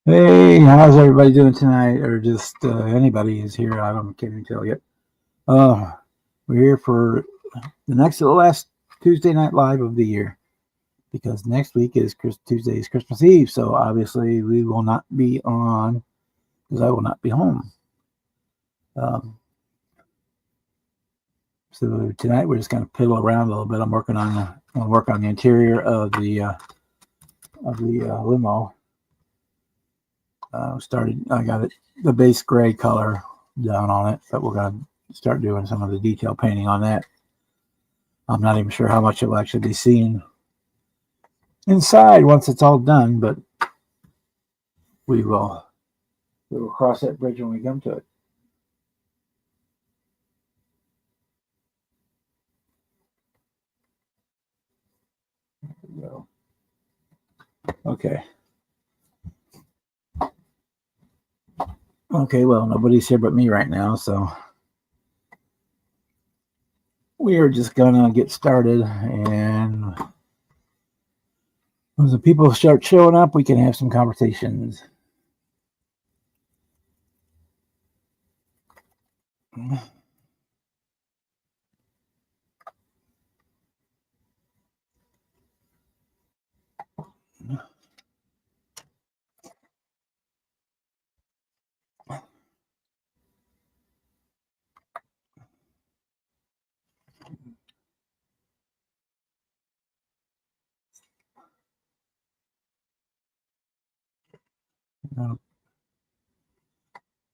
Hey, how's everybody doing tonight? Or just anybody is here? I can't even tell yet. Uh, we're here for the next to the last Tuesday night live of the year because next week is Tuesday is Christmas Eve. So obviously we will not be on because I will not be home. Um, so tonight we're just gonna piddle around a little bit. I'm working on the interior of the limo. I got it the base gray color down on it, but we're gonna start doing some of the detail painting on that. I'm not even sure how much it will actually be seen inside once it's all done, but we will cross that bridge when we come to it. Okay. Okay, well, nobody's here but me right now, so we are just gonna get started, and when the people start showing up, we can have some conversations.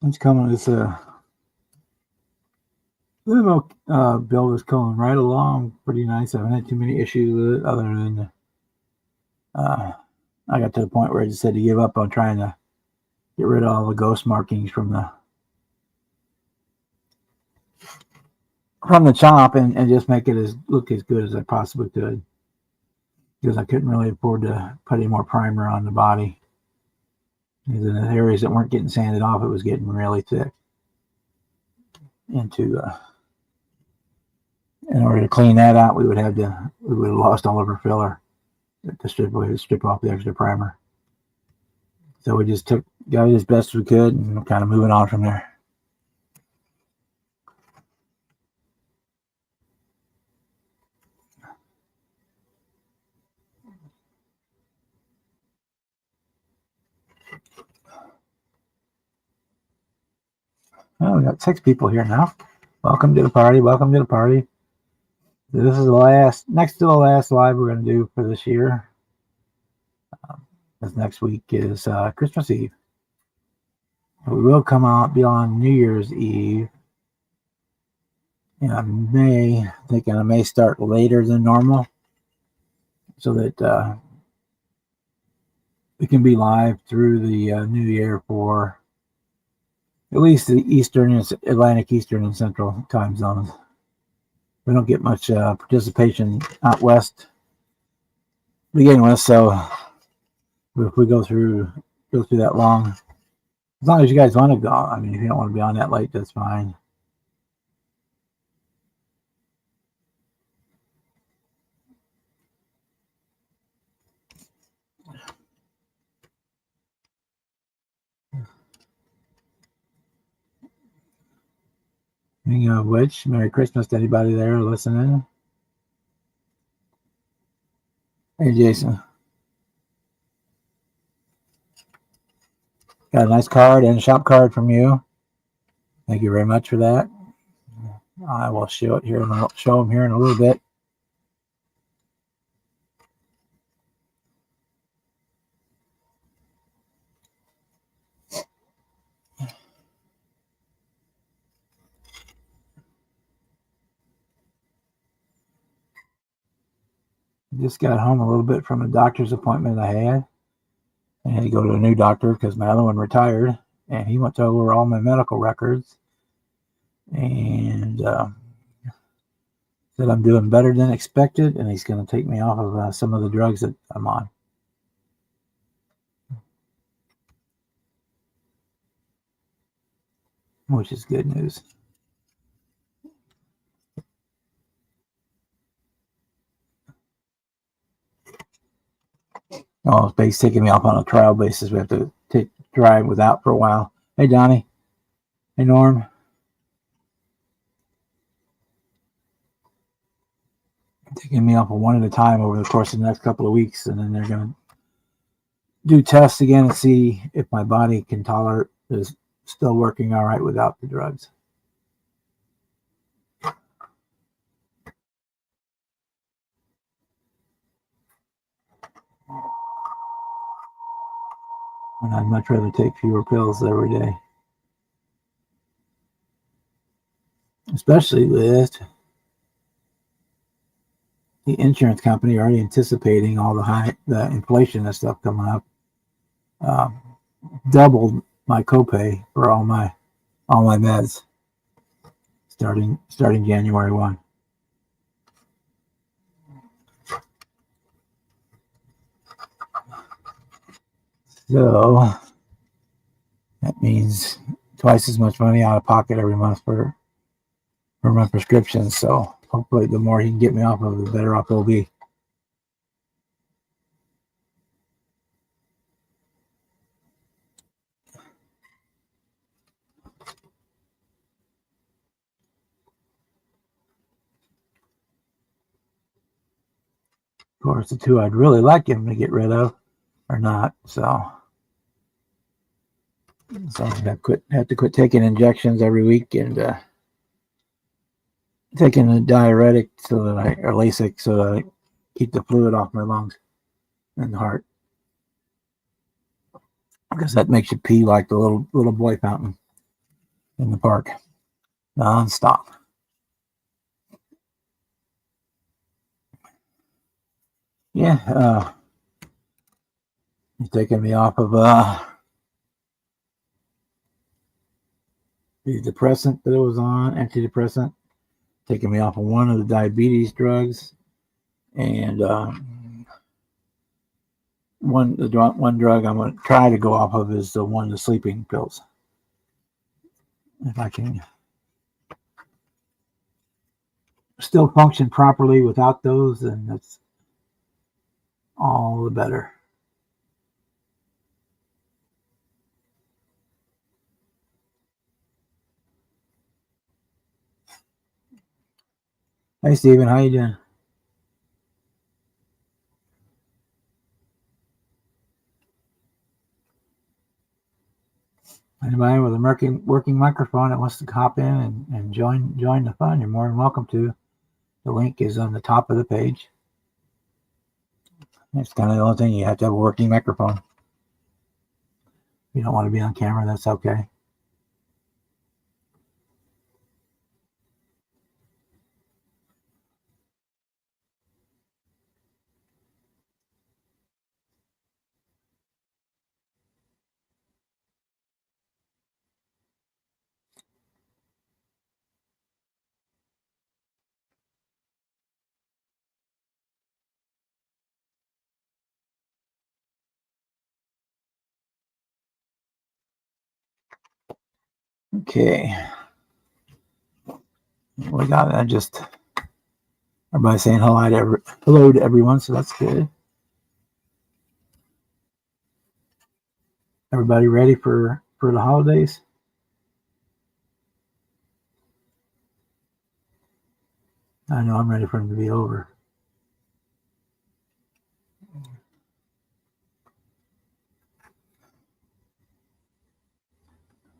It's coming. It's a limo build is coming right along pretty nice. I haven't had too many issues with it other than I got to the point where I just had to give up on trying to get rid of all the ghost markings from the chop and just make it look as good as I possibly could, because I couldn't really afford to put any more primer on the body. Because in the areas that weren't getting sanded off, it was getting really thick. In order to clean that out, we would have lost all of our filler to strip off the extra primer. So we just got it as best we could and kind of moving on from there. Oh, we got 6 people here now. Welcome to the party. Welcome to the party. This is next to the last live we're going to do for this year. This next week is Christmas Eve. We will come out beyond New Year's Eve. And I may start later than normal so that we can be live through the new year for at least the Atlantic, Eastern, and Central time zones. We don't get much participation out west to begin with, so if we go through that long, as long as you guys want to go. I mean, if you don't want to be on that late, that's fine. Speaking of which, Merry Christmas to anybody there listening. Hey, Jason. Got a nice card and a shop card from you. Thank you very much for that. I will show them here in a little bit. Just got home a little bit from a doctor's appointment I had. I had to go to a new doctor because my other one retired, and he went over all my medical records and said I'm doing better than expected, and he's going to take me off of some of the drugs that I'm on. Which is good news. Oh, he's taking me off on a trial basis. We have to drive without for a while. Hey, Donnie. Hey, Norm. Taking me off of one at a time over the course of the next couple of weeks, and then they're going to do tests again and see if my body can tolerate is still working all right without the drugs. And I'd much rather take fewer pills every day. Especially with the insurance company already anticipating all the inflation and stuff coming up. Doubled my copay for all my meds starting January 1. So that means twice as much money out of pocket every month for my prescriptions. So hopefully the more he can get me off of, the better off it'll be. Of course, the two I'd really like him to get rid of are not. So I have to quit taking injections every week and taking a diuretic or Lasix so that I keep the fluid off my lungs and heart. Because that makes you pee like the little boy fountain in the park, non-stop. Yeah, he's taking me off of the depressant that I was on, antidepressant, taking me off of one of the diabetes drugs, and one drug I'm going to try to go off of is one of the sleeping pills. If I can still function properly without those, then that's all the better. Hey, Steven, how you doing? Anybody with a working microphone that wants to hop in and join the fun, you're more than welcome to. The link is on the top of the page. It's kind of the only thing. You have to have a working microphone. If you don't want to be on camera, that's okay. Okay. We got that. Just everybody saying hello to everyone, so that's good. Everybody ready for the holidays? I know I'm ready for them to be over.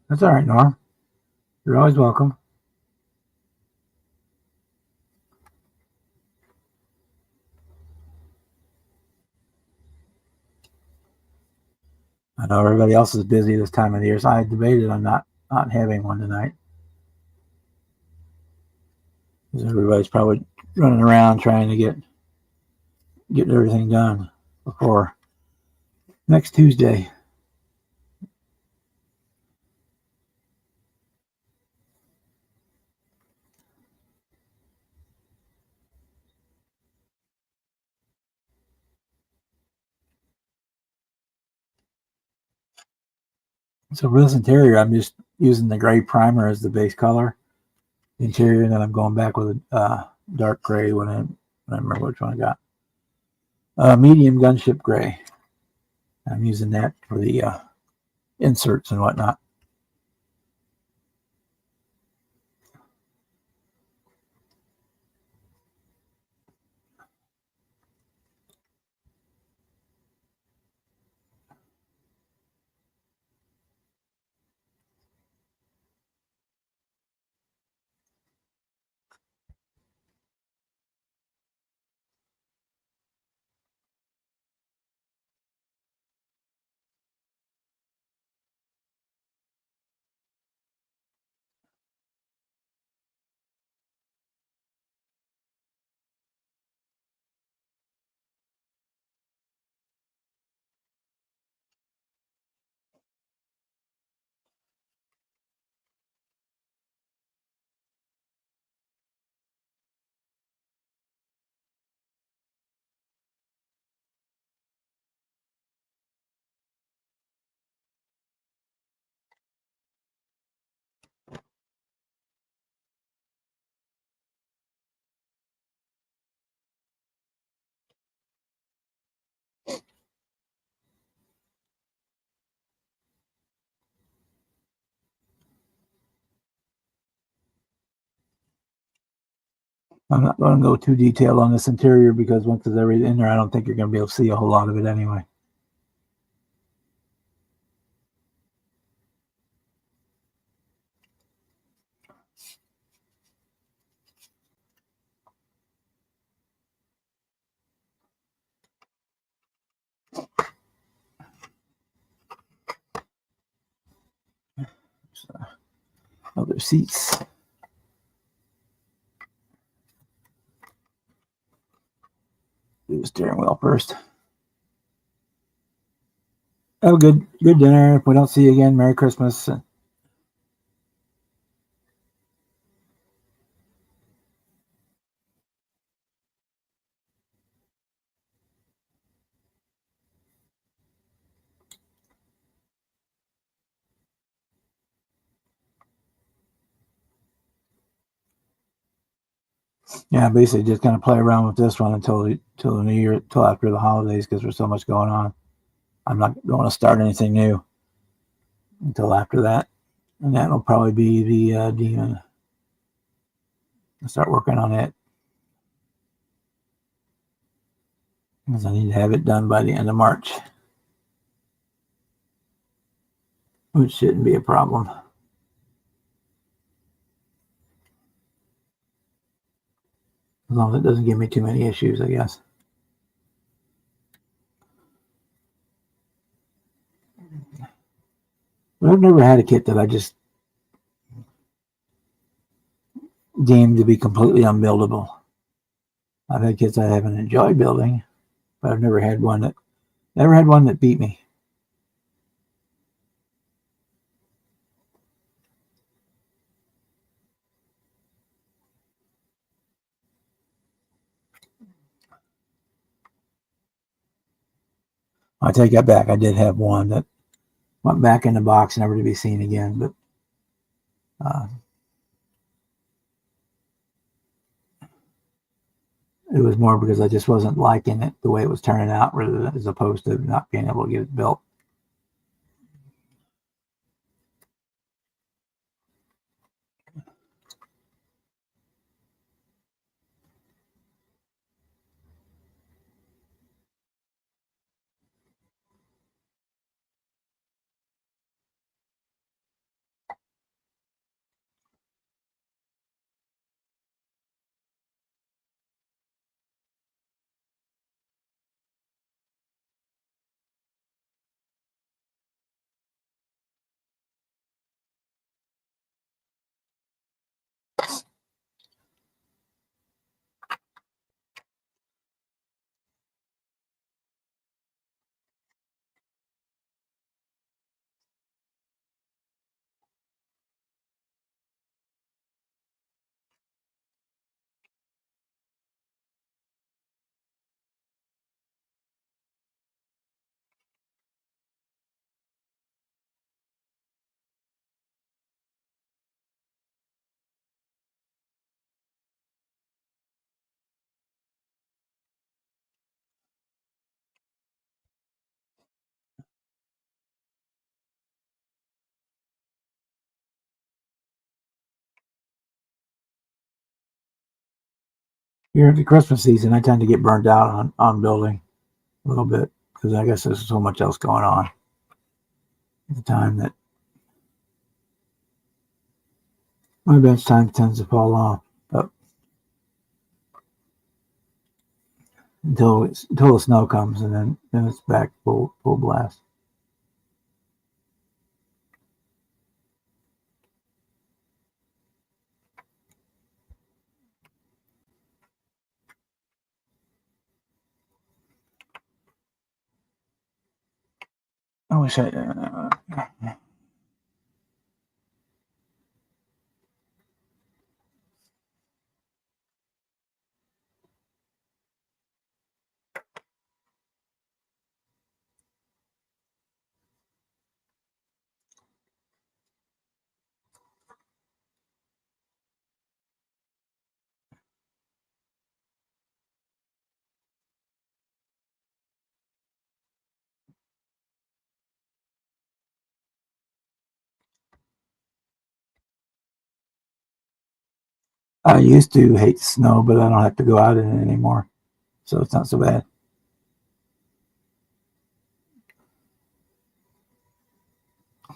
That's all right, Norm. You're always welcome. I know everybody else is busy this time of the year, so I debated on not having one tonight. Because everybody's probably running around trying to get getting everything done before next Tuesday. So for this interior, I'm just using the gray primer as the base color interior, and then I'm going back with a dark gray when I remember which one I got. Medium gunship gray. I'm using that for the inserts and whatnot. I'm not going to go too detailed on this interior because once there's everything in there, I don't think you're going to be able to see a whole lot of it anyway. So, other seats. Do the steering wheel first. Have a good dinner. If we don't see you again, Merry Christmas. Yeah, basically just kind of play around with this one until the new year, till after the holidays, because there's so much going on. I'm not going to start anything new until after that, and that'll probably be the demon. I'll start working on it because I need to have it done by the end of March, which shouldn't be a problem. As long as it doesn't give me too many issues, I guess. But I've never had a kit that I just deemed to be completely unbuildable. I've had kits I haven't enjoyed building, but I've never had one that beat me. I take that back. I did have one that went back in the box, never to be seen again. But it was more because I just wasn't liking it the way it was turning out, rather than as opposed to not being able to get it built. Here at the Christmas season, I tend to get burnt out on building a little bit because I guess there's so much else going on at the time that my bench time tends to fall off. But until the snow comes, and then it's back full blast. I wish I. I used to hate snow, but I don't have to go out in it anymore, so it's not so bad.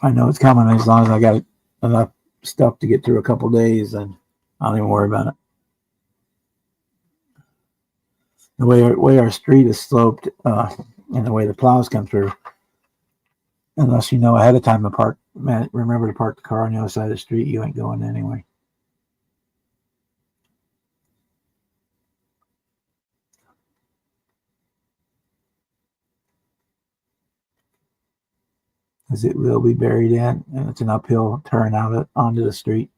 I know it's coming as long as I got enough stuff to get through a couple days, and I don't even worry about it. The way our street is sloped, and the way the plows come through, unless you know ahead of time to park, man, remember to park the car on the other side of the street, you ain't going anyway. Because it will be buried in, and it's an uphill turn out onto the street,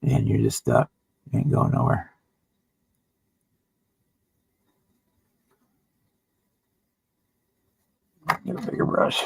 and you're just stuck. You ain't going nowhere. Get a bigger brush.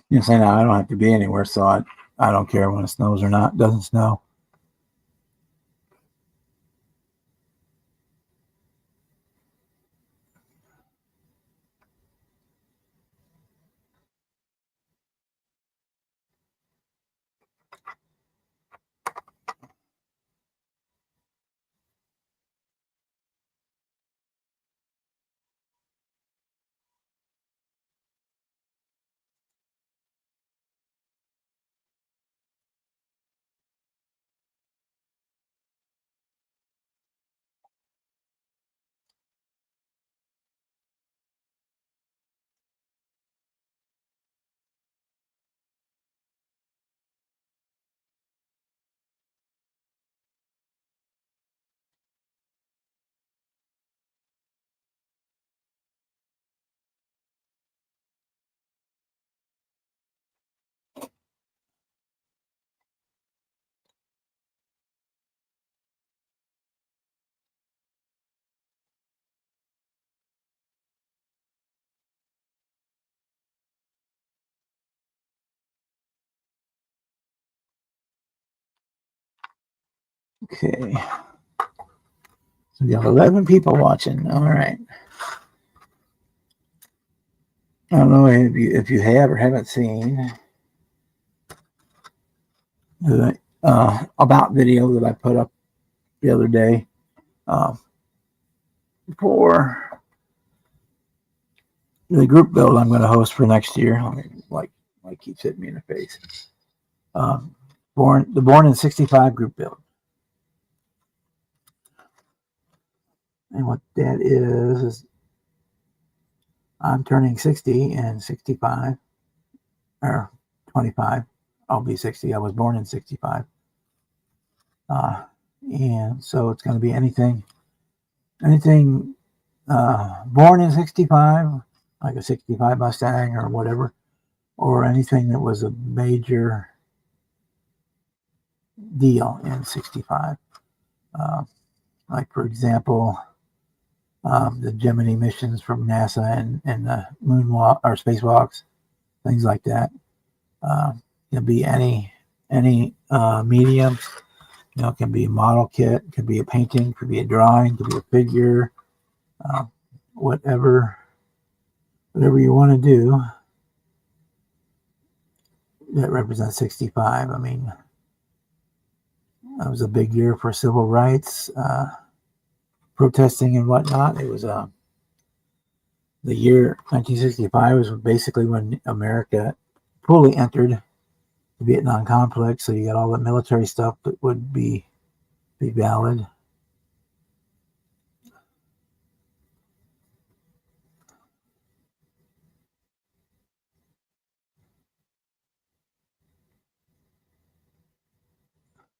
You say now I don't have to be anywhere, so I don't care when it snows or not. It doesn't snow. Okay. So we have 11 people watching. All right. I don't know if you have or haven't seen the about video that I put up the other day for the group build I'm going to host for next year. Like keeps hitting me in the face. Born in '65 group build, and what that is I'm turning 60 and 65 or 25. I'll be 60. I was born in '65, and so it's going to be anything born in '65, like a '65 Mustang or whatever, or anything that was a major deal in '65. Like, for example, the Gemini missions from NASA and the moonwalk or spacewalks, things like that. It can be any medium. It can be a model kit, it can be a painting, it could be a drawing, it could be a figure, whatever you want to do that represents '65. I mean, it was a big year for civil rights, protesting and whatnot. It was the year 1965 was basically when America fully entered the Vietnam conflict. So you got all the military stuff that would be valid.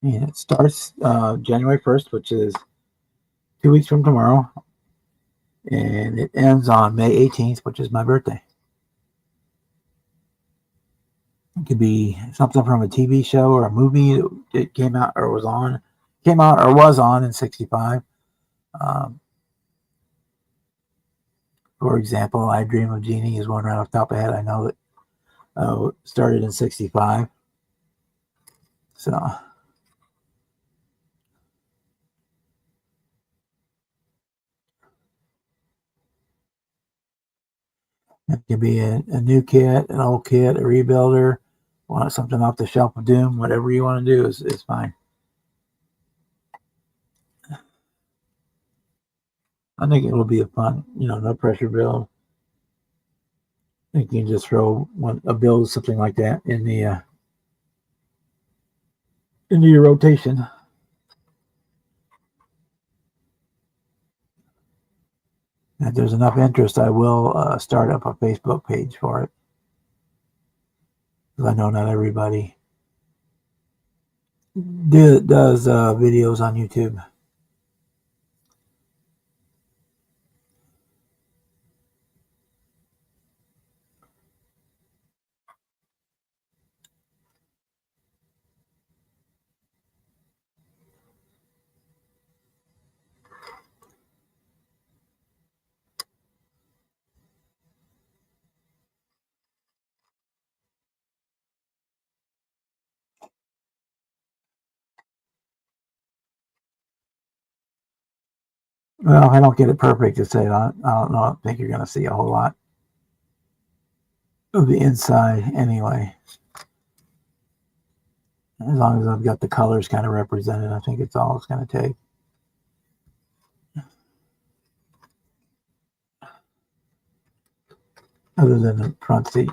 And it starts January 1st, which is 2 weeks from tomorrow. And it ends on May 18th, which is my birthday. It could be something from a TV show or a movie that came out or was on in '65. For example, I Dream of Jeannie is one right off the top of my head. I know that started in '65. So it could be a new kit, an old kit, a rebuilder, want something off the shelf of doom, whatever you want to do is fine. I think it will be a fun, no pressure build. I think you can just throw a build, something like that into your rotation. If there's enough interest, I will start up a Facebook page for it. Because I know not everybody does videos on YouTube. Well, I don't get it perfect to say that. I don't know. I think you're going to see a whole lot of the inside anyway. As long as I've got the colors kind of represented, I think it's all it's going to take. Other than the front seat.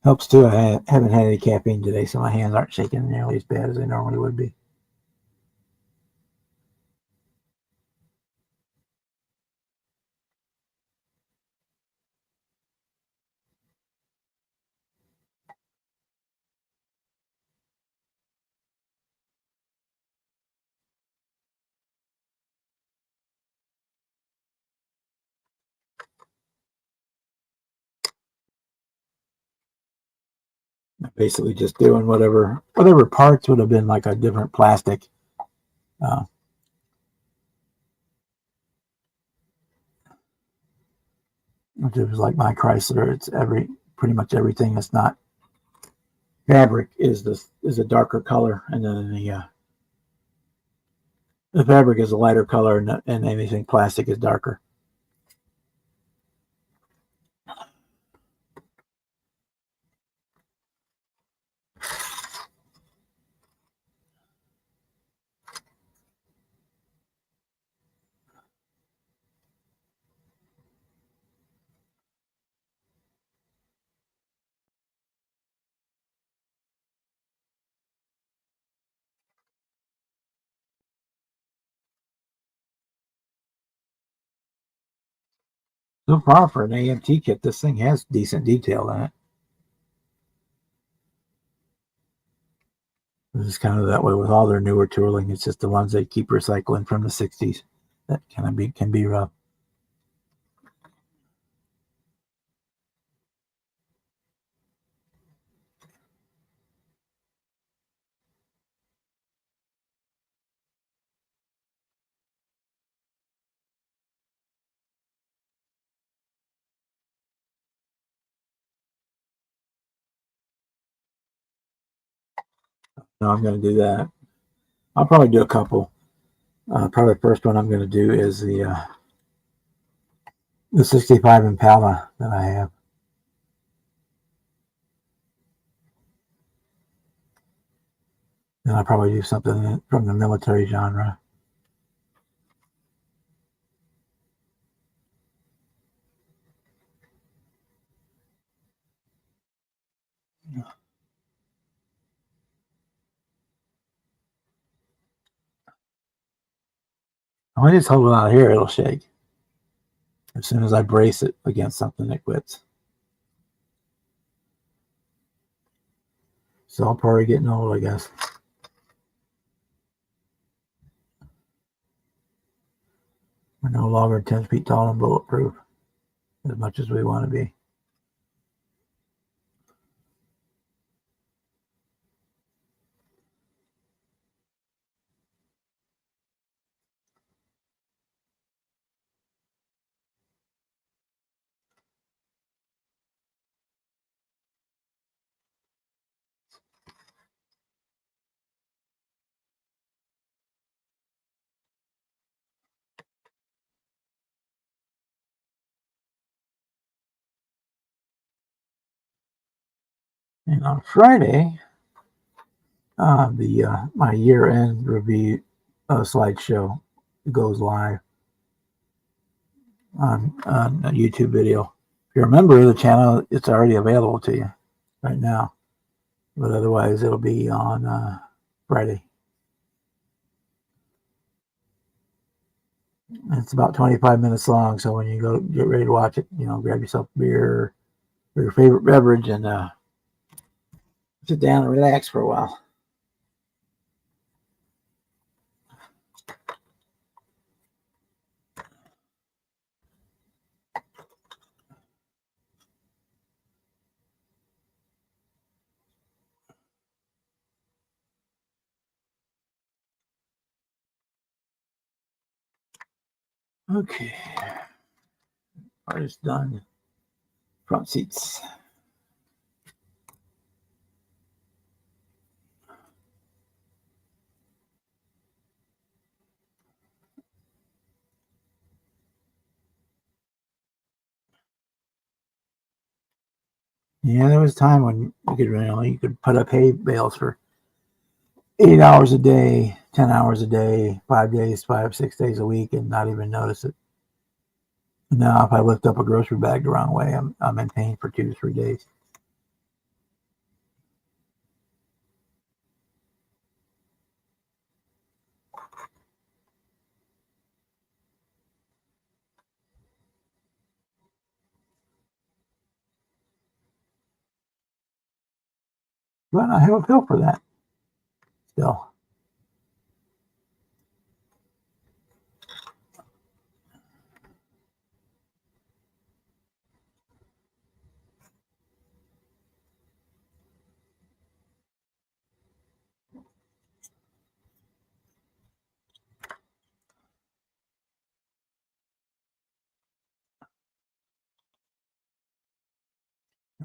Helps too. I haven't had any caffeine today, so my hands aren't shaking nearly as bad as they normally would be. Basically just doing whatever parts would have been like a different plastic. Which is like my Chrysler. It's pretty much everything that's not fabric is a darker color, and then the fabric is a lighter color, and anything plastic is darker. So far for an AMT kit, this thing has decent detail in it. It's kind of that way with all their newer tooling. It's just the ones they keep recycling from the 60s that can be rough. No, I'm going to do that. I'll probably do a couple. Probably the first one I'm going to do is the 65 Impala that I have. And I'll probably do something from the military genre. When I just hold it out here, it'll shake. As soon as I brace it against something, it quits. So I'm probably getting old, I guess. We're no longer 10 feet tall and bulletproof as much as we want to be. And on Friday, the my year-end review slideshow goes live on a YouTube video. If you're a member of the channel, it's already available to you right now, but otherwise it'll be on Friday. And it's about 25 minutes long, so when you go get ready to watch it, grab yourself a beer or your favorite beverage and sit down and relax for a while. Okay, part is done. Front seats. Yeah, there was a time when you could put up hay bales for 8 hours a day, 10 hours a day, 5 days, 6 days a week, and not even notice it. Now, if I lift up a grocery bag the wrong way, I'm in pain for 2 to 3 days. But I have a feel for that still.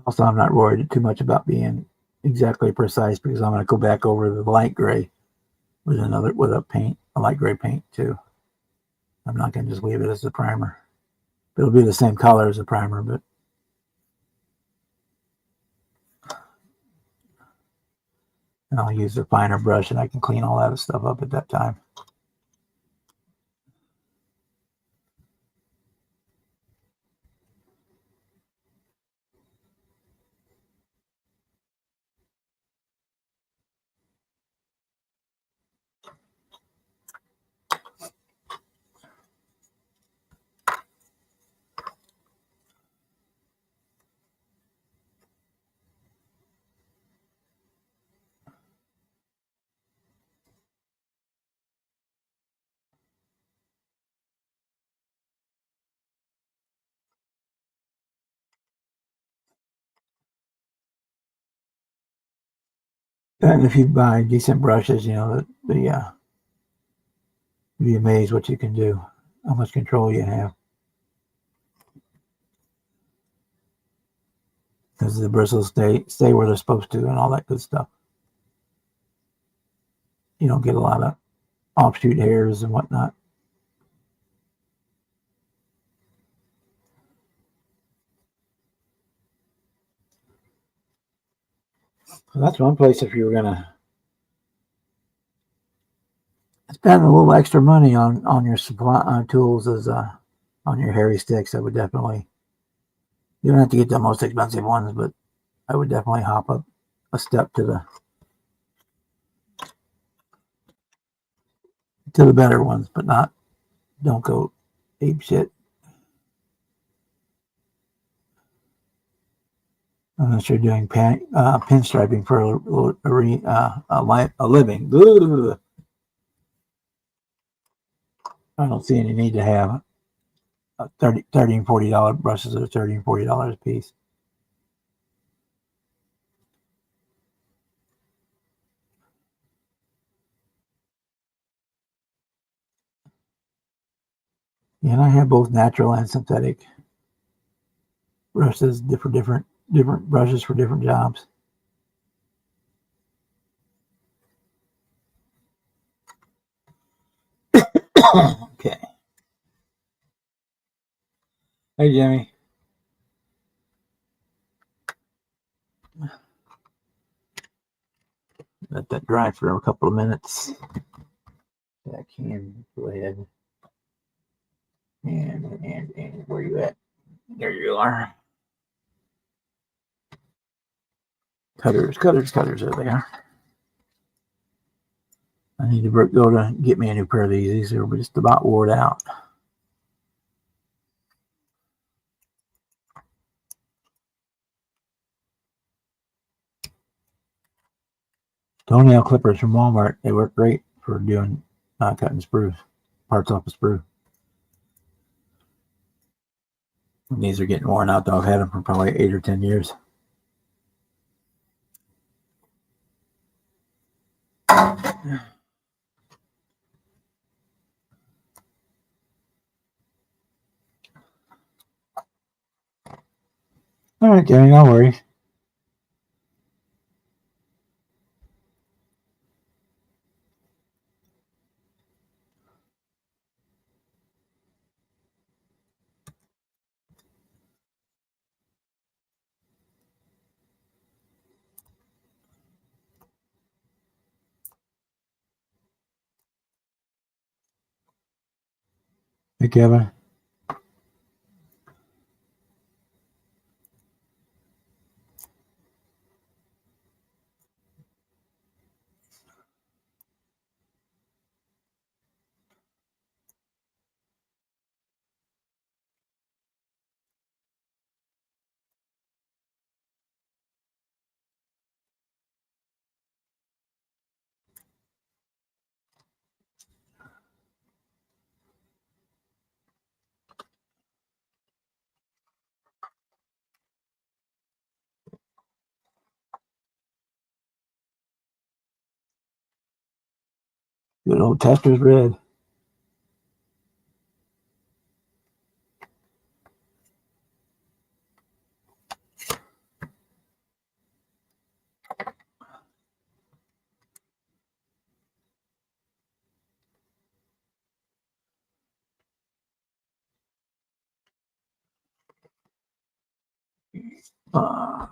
Also, I'm not worried too much about being exactly precise because I'm going to go back over the light gray with a light gray paint too. I'm not going to just leave it as the primer. It'll be the same color as the primer, but I'll use a finer brush and I can clean all that stuff up at that time. And if you buy decent brushes, you know, you'd be amazed what you can do, how much control you have. Because the bristles stay where they're supposed to and all that good stuff. You don't get a lot of offshoot hairs and whatnot. So that's one place if you were gonna spend a little extra money on your supply tools as on your hairy sticks. I would definitely. You don't have to get the most expensive ones, but I would definitely hop up a step to the better ones, but don't go ape shit. Unless you're doing pinstriping for a living. Ugh. I don't see any need to have $30 and $40 brushes that are $30 and $40 a piece. And I have both natural and synthetic brushes, different brushes for different jobs. Okay. Hey, Jimmy. Let that dry for a couple of minutes. I can go ahead and where you at? There you are. Cutters. There they are. I need to go to get me a new pair of these. These are just about wore out. Toenail clippers from Walmart. They work great for doing cutting sprues, parts off a sprue. And these are getting worn out though. I've had them for probably 8 or 10 years. All right, Jimmy, no worries. Hey, Kevin. Good old Tester's Red.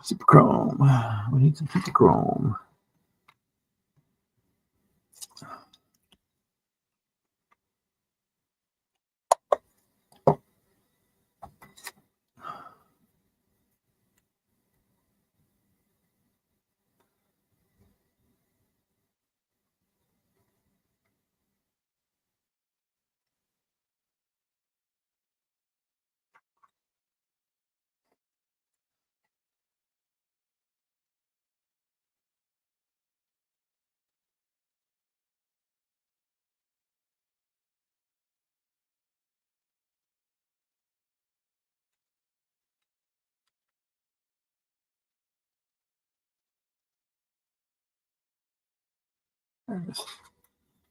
Super Chrome. We need some Super Chrome. I just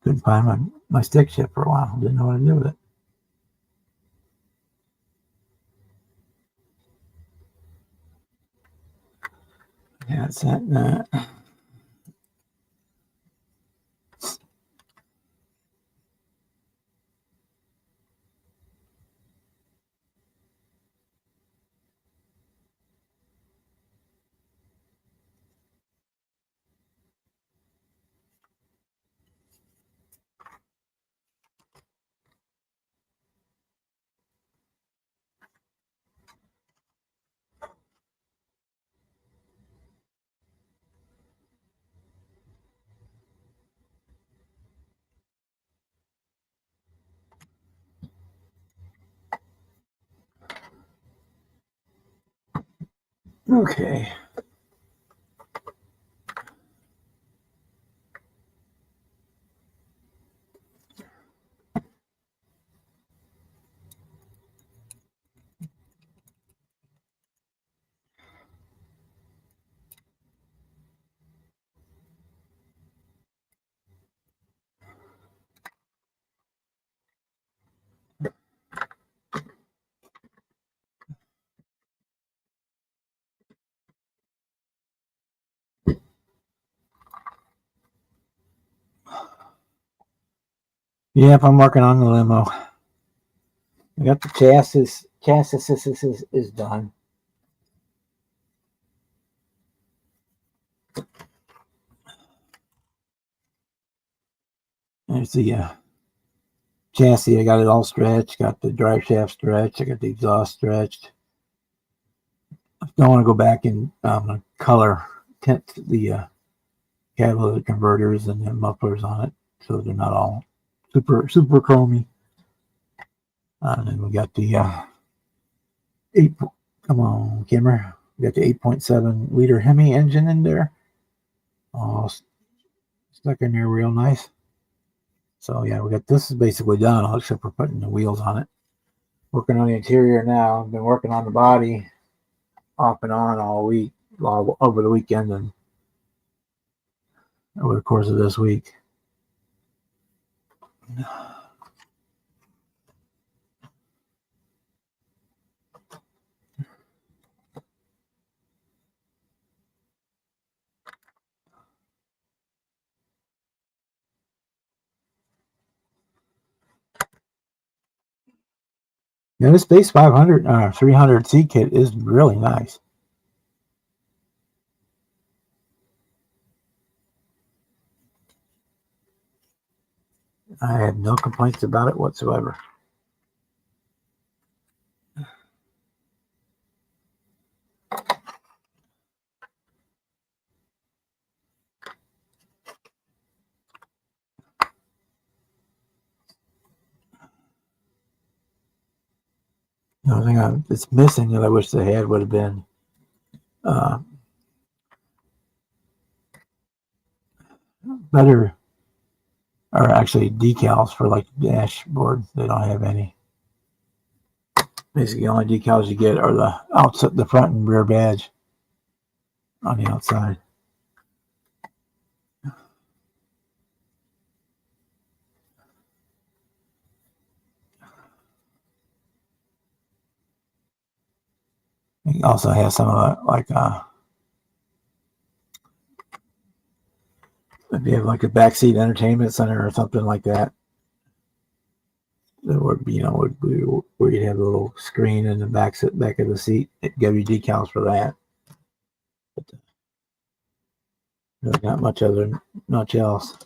couldn't find my stick shift for a while. Didn't know what to do with it. Yeah, it's that. Okay. Yep, I'm working on the limo. I got the chassis. Chassis is done. There's the chassis. I got it all stretched. Got the drive shaft stretched. I got the exhaust stretched. I don't want to go back and color tint the catalytic converters and the mufflers on it, so they're not all super chromy. And then we got the 8. Come on, camera. We got the 8.7 liter Hemi engine in there. Oh, stuck in there real nice. So yeah, we got this is basically done, except for putting the wheels on it. Working on the interior now. I've been working on the body off and on all week, over the weekend and over the course of this week. Yeah, this base 500 300C kit is really nice. I have no complaints about it whatsoever. The only thing that's missing that I wish they had would have been better, or actually decals for like the dashboard. They don't have any. Basically, the only decals you get are the outside, the front and rear badge on the outside. It also has some of if you have like a backseat entertainment center or something like that, that would be, would be where you'd have a little screen in the back of the seat. It give you decals for that. But really not much else.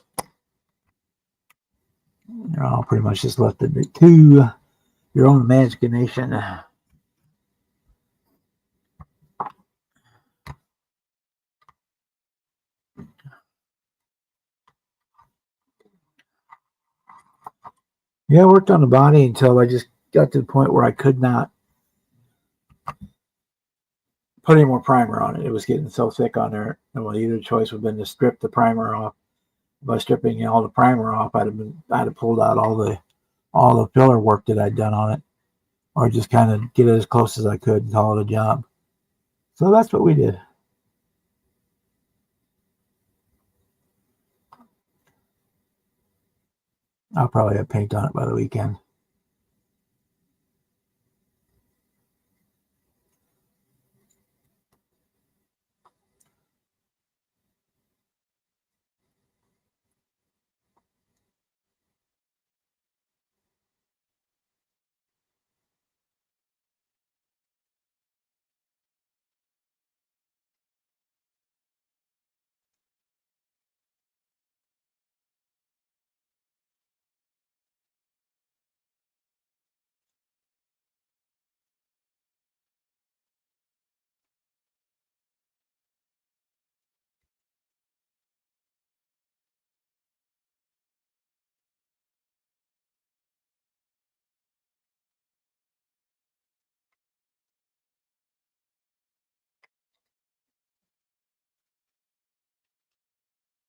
They're all pretty much just left to your own imagination. Yeah, I worked on the body until I just got to the point where I could not put any more primer on it. It was getting so thick on there. And well, either choice would have been to strip the primer off. By stripping all the primer off, I'd have pulled out all the filler work that I'd done on it, or just kind of get it as close as I could and call it a job. So that's what we did. I'll probably have paint on it by the weekend.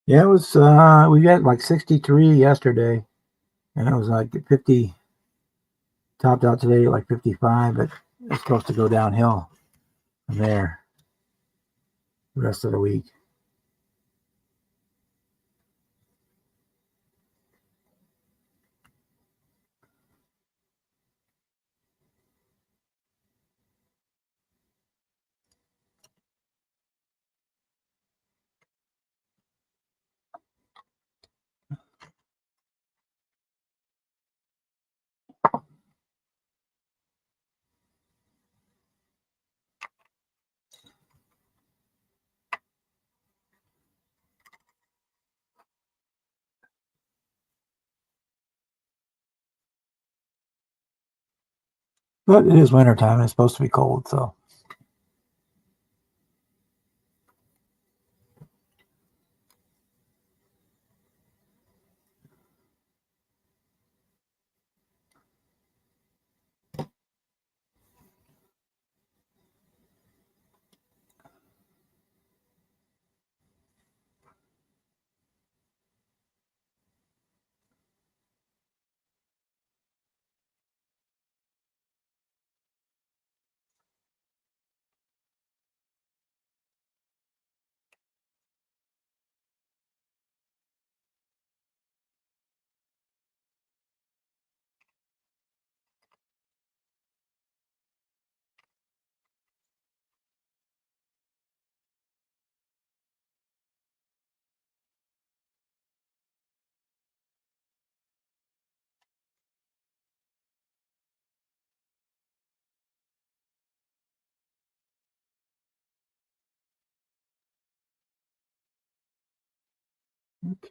Yeah, it was. We got like 63 yesterday, and it was like 50. Topped out today like 55, but it's supposed to go downhill from there the rest of the week. But it is wintertime and it's supposed to be cold, so.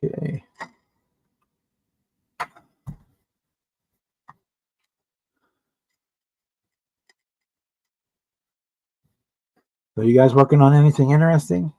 Okay. So you guys working on anything interesting?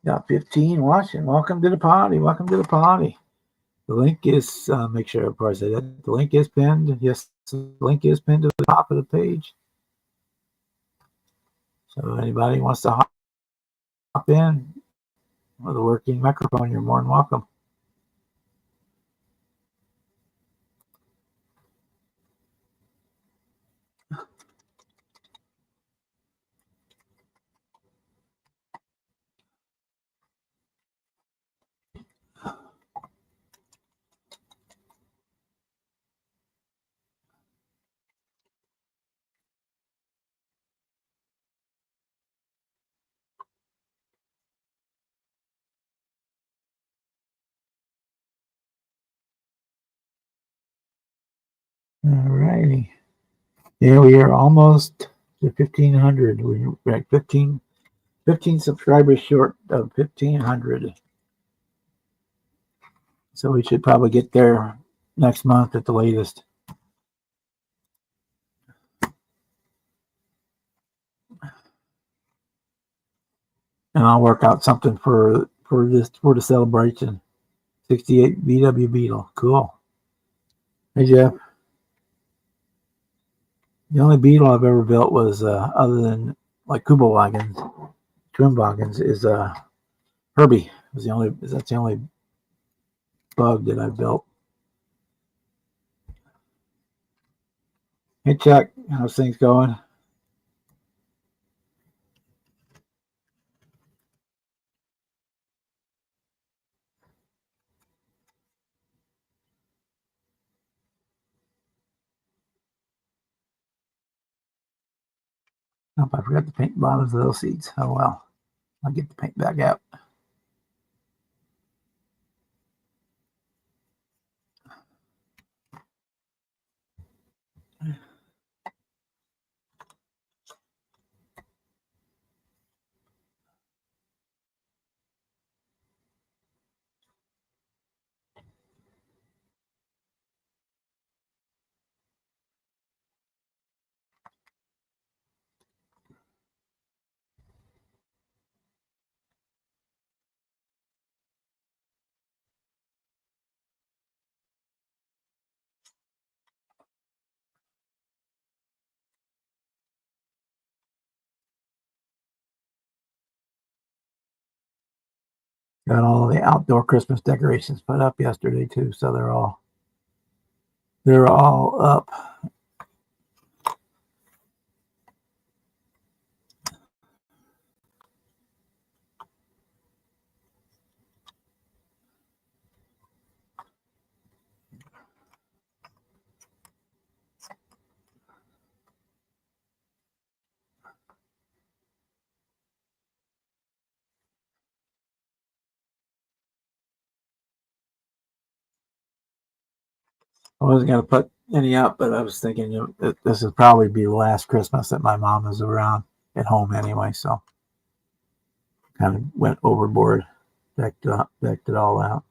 Got 15 watching. Welcome to the party. Welcome to the party. The link is, make sure before I say that, the link is pinned. Yes, the link is pinned to the top of the page. So anybody wants to hop in with a working microphone, you're more than welcome. All righty. Yeah, we are almost to 1,500. We're at 15 subscribers short of 1,500. So we should probably get there next month at the latest. and I'll work out something for the celebration. 68 VW Beetle. Cool. Hey Jeff. The only Beetle I've ever built was other than like Kuba wagons, trim wagons, is Herbie. That's the only bug that I built. Hey Chuck, how's things going? Oh, I forgot to paint the bottoms of those seats. Oh well. I'll get the paint back out. Got all the outdoor Christmas decorations put up yesterday too, so they're all up. I wasn't gonna put any up, but I was thinking, this will probably be the last Christmas that my mom is around at home anyway, so kind of went overboard, decked it all out.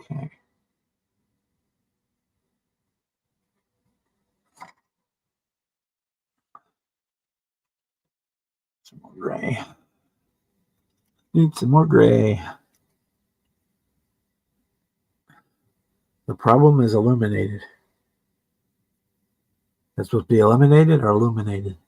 Okay. Some more gray. Need some more gray. The problem is illuminated. That's supposed to be eliminated or illuminated?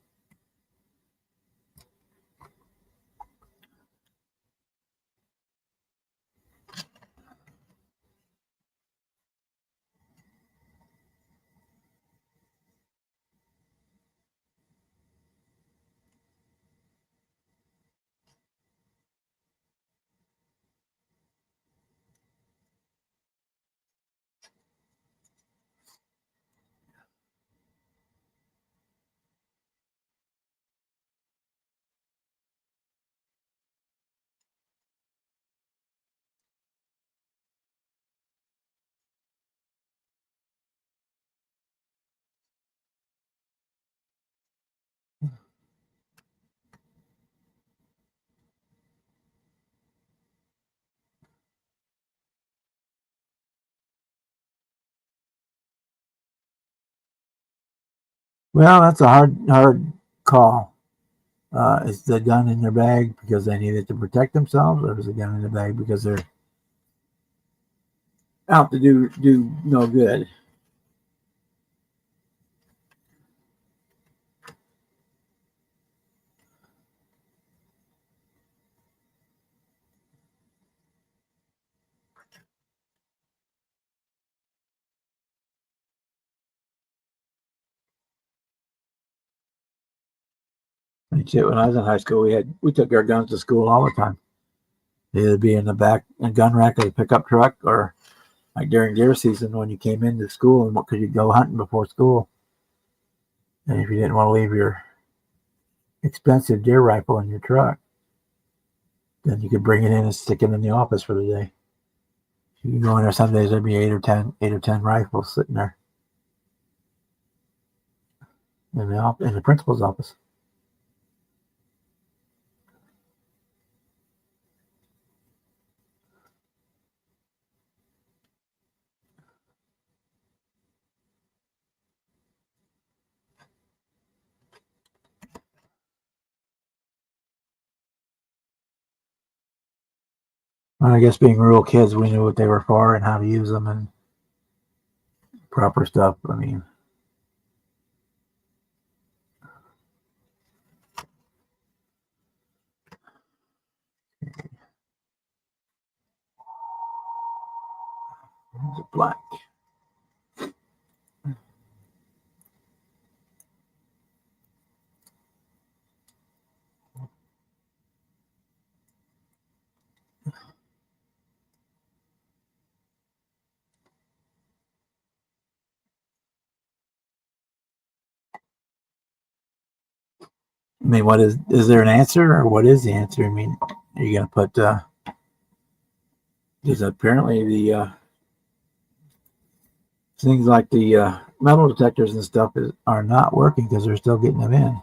Well, that's a hard call. Is the gun in their bag because they need it to protect themselves, or is the gun in the bag because they're out to do no good? And shit, when I was in high school, we took our guns to school all the time. They'd either be in the back a gun rack of the pickup truck, or like during deer season when you came into school and what could you go hunting before school, and if you didn't want to leave your expensive deer rifle in your truck, then you could bring it in and stick it in the office for the day. You can go in there some days, there'd be eight or ten rifles sitting there. in the principal's office. And I guess being rural kids, we knew what they were for and how to use them and proper stuff. I mean, it's black. I mean, what is there an answer, or what is the answer? I mean, are you going to put, because apparently the things like the metal detectors and stuff are not working because they're still getting them in.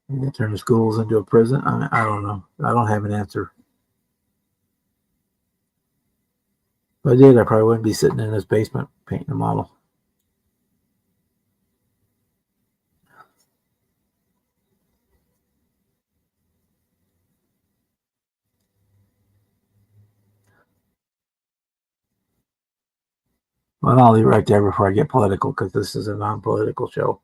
You can turn the schools into a prison. I don't know. I don't have an answer. If I did, I probably wouldn't be sitting in this basement painting a model. Well, I'll leave it right there before I get political because this is a non-political show.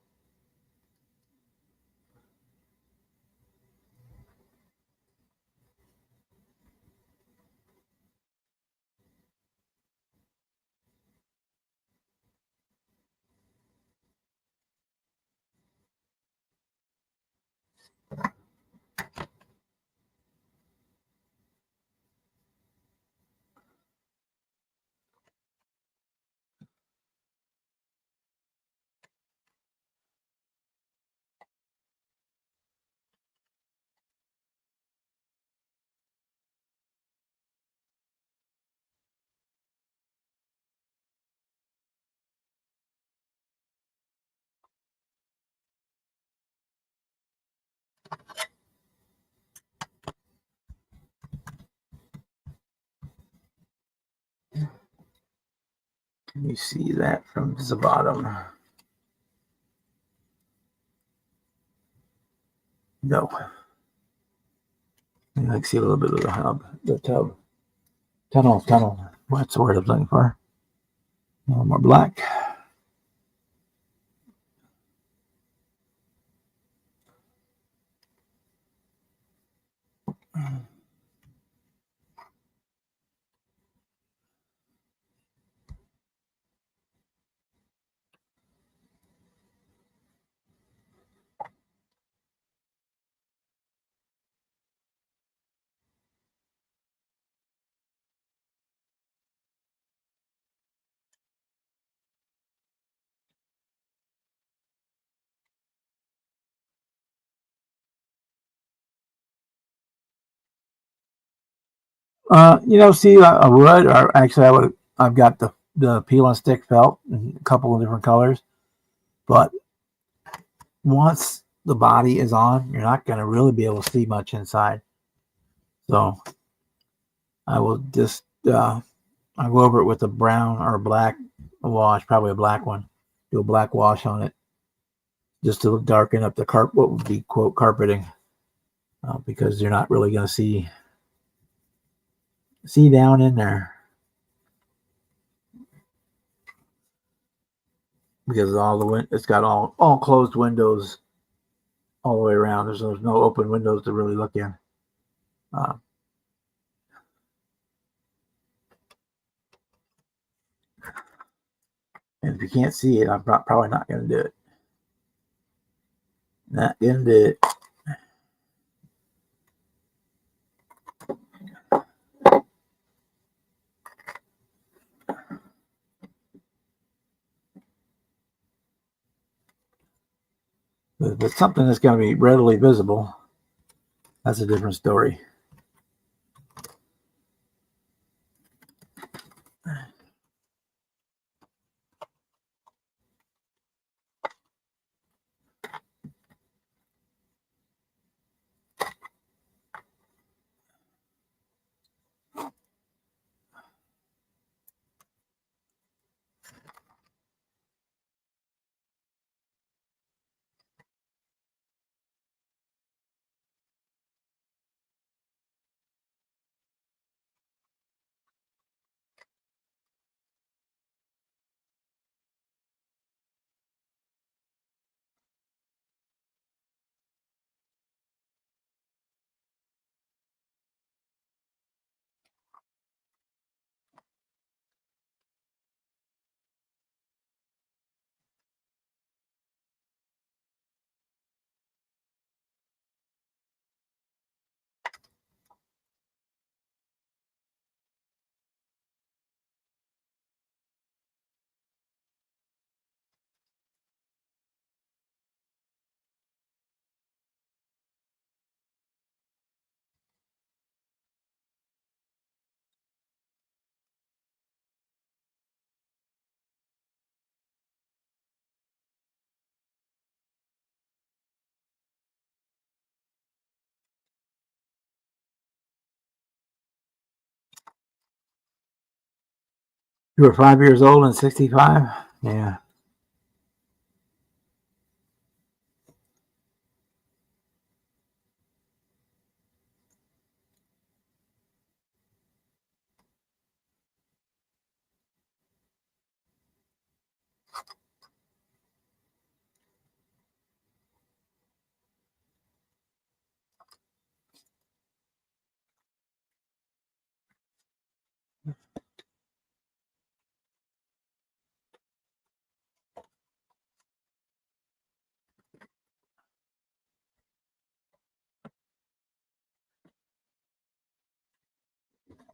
Can you see that from the bottom? No. I can see a little bit of the tub. Tunnel. What's the word I'm looking for? A little more black. See, I would, or actually, I would. I've got the peel and stick felt in a couple of different colors, but once the body is on, you're not going to really be able to see much inside. So I will just I'll go over it with a brown or a black wash, probably a black one. Do a black wash on it just to darken up the what would be quote carpeting, because you're not really going to see down in there because it's got all closed windows all the way around. There's no open windows to really look in. And if you can't see it, I'm probably not going to do it. Not going to do it. But something that's going to be readily visible, that's a different story. You were 5 years old and 65? Yeah.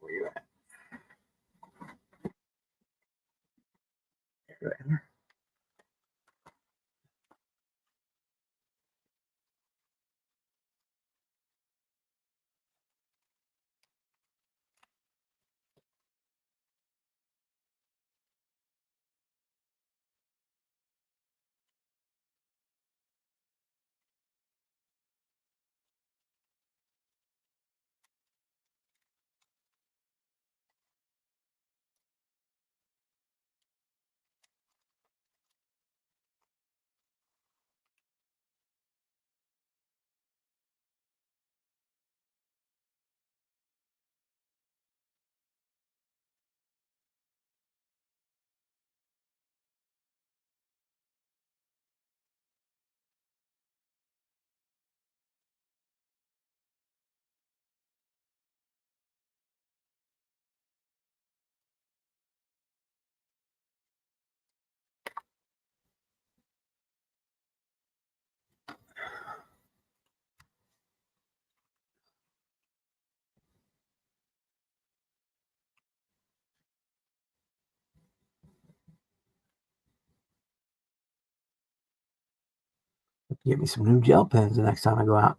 Where you at? Right. Get me some new gel pens the next time I go out.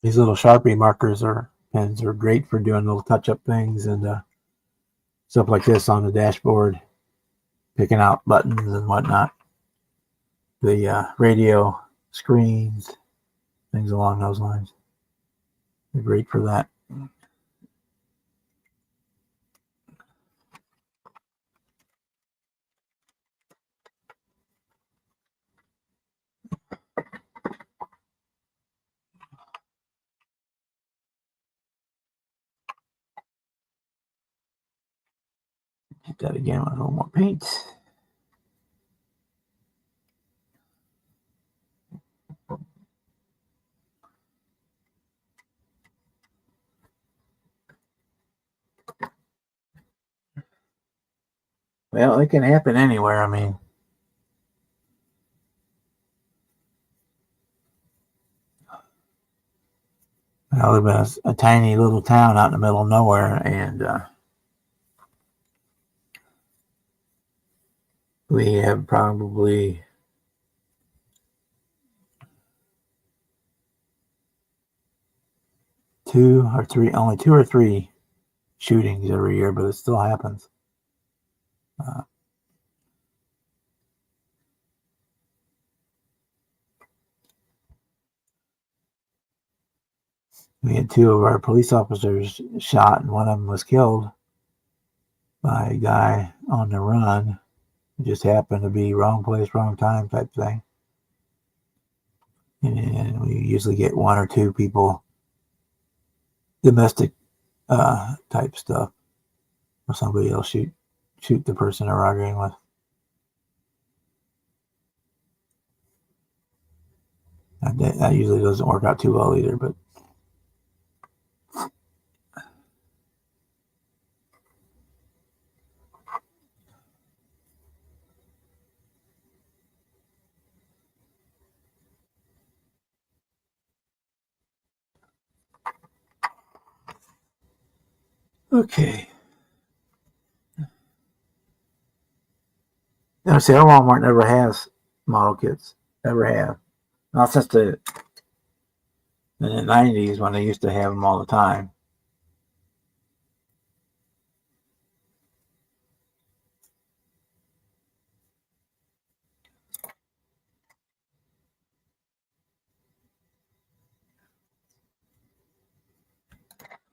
These little Sharpie markers or pens are great for doing little touch-up things and stuff like this on the dashboard, picking out buttons and whatnot. The radio screens, things along those lines. They're great for that. Hit that again with a little more paint. Well, it can happen anywhere. I mean, I live in a tiny little town out in the middle of nowhere, and we have probably only two or three shootings every year, but it still happens. We had two of our police officers shot, and one of them was killed by a guy on the run. It just happened to be wrong place, wrong time type thing. And we usually get one or two people, domestic type stuff, or somebody else shoot the person they're arguing with. That usually doesn't work out too well either, but okay. Now, see, our Walmart never has model kits. Never have. Not since in the 90s when they used to have them all the time.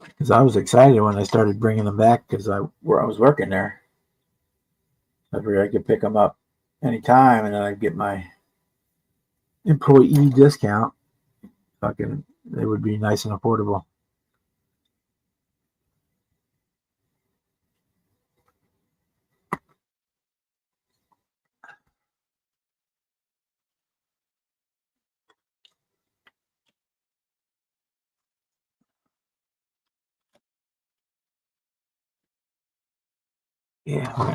Because I was excited when they started bringing them back because where I was working there. I figured I could pick them up anytime and then I'd get my employee discount. Fucking, they would be nice and affordable. Yeah, we're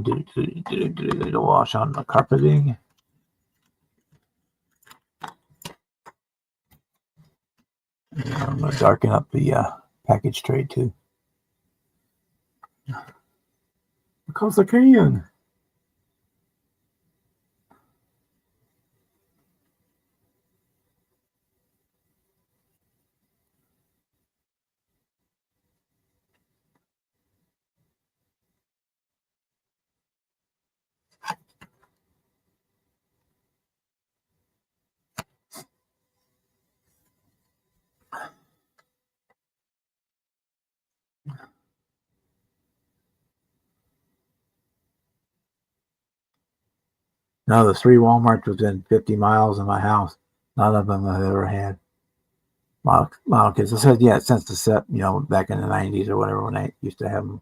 gonna do the wash on the carpeting. Yeah, I'm gonna darken up the package tray too. Because I can. No, the 3 Walmarts within 50 miles of my house. None of them I've ever had model kits. I said, yeah, since the set, back in the 90s or whatever, when I used to have them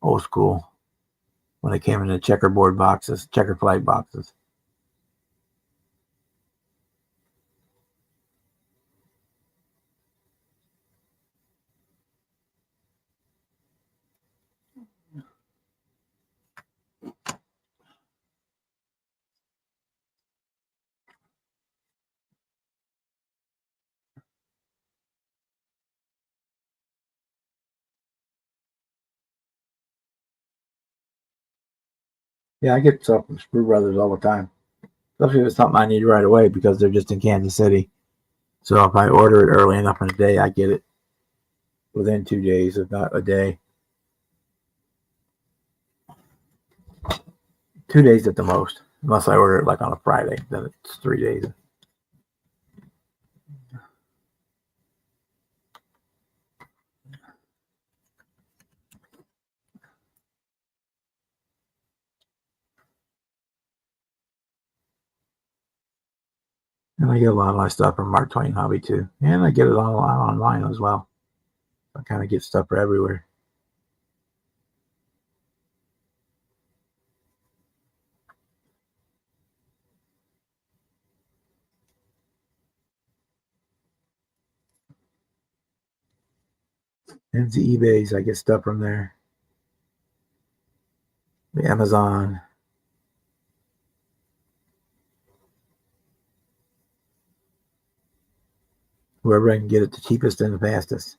old school, when they came in the checkerboard boxes, checker flag boxes. Yeah, I get stuff from Sprue Brothers all the time, especially if it's something I need right away because they're just in Kansas City. So if I order it early enough in the day, I get it within 2 days, if not a day. 2 days at the most, unless I order it like on a Friday, then it's 3 days. And I get a lot of my stuff from Mark Twain Hobby too, and I get it all online as well. I kind of get stuff for everywhere. And the eBays, I get stuff from there. The Amazon. Wherever I can get it the cheapest and the fastest.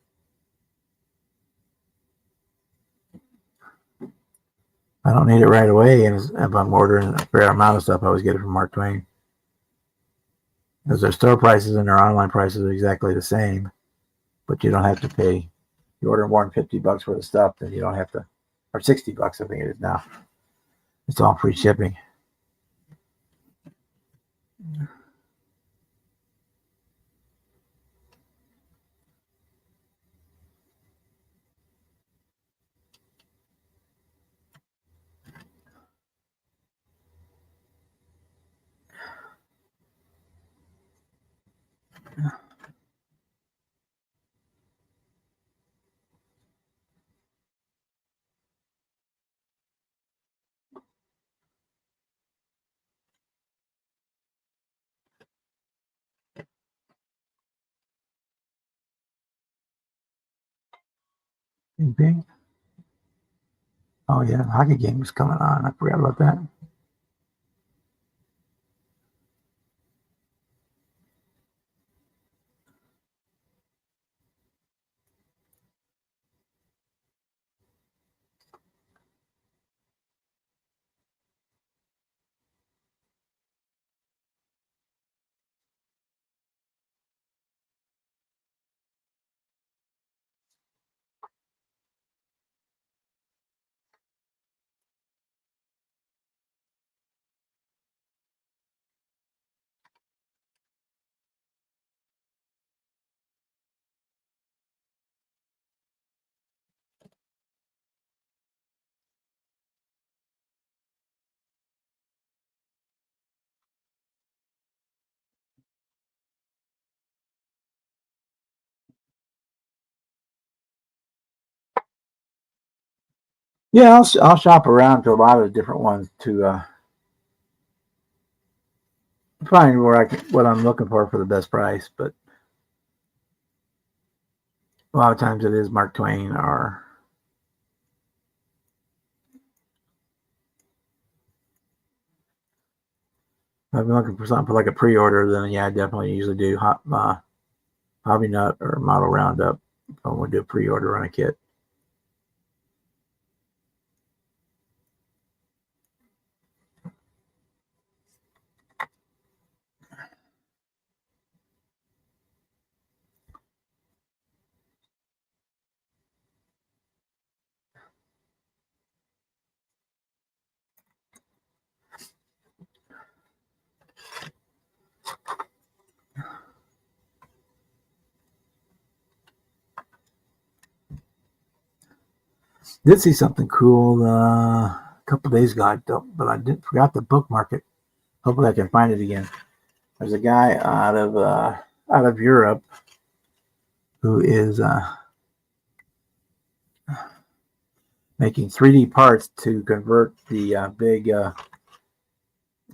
I don't need it right away, and if I'm ordering a fair amount of stuff, I always get it from Mark Twain. Because their store prices and their online prices are exactly the same, but you don't have to pay. You order more than $50 worth of stuff, then you don't have to, or $60, I think it is now. It's all free shipping. Bing, bing. Oh yeah, hockey game was coming on. I forgot about that. Yeah, I'll shop around to a lot of different ones to find where what I'm looking for the best price. But a lot of times it is Mark Twain or if I'm looking for something for like a pre-order, then yeah, I definitely usually do Hobby Nut or Model Roundup. I want to do a pre-order on a kit. Did see something cool a couple days ago, but I didn't forgot to bookmark it. Hopefully, I can find it again. There's a guy out of Europe who is making 3D parts to convert the big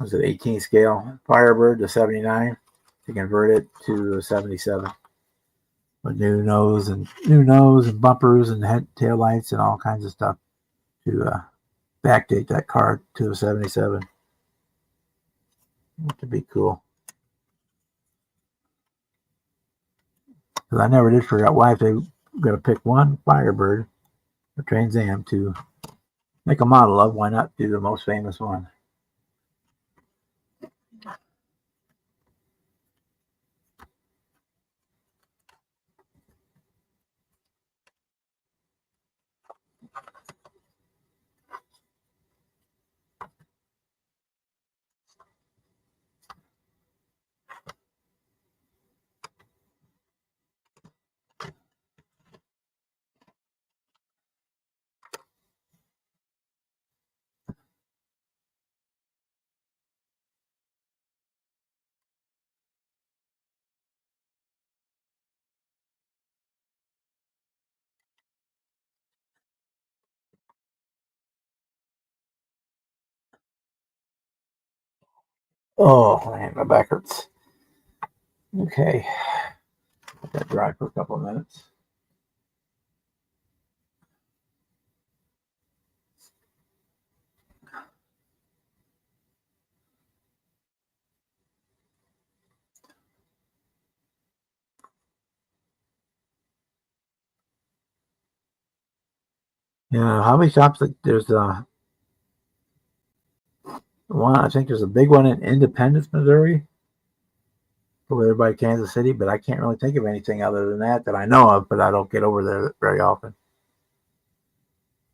was it 18 scale Firebird to 79 to convert it to a 77 with new nose and bumpers and head tail lights and all kinds of stuff to backdate that car to a 77. Which would be cool. Because I never did figure out why if they got to pick one Firebird or Trans Am to make a model of, why not do the most famous one? Oh man, my back hurts. Okay, let that dry for a couple of minutes. Yeah, hobby shops. Like there's one. I think there's a big one in Independence, Missouri, over there by Kansas City. But I can't really think of anything other than that I know of. But I don't get over there very often.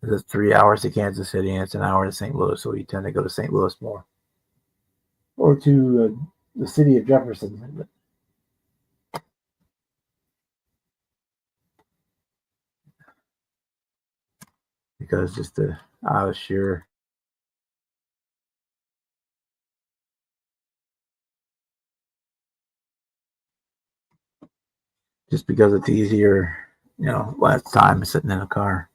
It's 3 hours to Kansas City and it's an hour to St. Louis, so we tend to go to St. Louis more, or to the city of Jefferson, because just out of sheer just because it's easier, less time sitting in a car.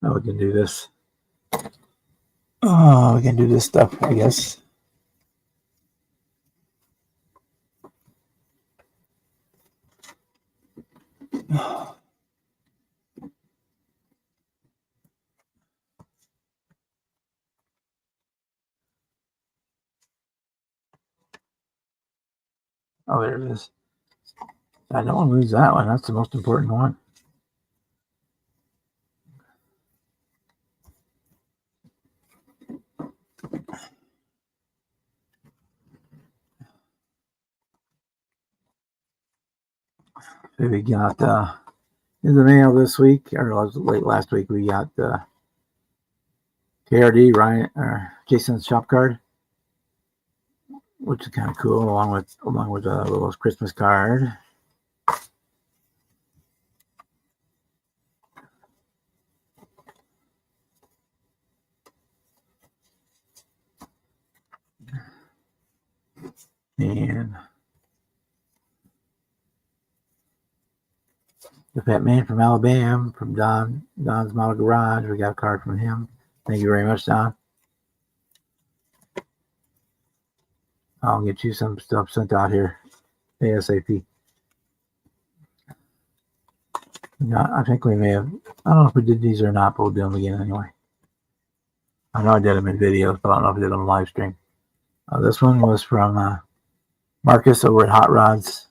Oh, we can do this. Oh, we can do this stuff, I guess. Oh, there it is. I don't want to lose that one. That's the most important one. So we got in the mail this week, or it was late last week, we got KRD Ryan or Jason's shop card, which is kind of cool, along with a little Christmas card. And the Fat Man from Alabama, from Don's Model Garage. We got a card from him. Thank you very much, Don. I'll get you some stuff sent out here ASAP. I think we may have, I don't know if we did these or not, but we'll do them again anyway. I know I did them in videos, but I don't know if I did them live stream. This one was from Marcus over at Hot Rods.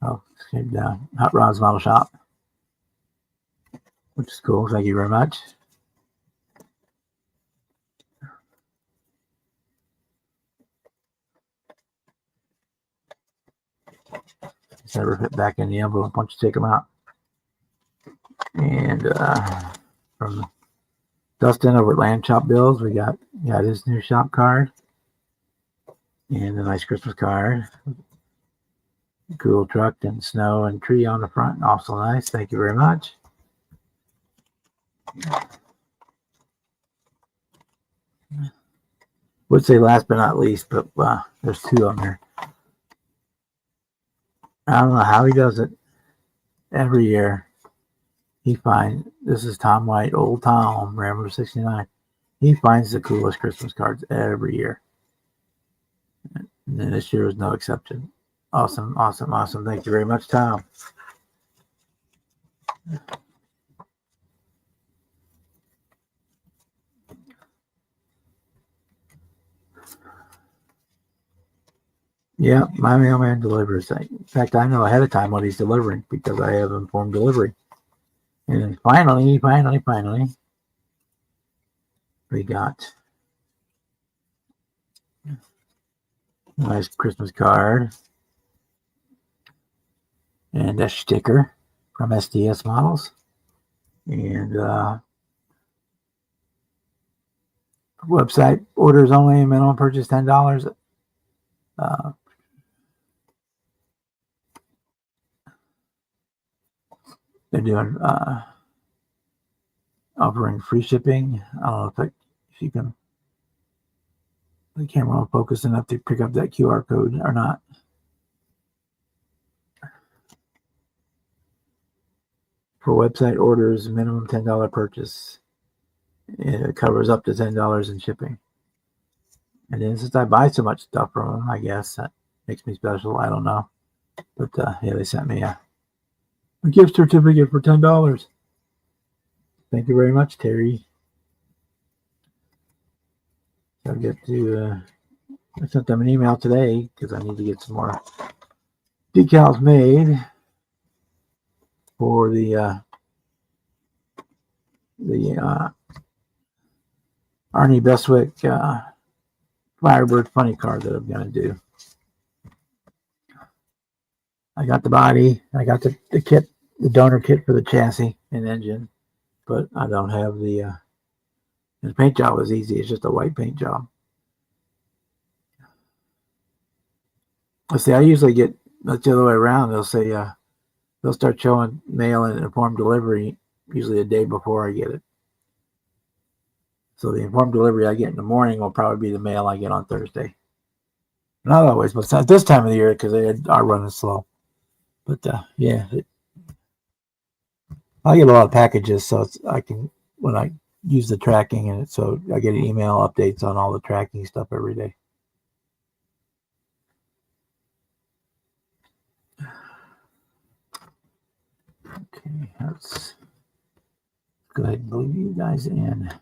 Oh, escaped down. Hot Rods Model Shop, which is cool. Thank you very much. Just never fit back in the envelope once you take them out. And from Dustin over at Land Shop Bills, we got his new shop card and a nice Christmas card. Cool truck and snow and tree on the front. Also nice. Thank you very much. Would say last but not least, but there's two on there. I don't know how he does it. Every year he finds, this is Tom White, Old Tom, Rambler 69. He finds the coolest Christmas cards every year. And this year was no exception. Awesome, awesome, awesome. Thank you very much, Tom. Yeah, my mailman delivers. In fact, I know ahead of time what he's delivering because I have informed delivery. And finally, we got a nice Christmas card and a sticker from SDS Models. And website orders only, minimum purchase $10. They're doing offering free shipping. I don't know if you can, the camera will focus enough to pick up that QR code or not. For website orders, minimum $10 purchase. It covers up to $10 in shipping. And then since I buy so much stuff from them, I guess that makes me special. I don't know. But yeah, they sent me a gift certificate for $10. Thank you very much, Terry. I'll get to, I sent them an email today because I need to get some more decals made for the Arnie Bestwick Firebird funny car that I'm going to do. I got the body, I got the kit, the donor kit for the chassis and engine, but I don't have the paint job was easy. It's just a white paint job. Let's see, I usually get, that's the other way around. They'll say, they'll start showing mail and informed delivery usually a day before I get it. So the informed delivery I get in the morning will probably be the mail I get on Thursday. Not always, but at this time of the year because they are running slow. But yeah, I get a lot of packages, so I can when I use the tracking and so I get email updates on all the tracking stuff every day. Okay, let's go ahead and leave you guys in.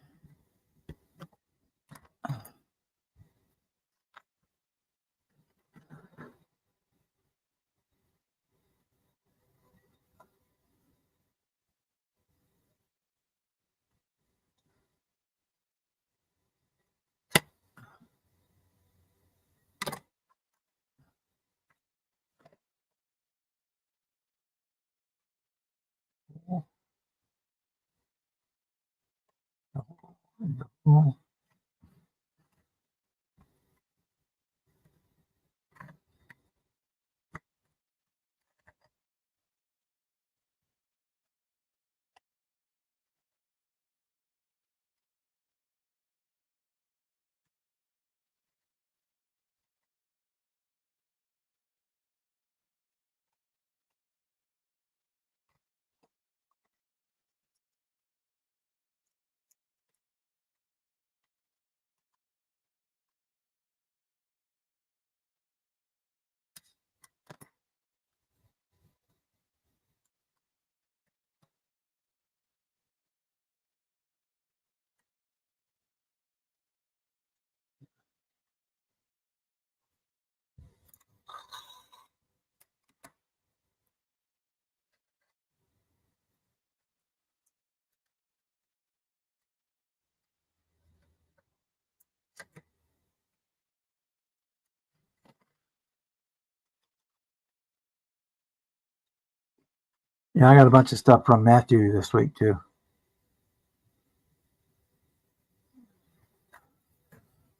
Yeah, I got a bunch of stuff from Matthew this week too.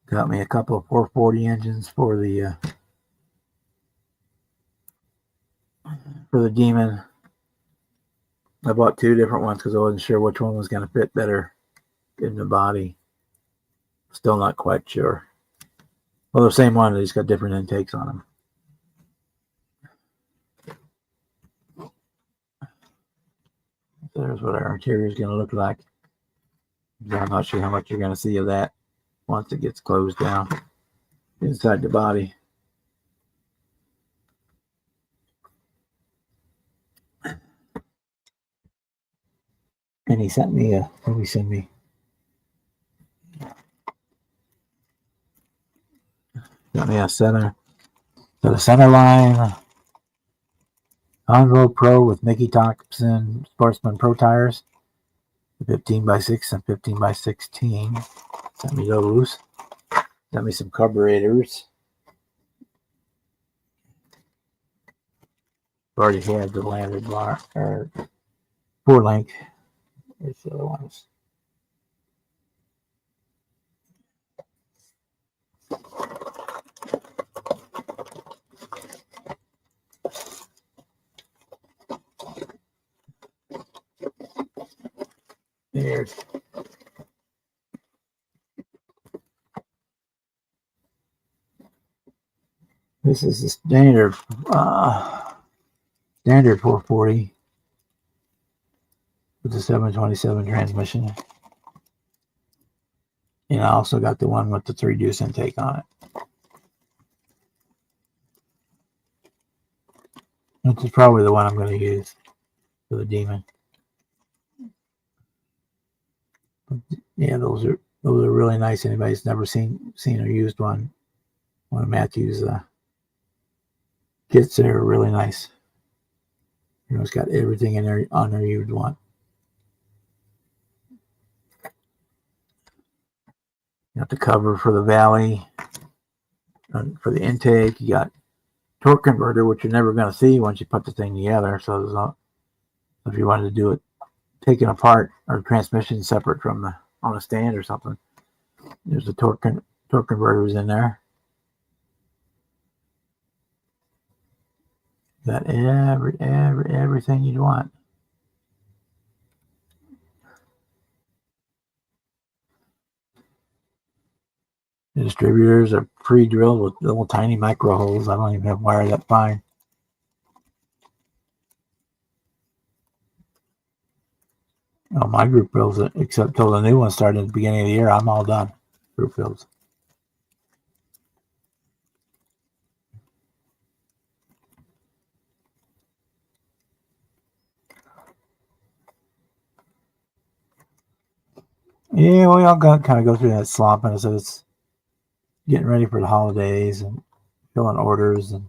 Got me a couple of 440 engines for the Demon. I bought two different ones because I wasn't sure which one was going to fit better in the body. Still not quite sure. Well, the same one, they just got different intakes on them. There's what our interior is going to look like. I'm not sure how much you're going to see of that once it gets closed down inside the body. And he sent me a, what did he send me? Got me a center. So the center line, On-Road Pro with Mickey Thompson Sportsman Pro tires, 15x6 and 15x16. Sent me those. Sent me some carburetors. Already had the landed bar or 4-link. There's the other ones. There's this is the standard 440 with the 727 transmission. And I also got the one with the 3-deuce intake on it. Which is probably the one I'm going to use for the Demon. But yeah, those are really nice. Anybody's never seen or used one of Matthew's kits, are really nice. You know, it's got everything in there on there you'd want. You got the cover for the Valley, for the intake. You got torque converter, which you're never going to see once you put the thing together. So there's not, if you wanted to do it taken apart or transmission separate from the on a stand or something, there's the torque converters in there. Got everything you'd want. The distributors are pre-drilled with little tiny micro holes. I don't even have wire that fine. Oh, my group builds it, except till the new one started at the beginning of the year. I'm all done. Group builds. Yeah, we all kind of go through that slump, and so it's getting ready for the holidays and filling orders and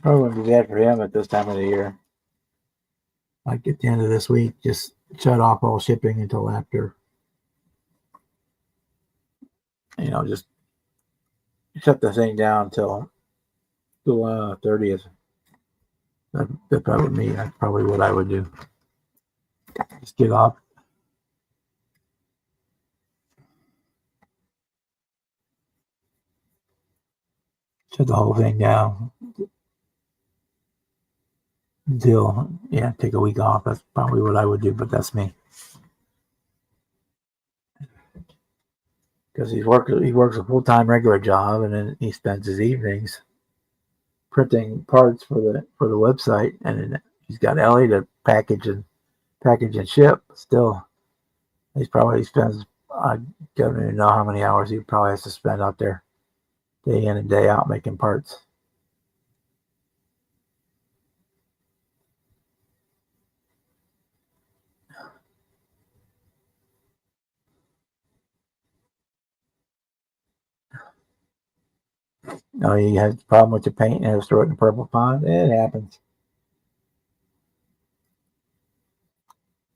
probably wouldn't be bad for him at this time of the year. Like at the end of this week, just shut off all shipping until after. Just shut the thing down until July 30th. That probably would me. That's probably what I would do. Just get off. Shut the whole thing down until, take a week off. That's probably what I would do, but that's me. Because he works a full-time regular job, and then he spends his evenings printing parts for the website, and then he's got Ellie to package and ship. Still, he spends, I don't even know how many hours he probably has to spend out there day in and day out making parts. Oh, he has a problem with the paint and has to throw it in purple pond. It happens.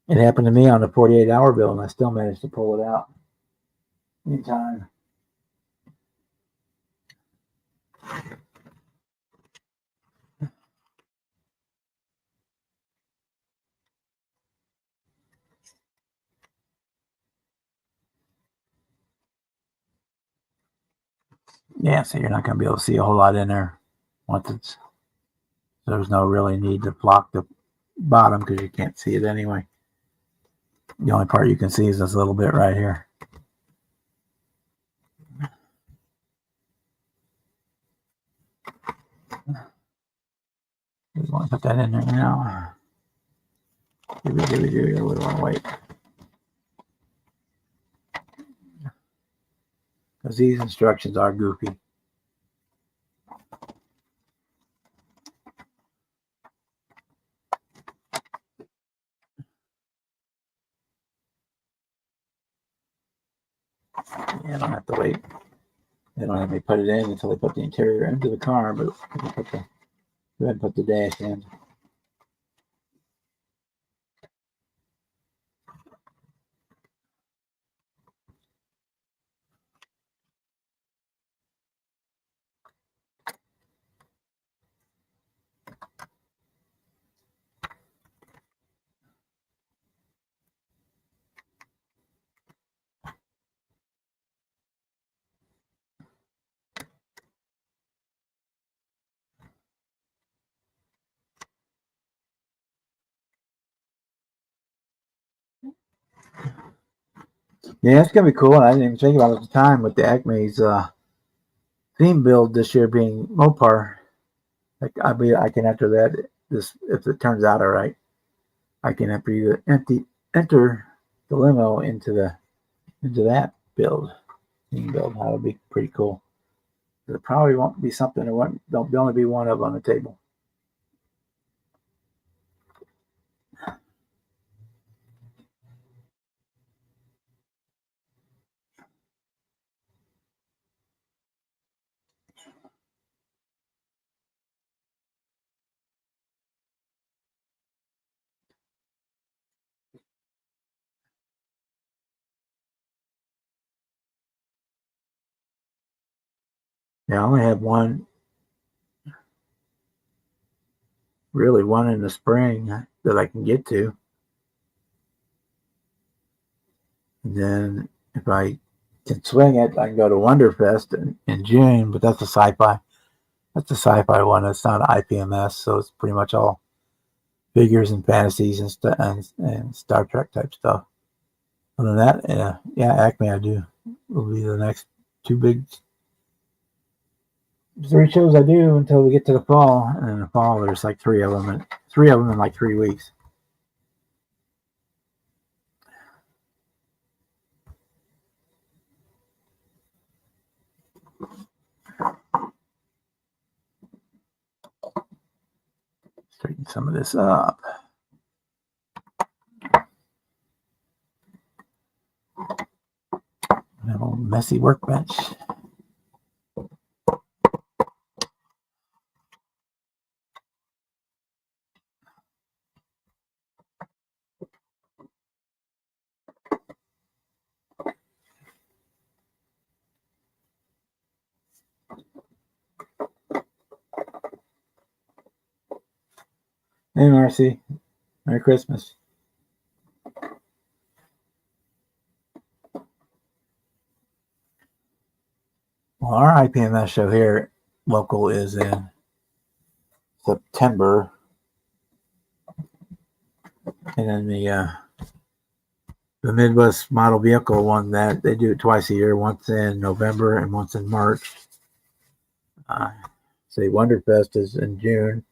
It happened to me on the 48-hour bill, and I still managed to pull it out in time. Yeah, so you're not going to be able to see a whole lot in there once there's no really need to block the bottom because you can't see it anyway. The only part you can see is this little bit right here. Just want to put that in there now. We want to wait. Because these instructions are goofy. Yeah, I don't have to wait. They don't have me put it in until they put the interior into the car, but go ahead and put the dash in. Yeah, it's gonna be cool. I didn't even think about it at the time with the Acme's theme build this year being Mopar. Like I can enter that if it turns out all right. I can enter the limo into that build. Theme build. That would be pretty cool. It probably won't be something that there'll only be one of on the table. Yeah, I only have one in the spring that I can get to. And then if I can swing it, I can go to Wonderfest in June, but that's a sci-fi. That's a sci-fi one. It's not IPMS, so it's pretty much all figures and fantasies and Star Trek type stuff. Other than that, yeah, Acme I do will be the next three shows I do until we get to the fall. And in the fall, there's like three of them in like 3 weeks. Straighten some of this up. I have a messy workbench. Hey, Marcy. Merry Christmas. Well, our IPMS show here local is in September. And then the Midwest Model Vehicle one, that they do it twice a year, once in November and once in March. Say Wonderfest is in June.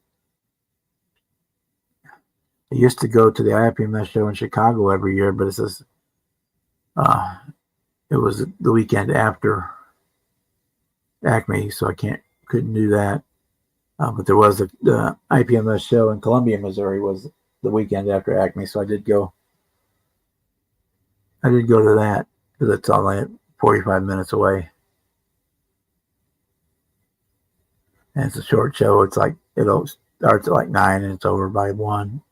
I used to go to the IPMS show in Chicago every year, but it was the weekend after Acme, so I couldn't do that. But there was the IPMS show in Columbia, Missouri, was the weekend after Acme, so I did go to that because it's only 45 minutes away, and it's a short show. It's like it starts at like 9 and it's over by 1.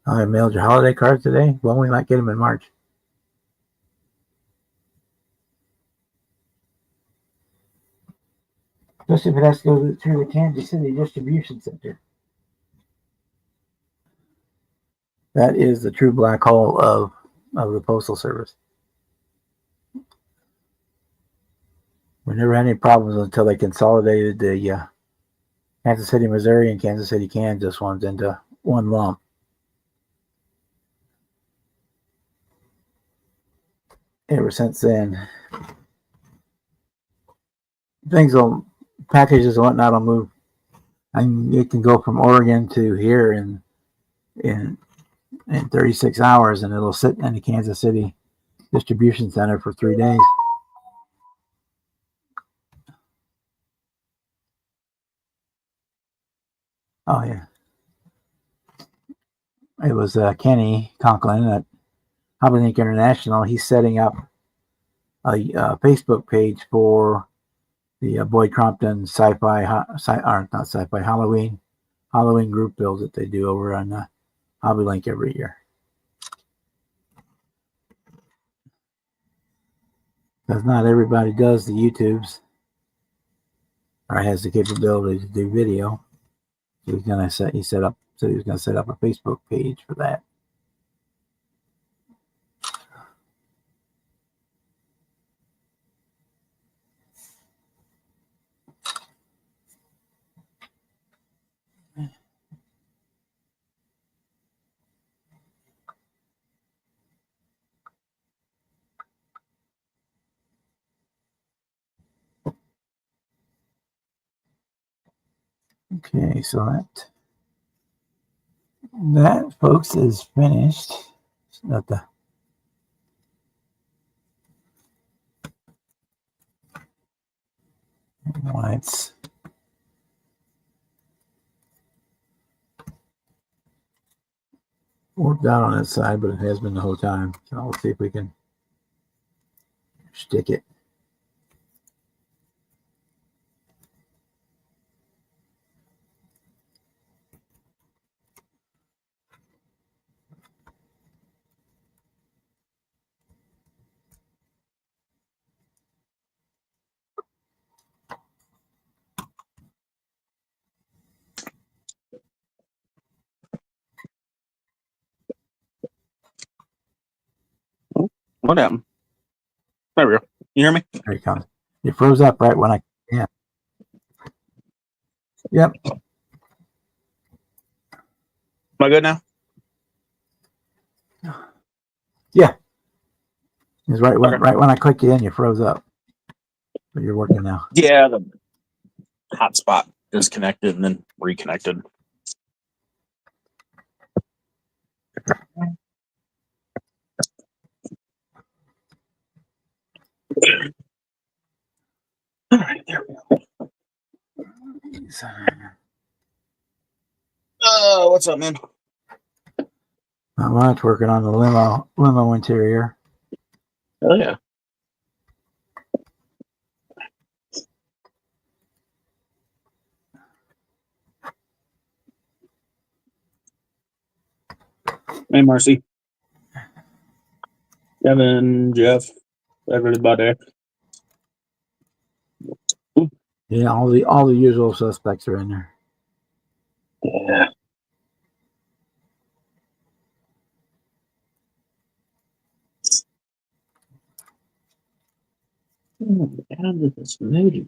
I mailed your holiday cards today. Well, we might get them in March. Especially if it has to go through the Kansas City distribution center. That is the true black hole of the Postal Service. We never had any problems until they consolidated the Kansas City, Missouri and Kansas City, Kansas ones into one lump. Ever since then, packages and whatnot will move. It can go from Oregon to here in 36 hours, and it'll sit in the Kansas City distribution center for 3 days. Oh yeah, it was Kenny Conklin at HobbyLink International. He's setting up a Facebook page for the Boyd Crompton Halloween group build that they do over on HobbyLink every year. Because not everybody does the YouTubes or has the capability to do video. So he was gonna set up a Facebook page for that. Okay, so that folks is finished. It's not the lights. Worked out on that side, but it has been the whole time. So let's see if we can stick it. What happened? There we go. You hear me? There it comes. It froze up right when yeah. Yep. Am I good now? Yeah. It's right when I clicked you in, you froze up. But you're working now. Yeah, the hotspot disconnected and then reconnected. All right, there we go. What's up, man? Not much. Working on the limo interior. Oh yeah. Hey, Marcy. Kevin, Jeff, everybody. Yeah, all the usual suspects are in there. Yeah. Down to this movie.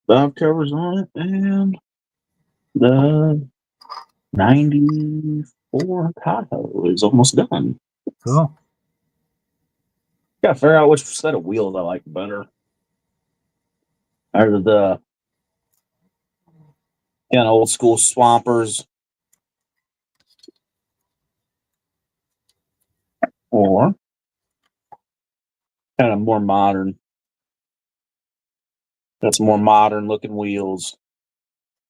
Valve covers on it, and the 94 Tahoe is almost done. Cool. Gotta figure out which set of wheels I like better. Either the old school Swampers or kind of more modern. Got some more modern looking wheels,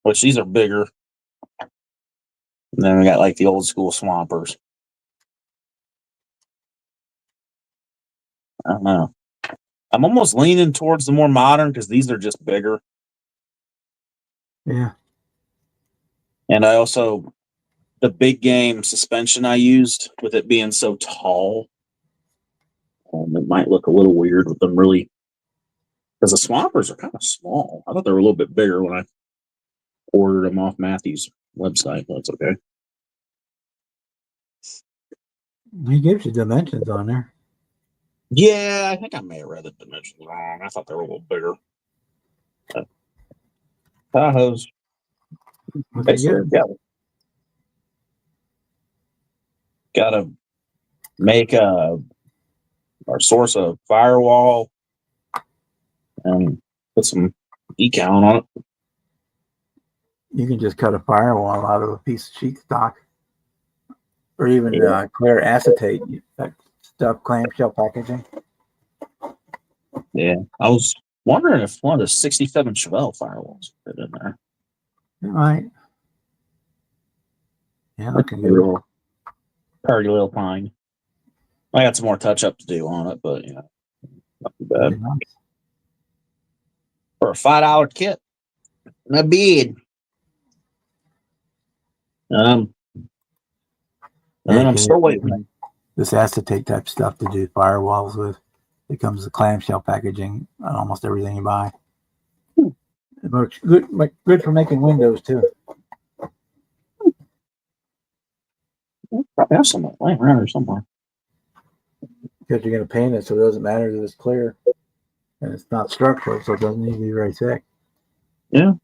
which these are bigger. And then we got like the old school Swampers. I don't know. I'm almost leaning towards the more modern because these are just bigger. Yeah. And I also, the big game suspension I used, with it being so tall, it might look a little weird with them really, because the Swampers are kind of small. I thought they were a little bit bigger when I ordered them off Matthew's website, but that's okay. He gives you dimensions on there. Yeah, I think I may have read the dimensions wrong. I thought they were a little bigger. Tahoe's basically got to make or source a firewall and put some decal on it. You can just cut a firewall out of a piece of sheet stock, or even clear acetate, that stuff, clamshell packaging. Yeah, I was wondering if one of the 67 Chevelle firewalls fit in there. It might. Yeah, looking good. Pretty little pine. I got some more touch up to do on it, but not too bad. Nice. For a $5 kit, not bad. And then I'm still waiting. This acetate type stuff to do firewalls with. It comes with clamshell packaging on almost everything you buy. It works good for making windows too. Probably have some laying around here somewhere. Because you're going to paint it so it doesn't matter that it's clear. And it's not structural, so it doesn't need to be very thick. Yeah.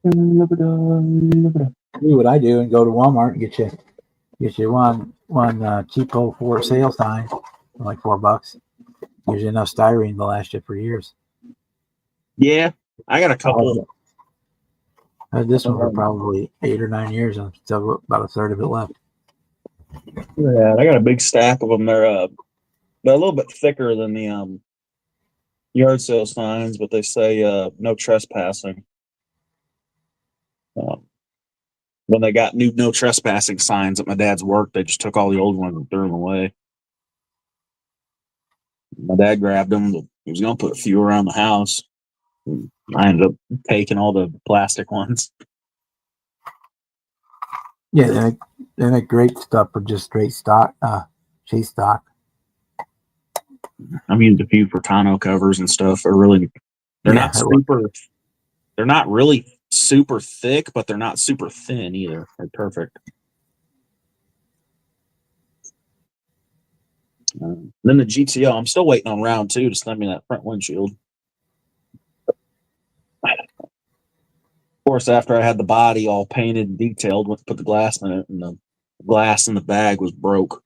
Do what I do and go to Walmart and get you one cheapo for sale sign for like $4. Gives you enough styrene to last you for years. Yeah, I got a couple. I had this one for probably 8 or 9 years, and still about a third of it left. Yeah, I got a big stack of them. They're a little bit thicker than the yard sale signs, but they say no trespassing. When they got new no trespassing signs at my dad's work, they just took all the old ones and threw them away. My dad grabbed them, but he was going to put a few around the house. I ended up taking all the plastic ones. Yeah, they make great stuff for just straight stock, chase stock. I've used a few for tonneau covers and stuff. They're not super They're not really super thick, but they're not super thin either. They're perfect. Then the GTO, I'm still waiting on round 2 to send me that front windshield. Of course, after I had the body all painted and detailed, went to put the glass in it, and the glass in the bag was broke.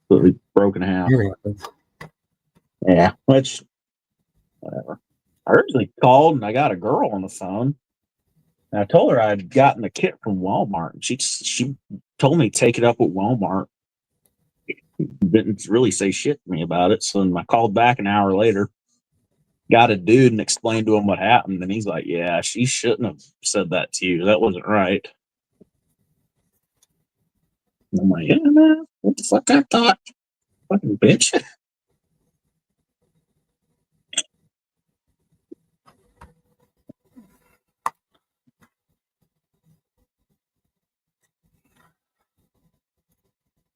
Completely broken in half. Yeah, which, whatever. I originally called and I got a girl on the phone. And I told her I had gotten the kit from Walmart. And she told me to take it up with Walmart. Didn't really say shit to me about it. So then I called back an hour later, got a dude and explained to him what happened. And he's like, yeah, she shouldn't have said that to you. That wasn't right. And I'm like, yeah, man, what the fuck I thought? Fucking bitch.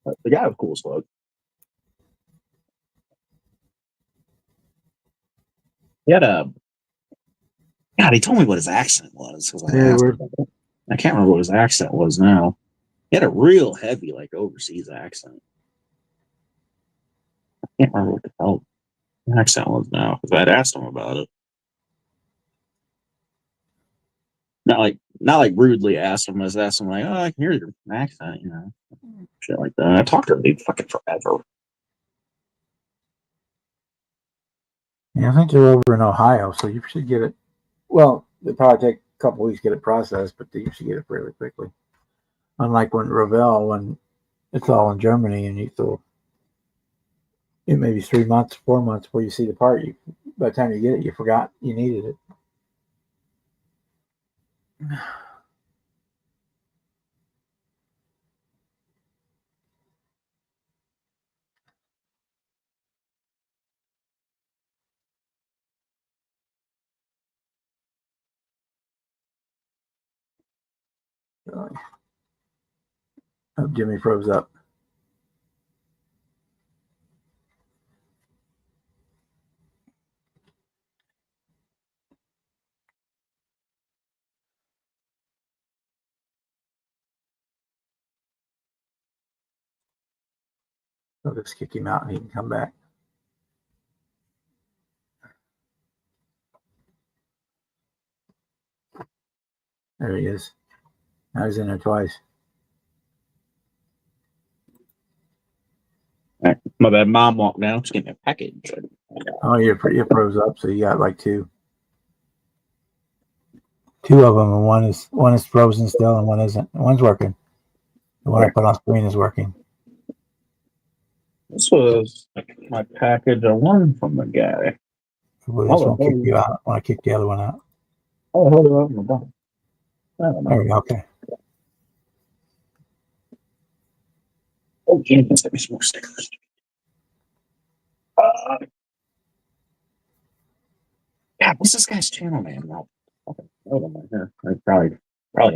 But the guy was cool as fuck. He had a God, he told me what his accent was because I asked him. I can't remember what his accent was now. He had a real heavy, like, overseas accent. I can't remember what the hell the accent was now because I'd asked him about it. Not like rudely asked him. I was asking him like, oh, I can hear your accent, you know, shit like that. I talked to him fucking forever. Yeah, I think they're over in Ohio, so you should get it. Well, it'll probably take a couple weeks to get it processed, but you should get it fairly quickly. Unlike when Revell, when it's all in Germany, and it may be 3 months, 4 months before you see the part. By the time you get it, you forgot you needed it. Oh, Jimmy froze up. I'll just kick him out and he can come back. There he is. Now he's in there twice. My bad. Mom walked down. Just gave me a package. Oh, you froze up, so you got like two of them, and one is frozen still, and one isn't. One's working. The one I put on screen is working. This was my package. I won from the guy. Well, this one kicked you out when I kicked the other one out. Oh, hold it up in the bottom. There we go. Okay. Oh, Jim, send me some more stickers. God, what's this guy's channel name? Okay, hold on here. I probably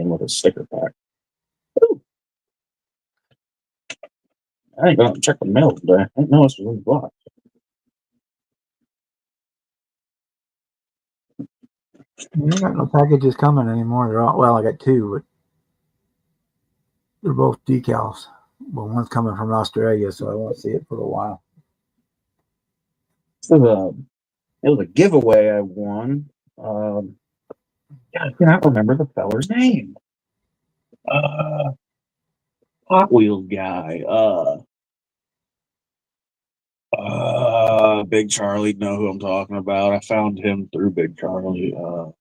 in with a sticker pack. Ooh. I ain't gonna check the mail today. I didn't know this was in the box. I got no packages coming anymore. They're all, well, I got two, but they're both decals. Well, one's coming from Australia, so I won't see it for a while. So it was a giveaway I won. God, I cannot remember the feller's name. Hot Wheels guy. Big Charlie, know who I'm talking about. I found him through Big Charlie. I'm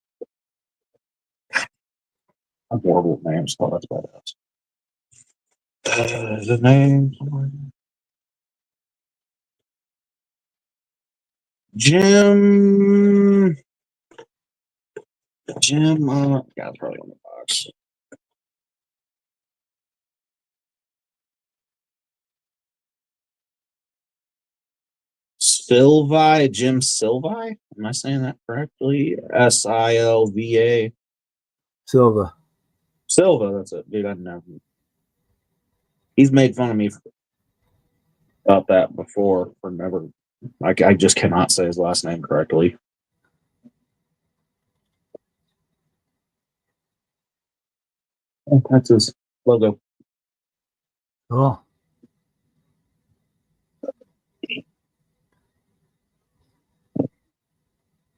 horrible with names, so that's badass. The name Jim. Yeah, it's probably on the box. Silvi, Jim Silvi. Am I saying that correctly? Silva. Silva. That's it, dude. I know. He's made fun of me about that before for never. I just cannot say his last name correctly. Oh, that's his logo. Cool.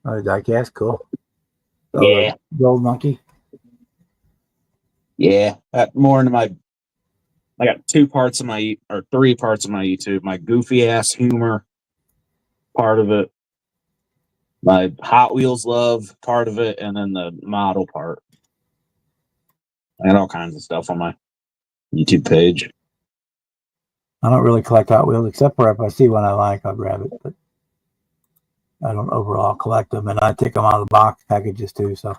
Oh, the diecast, cool. Oh, Yeah. the gold monkey. Yeah. More into my. I got three parts of my YouTube. My goofy ass humor part of it, my Hot Wheels love part of it, and then the model part. I got all kinds of stuff on my YouTube page. I don't really collect Hot Wheels except for if I see one I like, I'll grab it. But I don't overall collect them, and I take them out of the box packages too. So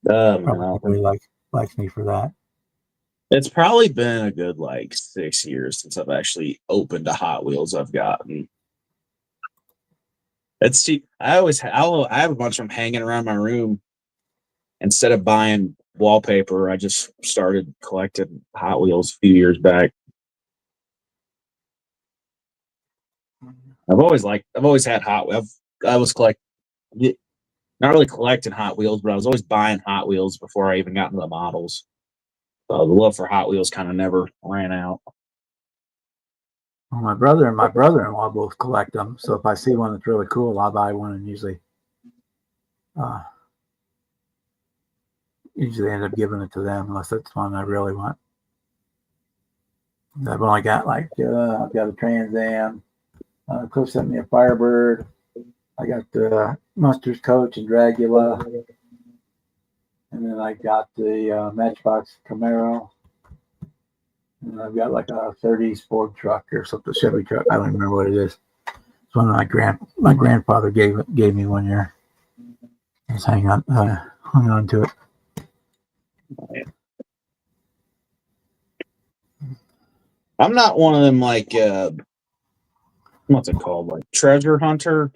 probably nobody likes me for that. It's probably been a good 6 years since I've actually opened a Hot Wheels I've gotten. It's cheap. I have a bunch of them hanging around my room. Instead of buying wallpaper, I just started collecting Hot Wheels a few years back. I've always had Hot Wheels. I was not really collecting Hot Wheels, but I was always buying Hot Wheels before I even got into the models. So the love for Hot Wheels kind of never ran out. Well, my brother and my brother-in-law both collect them. So if I see one that's really cool, I'll buy one and usually end up giving it to them unless it's one I really want. I've only got I've got a Trans Am. Cliff sent me a Firebird. I got the Monsters Coach and Dragula. And then I got the Matchbox Camaro. And I've got like a 30s Ford truck or something, Chevy truck. I don't remember what it is. It's one my grandfather gave me one year. I just hung on to it. I'm not one of them what's it called? Treasure hunter.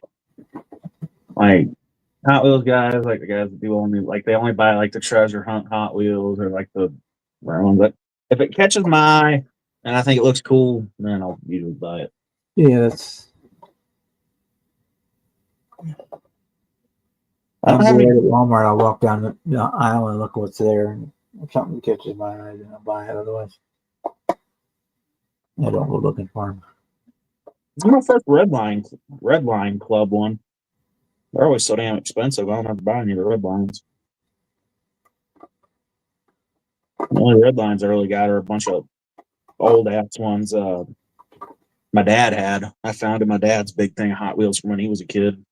Hot Wheels guys, the guys that do only they only buy the treasure hunt Hot Wheels or the rare ones. But if it catches my eye and I think it looks cool, then I'll usually buy it. Yeah, that's. I'm bored at Walmart. I'll walk down the aisle and look what's there. And if something catches my eye, then I'll buy it. Otherwise, I don't go looking for them. It's my first Red Line Club one. They're always so damn expensive. I don't have to buy any of the Red Lines. The only Red Lines I really got are a bunch of old ass ones. My dad had. I found in my dad's big thing of Hot Wheels from when he was a kid.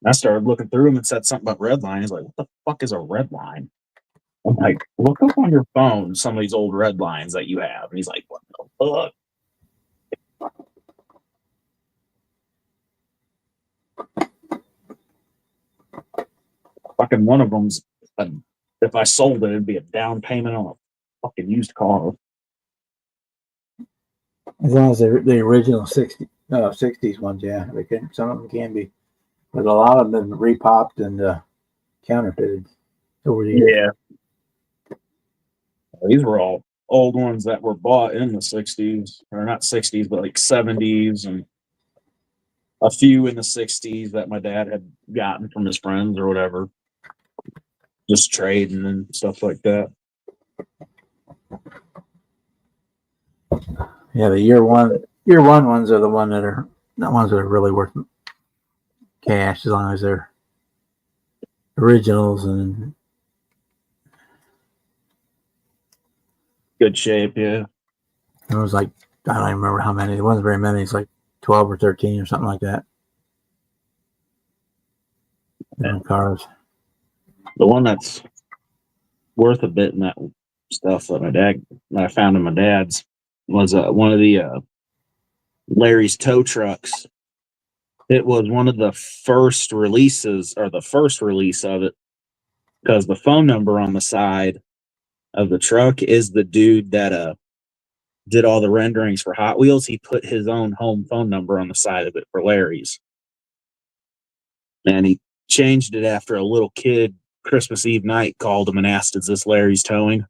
I started looking through them and said something about Red Line. He's like, "What the fuck is a Red Line?" I'm like, "Look up on your phone some of these old Red Lines that you have." And he's like, "What the fuck?" Fucking one of them's, if I sold it, it'd be a down payment on a fucking used car. As long as they're the original 60s ones, yeah, some of them can be, but a lot of them repopped and counterfeited over the years. Yeah, these were all old ones that were bought in the 60s, or not 60s, but 70s, and a few in the 60s that my dad had gotten from his friends or whatever, just trading and stuff like that. Yeah, the year one ones are the ones that are really worth cash as long as they're originals and Good shape, yeah. it was I don't even remember how many. It wasn't very many. It's 12 or 13 or something like that. Different cars. The one that's worth a bit in that stuff that I found in my dad's was one of the Larry's tow trucks. It was one of the first releases, or the first release of it, because the phone number on the side of the truck is the dude that did all the renderings for Hot Wheels. He put his own home phone number on the side of it for Larry's, and he changed it after a little kid Christmas Eve night called him and asked, "Is this Larry's towing?"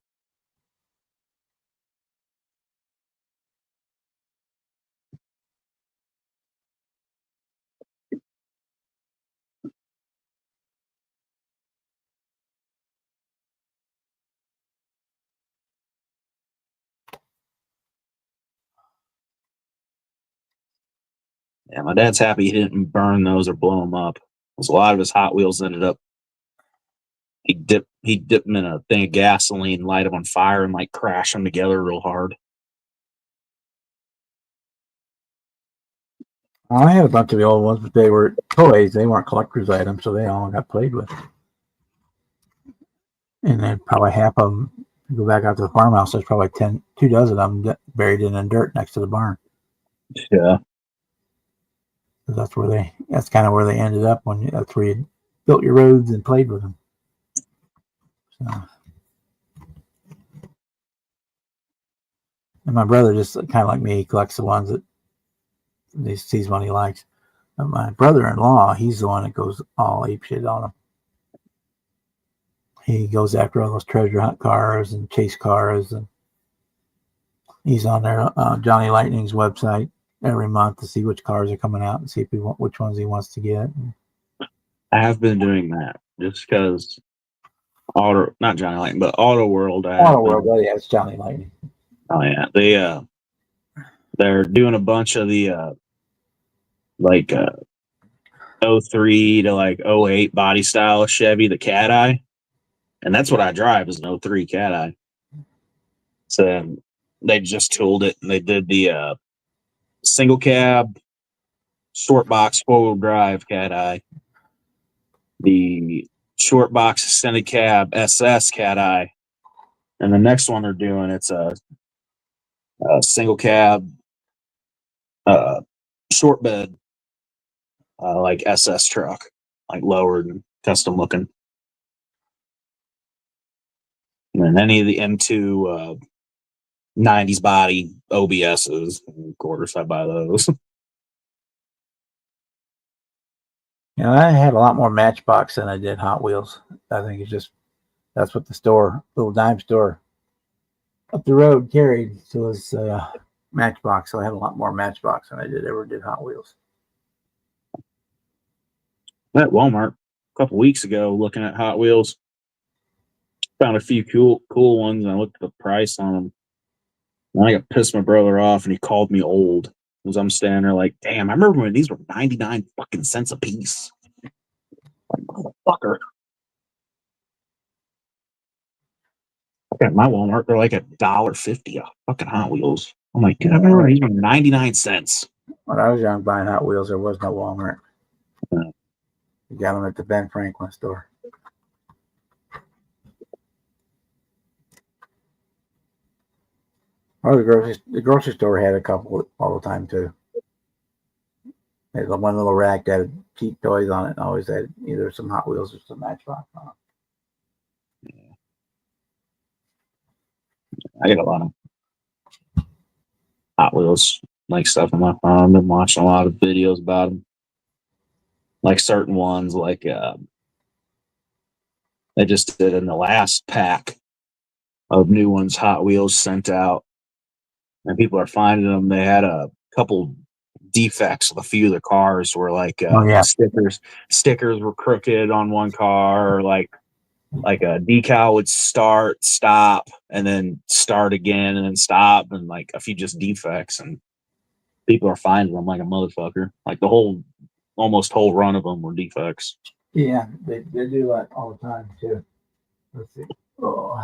Yeah, my dad's happy he didn't burn those or blow them up. Because a lot of his Hot Wheels ended up he dipped them in a thing of gasoline, light them on fire, and like crash them together real hard. I had a bunch of the old ones, but they were toys. They weren't collector's items, so they all got played with. And then probably half of them, you go back out to the farmhouse, there's probably 2 dozen of them buried in the dirt next to the barn. Yeah. That's kind of where they ended up that's where you built your roads and played with them. So. And my brother, just kind of like me, he collects the ones that he sees one he likes. But my brother-in-law, he's the one that goes all apeshit on them. He goes after all those treasure hunt cars and chase cars, and he's on there, Johnny Lightning's website every month to see which cars are coming out and see which ones he wants to get. I have been doing that just because not Johnny Lightning, but Auto World. Auto World, yeah, it's Johnny Lightning. Oh yeah, they're doing a bunch of the 03 to like 08 body style Chevy, the Cat Eye, and that's what I drive is an 03 Cat Eye. So they just tooled it and they did the single cab, short box, 4-wheel drive Cat Eye, the short box extended cab SS Cat Eye, and the next one they're doing it's a single cab, short bed, like SS truck, like lowered and custom looking. And then any of the M2 90s body OBSs, of course, I buy those. Yeah, I had a lot more Matchbox than I did Hot Wheels. I think that's what the little dime store up the road carried. So it was Matchbox. So I had a lot more Matchbox than I ever did Hot Wheels. At Walmart a couple weeks ago, looking at Hot Wheels, found a few cool ones, and I looked at the price on them. And I got pissed my brother off, and he called me old. Because I'm standing there like, damn, I remember when these were 99 fucking cents a piece. Like, motherfucker. At my Walmart, they're like $1.50 a fucking Hot Wheels. I'm like, dude, I remember these were 99 cents. When I was young buying Hot Wheels, there was no Walmart. You got them at the Ben Franklin store. Or the grocery store had a couple all the time too. There's one little rack that had cheap toys on it and always had either some Hot Wheels or some Matchbox on it. Yeah. I get a lot of Hot Wheels like stuff on my phone. I've been watching a lot of videos about them. Like certain ones, like they just did in the last pack of new ones Hot Wheels sent out, and people are finding them. They had a couple defects with a few of the cars where like stickers were crooked on one car, or like a decal would stop and then start again and then stop, and like a few just defects, and people are finding them like a motherfucker. Like the almost whole run of them were defects. Yeah, they do that all the time too. Let's see. Oh.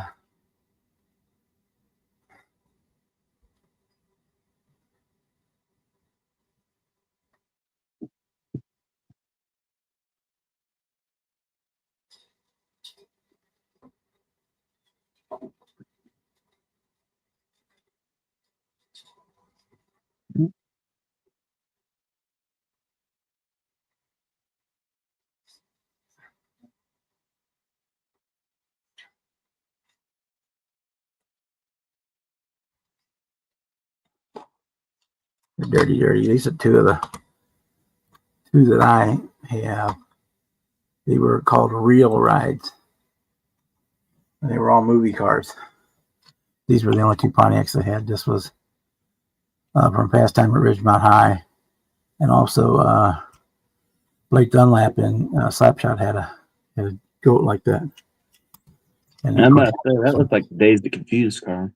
Dirty. These are two that I have. They were called Real Rides. And they were all movie cars. These were the only two Pontiacs I had. This was from Pastime at Ridgemont High. And also Blake Dunlap in Slapshot had a goat like that. And that looked like Days to Confuse car.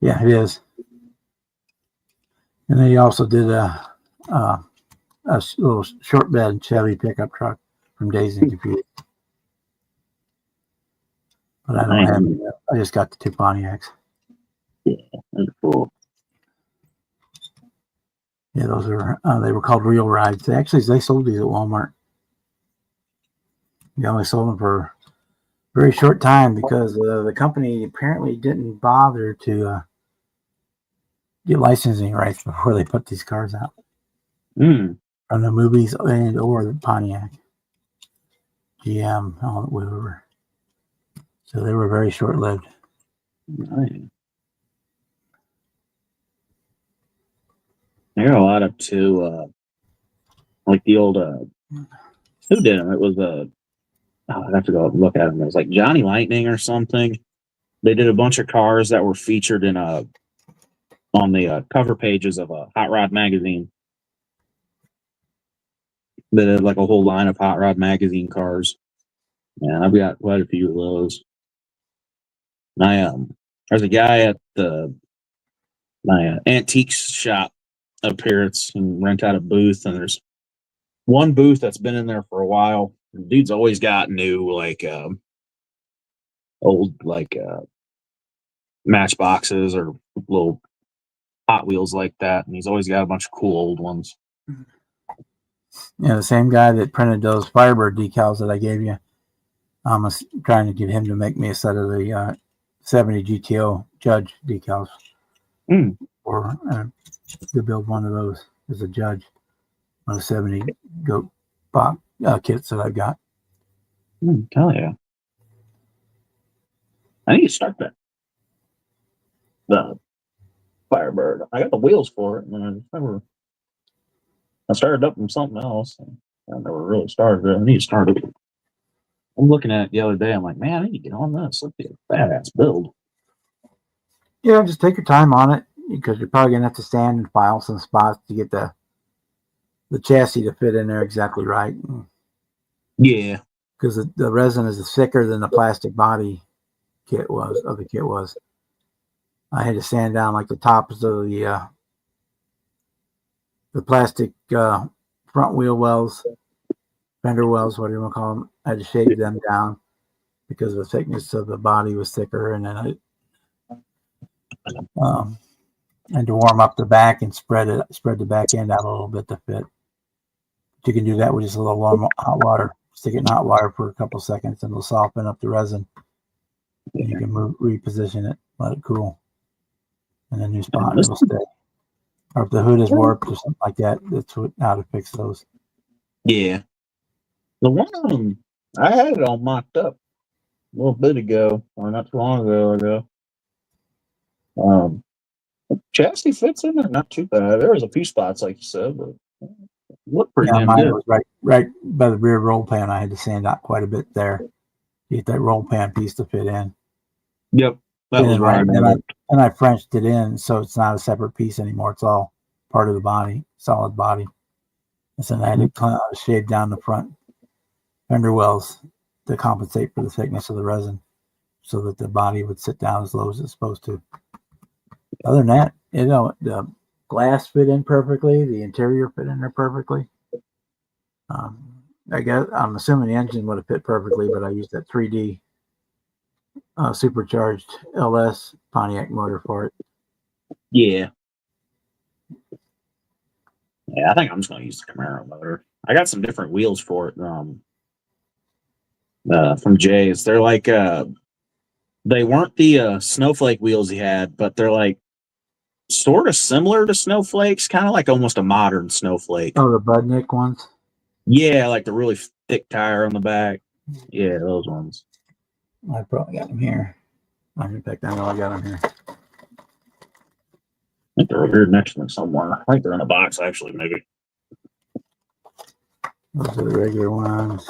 Yeah, it is. And then he also did little short bed Chevy pickup truck from Dazed and Confused. But I don't have any. I just got the 2 Pontiacs. That's cool. Yeah, those are they were called Real Rides. They sold these at Walmart. They only sold them for a very short time because the company apparently didn't bother to get licensing rights before they put these cars out Mm. from the movies and or the Pontiac, GM, all whatever. So they were very short lived. Nice. There are a lot of too, like the old who did them? It was I'd have to go look at them. It was like Johnny Lightning or something. They did a bunch of cars that were featured in on the cover pages of a Hot Rod magazine. They did like a whole line of Hot Rod magazine cars, and I've got quite a few of those. And there's a guy at my antiques shop up here. It's rent out a booth, and there's one booth that's been in there for a while. The dude's always got new like old like matchboxes or little Hot Wheels like that, and he's always got a bunch of cool old ones. Yeah, the same guy that printed those Firebird decals that I gave you. I'm trying to get him to make me a set of the 70 GTO Judge decals. Or to build one of those as a judge on the 70 goat box kits that I've got. Hell yeah. I need to start that. The Firebird. I got the wheels for it, and I started up from something else. I never really started it. I need to start it. I'm looking at it the other day. I'm like, man, I need to get on this. Let's be a badass build. Yeah, just take your time on it because you're probably gonna have to stand and file some spots to get the chassis to fit in there exactly right. Yeah, because the resin is thicker than the plastic body kit was. I had to sand down like the tops of the plastic front wheel wells, fender wells, whatever you want to call them. I had to shave them down because the thickness of the body was thicker, and then I had to warm up the back and spread the back end out a little bit to fit. You can do that with just a little warm hot water. Stick it in hot water for a couple seconds, and it'll soften up the resin. And you can reposition it, let it cool, and a new spot it'll stay. Or if the hood is warped or something like that, that's how to fix those. Yeah. The one of them, I had it all mocked up a little bit ago, or not too long ago. Chassis fits in there, not too bad. There was a few spots, like you said, but looked pretty damn mine good. was right by the rear roll pan. I had to sand out quite a bit there to get that roll pan piece to fit in. Yep. That was right. And I Frenched it in, so it's not a separate piece anymore. It's all part of the body, solid body. And so I had to shave down the front fender wells to compensate for the thickness of the resin so that the body would sit down as low as it's supposed to. Other than that, the glass fit in perfectly. The interior fit in there perfectly. I'm assuming the engine would have fit perfectly, but I used that 3D supercharged LS Pontiac motor for it. Yeah. Yeah, I think I'm just going to use the Camaro motor. I got some different wheels for it from Jay's. They're like, they weren't the snowflake wheels he had, but they're like sort of similar to snowflakes, kind of like almost a modern snowflake. Oh, the Budnick ones? Yeah, like the really thick tire on the back. Yeah, those ones. I probably got them here. In fact, I know I got them here. I think they're over here next to me somewhere. I think they're in a box, actually, maybe. Those are the regular ones.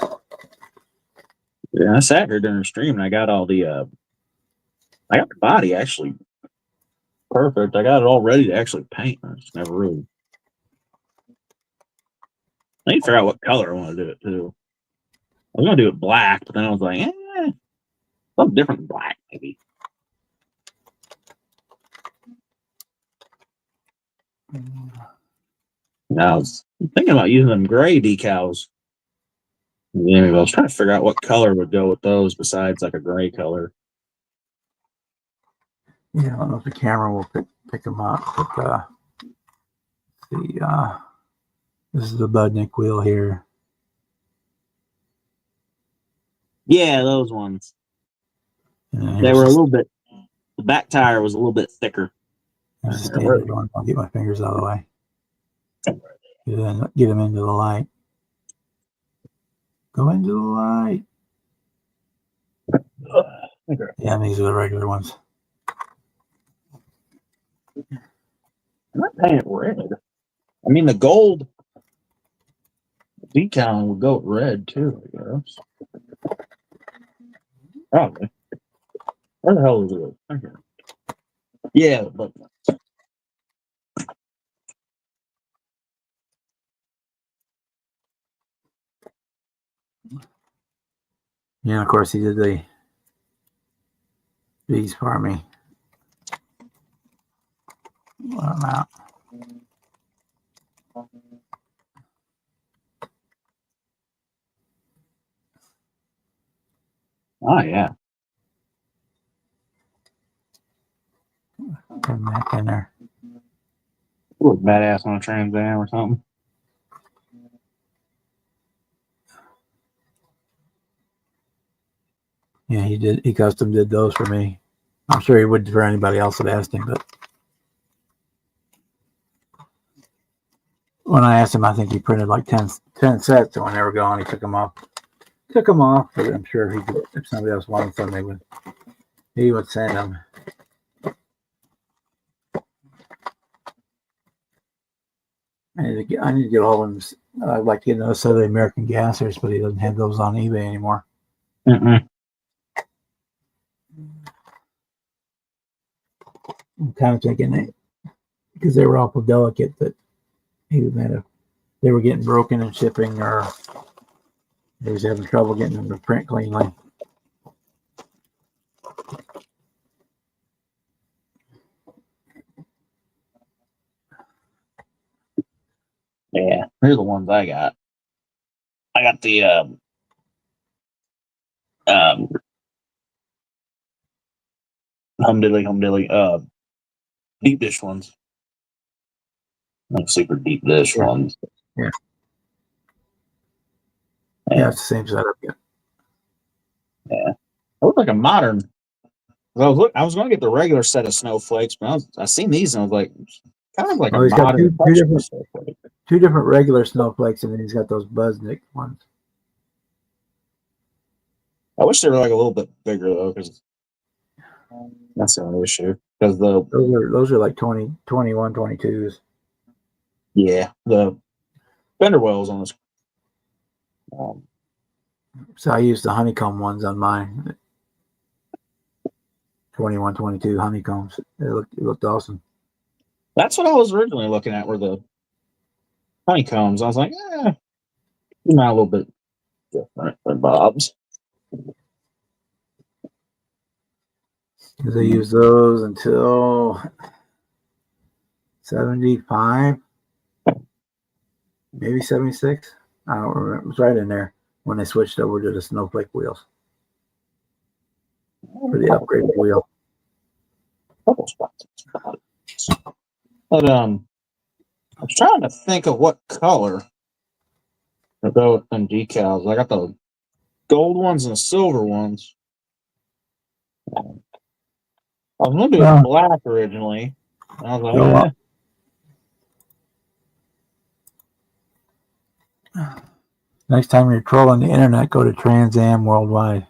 Yeah, I sat here during the stream and I got all the I got the body actually perfect. I got it all ready to actually paint. I just never really. I need to figure out what color I want to do it too. I was gonna do it black, but then I was like, something different than black, maybe. No, thinking about using them gray decals. Yeah, I was trying to figure out what color would go with those besides like a gray color. Yeah, I don't know if the camera will pick them up, but this is the Budnick wheel here. Yeah, those ones. And They were a little bit. The back tire was a little bit thicker. There's a standard one. I'll get my fingers out of the way. Get them into the light. Go into the light. Okay. Yeah, and these are the regular ones. I'm not painting it red. I mean, the gold decal would go with red too, I guess. Probably. Where the hell is it? Okay. Yeah, but Yeah, of course he did these for me. Well, I'm out. oh yeah. Come back in there. Look badass on a Trans Am or something. Yeah, he custom did those for me. I'm sure he would for anybody else that asked him, but when I asked him, I think he printed like 10 sets, and when they were gone, he took them off. But I'm sure he could, if somebody else wanted some, he would send them. I need to get all of them. I'd like to get another set of the American Gassers, but he doesn't have those on eBay anymore. Mm-mm. I'm kind of thinking that because they were awful delicate that he might have, they were getting broken in shipping, or he was having trouble getting them to print cleanly. Yeah, here's the ones I got. I got the Humdiddly, deep dish ones. Like super deep dish ones. Yeah. Yeah, it's the same setup. Yeah. Yeah. It looked like a modern. I was going to get the regular set of snowflakes, but I seen these and I was like, kind of like a He's got modern two different regular snowflakes, and then he's got those Budnick ones. I wish they were like a little bit bigger though, because that's the only issue. Because those are like 20, 21, 22s. Yeah, the fender wells on this. So I used the honeycomb ones on mine. 21, 22 honeycombs. It looked awesome. That's what I was originally looking at, were the honeycombs. I was like, not a little bit different than Bob's. They used those until 75, maybe 76. I don't remember. It was right in there when they switched over to the snowflake wheels for the upgraded wheel. Couple spots. But I was trying to think of what color to go with them decals. I got the gold ones and the silver ones. I was going to do black originally. And I was like, Next time you're trolling the internet, go to Trans Am Worldwide.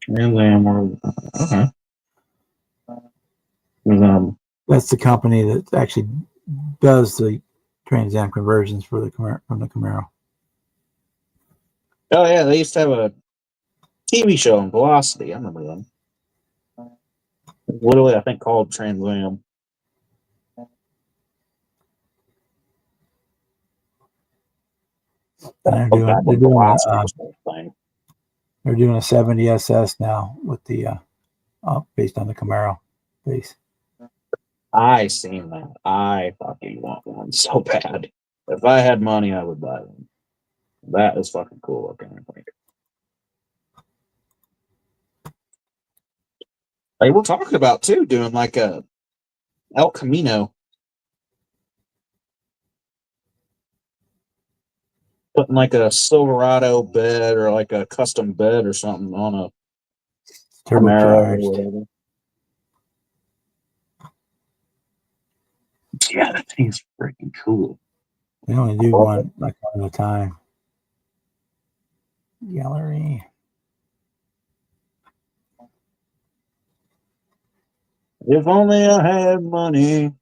Trans Am Worldwide. Okay. That's the company that actually does the Trans Am conversions for the from the Camaro. Oh yeah, they used to have a TV show on Velocity. I remember them. Literally, I think called Trans Am. They're doing a 70 SS now with the based on the Camaro base. I seen that. I fucking want one so bad. If I had money, I would buy one. That is fucking cool looking. I think. They were talking about too doing like a El Camino, putting like a Silverado bed or like a custom bed or something on a Camaro or Turbocharged. whatever. Yeah, that thing's freaking cool. They only do one like one at a time. Gallery. If only I had money.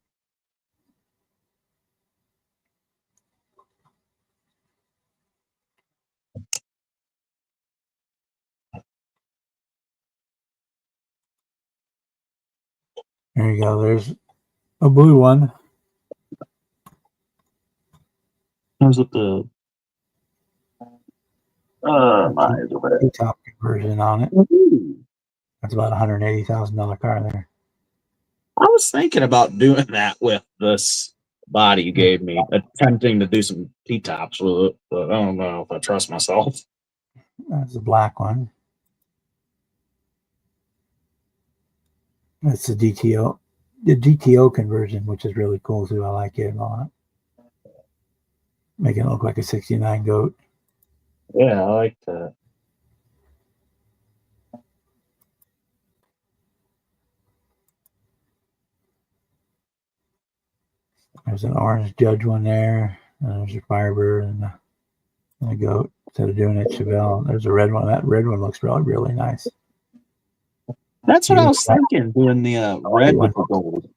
There you go. There's a blue one. Comes with the my Top conversion on it. Ooh. That's about $180,000 car there. I was thinking about doing that with this body you gave me, attempting to do some T-tops with it, but I don't know if I trust myself. That's the black one. That's the DTO conversion, which is really cool too. I like it a lot. Making it look like a 69 goat. Yeah, I like that. There's an orange Judge one there. There's a Firebird and a goat. Instead of doing it Chevelle, there's a red one. That red one looks really, really nice. That's what I was thinking, doing the red with the gold.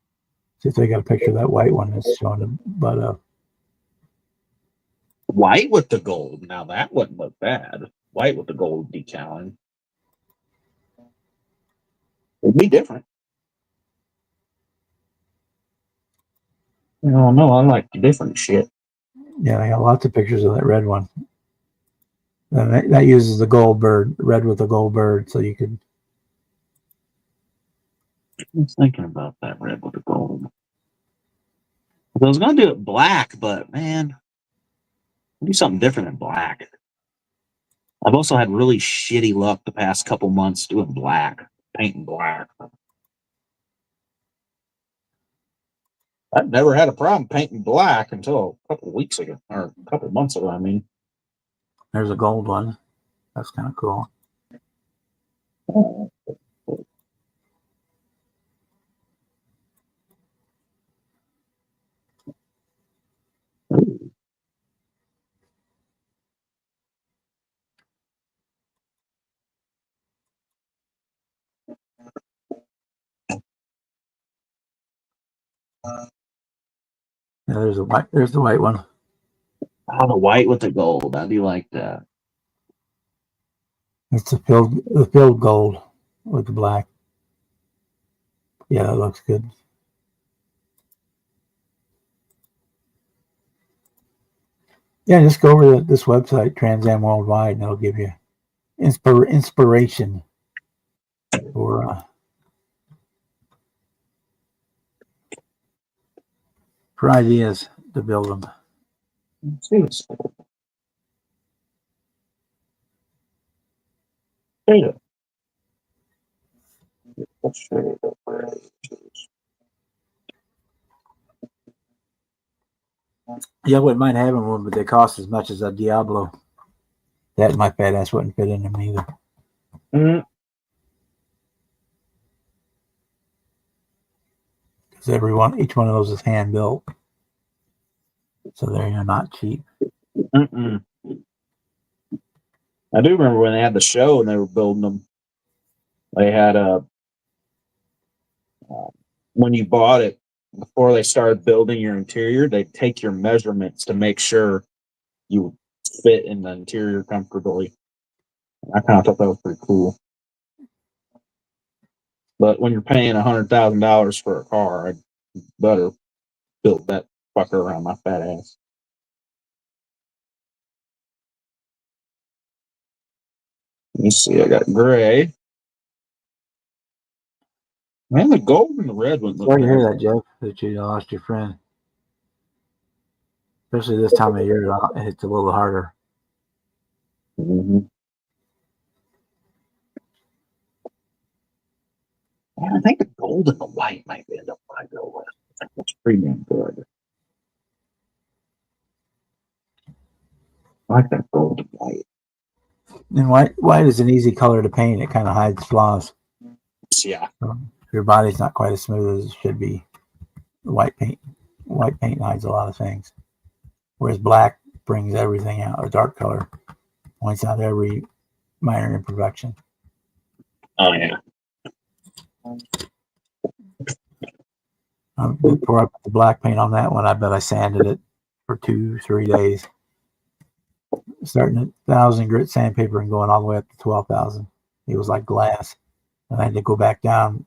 See if they got a picture of that white one that's showing the butt up. White with the gold. Now that wouldn't look bad. White with the gold decaling. It'd be different. I don't know. I like the different shit. Yeah, they got lots of pictures of that red one. And that uses the gold bird, red with the gold bird, so you could. I was thinking about that red with the gold. I was gonna do it black, but man, I'll do something different than black. I've also had really shitty luck the past couple months doing black, painting black. I've never had a problem painting black until a couple weeks ago, or a couple months ago. I mean, There's a gold one. That's kind of cool. Yeah, there's a white. There's the white one. oh, the white with the gold. I do like that. It's the filled gold with the black. Yeah, that looks good. Yeah, just go over to this website, Trans Am Worldwide, and it'll give you inspiration for ideas to build them. Let's see what's data. Let's show you Yeah, I wouldn't mind having one, but they cost as much as a Diablo. That my fat ass wouldn't fit in them either. Mm. Because each one of those is hand built, so they're not cheap. Mm-mm. I do remember when they had the show and they were building them. They had when you bought it, before they started building your interior, they'd take your measurements to make sure you fit in the interior comfortably. I kind of thought that was pretty cool. But when you're paying $100,000 for a car, I better build that fucker around my fat ass. Let me see. I got gray. Man, the gold and the red one look Sorry to hear bad. that, Jeff, that you lost your friend. Especially this time of year, it hits a little harder. Mm-hmm. Yeah, I think the gold and the white might be the one I go with. I think that's pretty damn good. I like that gold and white. And white is an easy color to paint. It kind of hides flaws. Yeah. So if your body's not quite as smooth as it should be, white paint hides a lot of things. Whereas black brings everything out. A dark color points out every minor imperfection. Oh, yeah. Before I put the black paint on that one, I bet I sanded it for 2-3 days. Starting at 1,000 grit sandpaper and going all the way up to 12,000. It was like glass. And I had to go back down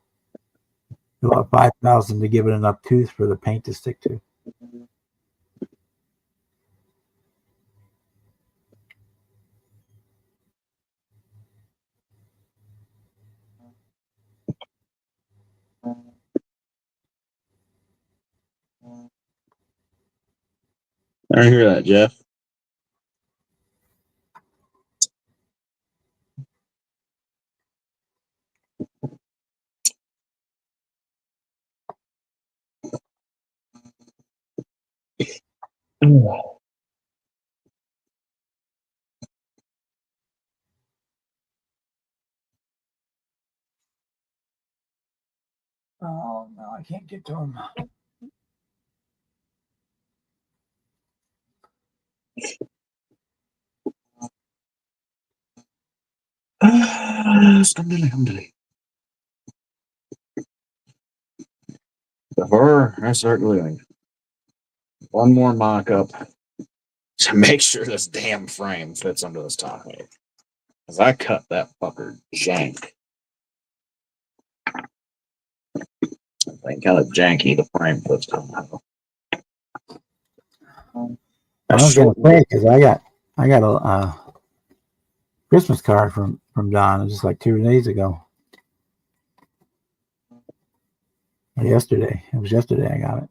to about 5,000 to give it enough tooth for the paint to stick to. I hear that, Jeff. Oh, no, I can't get to them. Alhamdulillah. Before I start gluing, one more mock up to make sure this damn frame fits under this top weight. Because I cut that fucker jank. I think kind of janky the frame fits somehow. I was going to say, because I got a Christmas card from Don just like 2 days ago. Or yesterday. It was yesterday I got it.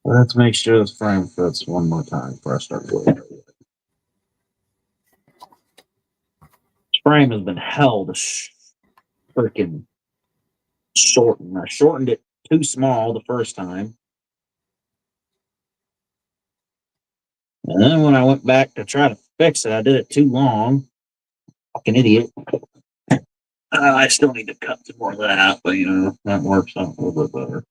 Let's make sure this frame fits one more time before I start gluing. This frame has been held freaking shortened. I shortened it too small the first time. And then when I went back to try to fix it, I did it too long. Fucking idiot. I still need to cut some more of that, but you know, that works out a little bit better.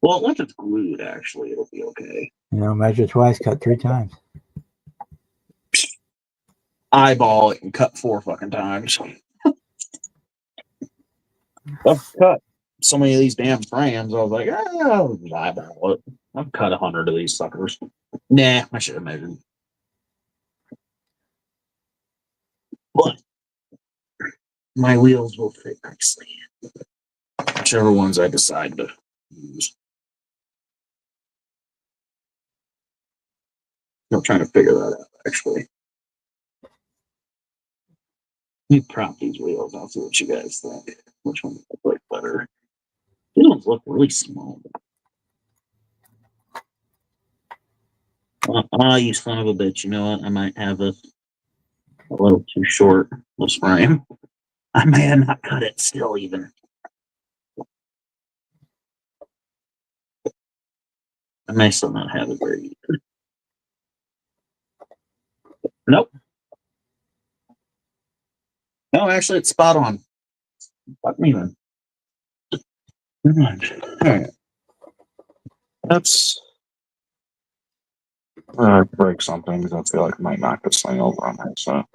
Well, once it's glued, actually, it'll be okay. You know, measure twice, cut 3 times. Eyeball it and cut 4 fucking times. I've cut so many of these damn frames. I was like, I'll eyeball it. I've cut 100 of these suckers. Nah, I should have measured. But my wheels will fit nicely. Whichever ones I decide to use. I'm trying to figure that out, actually. You prop these wheels. I'll see what you guys think. Which one look like better? These ones look really small. You son of a bitch. You know what? I might have a little too short, this frame. I may have not cut it still, even. I may still not have it very either. Nope. No, actually, it's spot on. Fuck me then. All right. That's. Break something because I feel like I might knock this thing over on that. So. All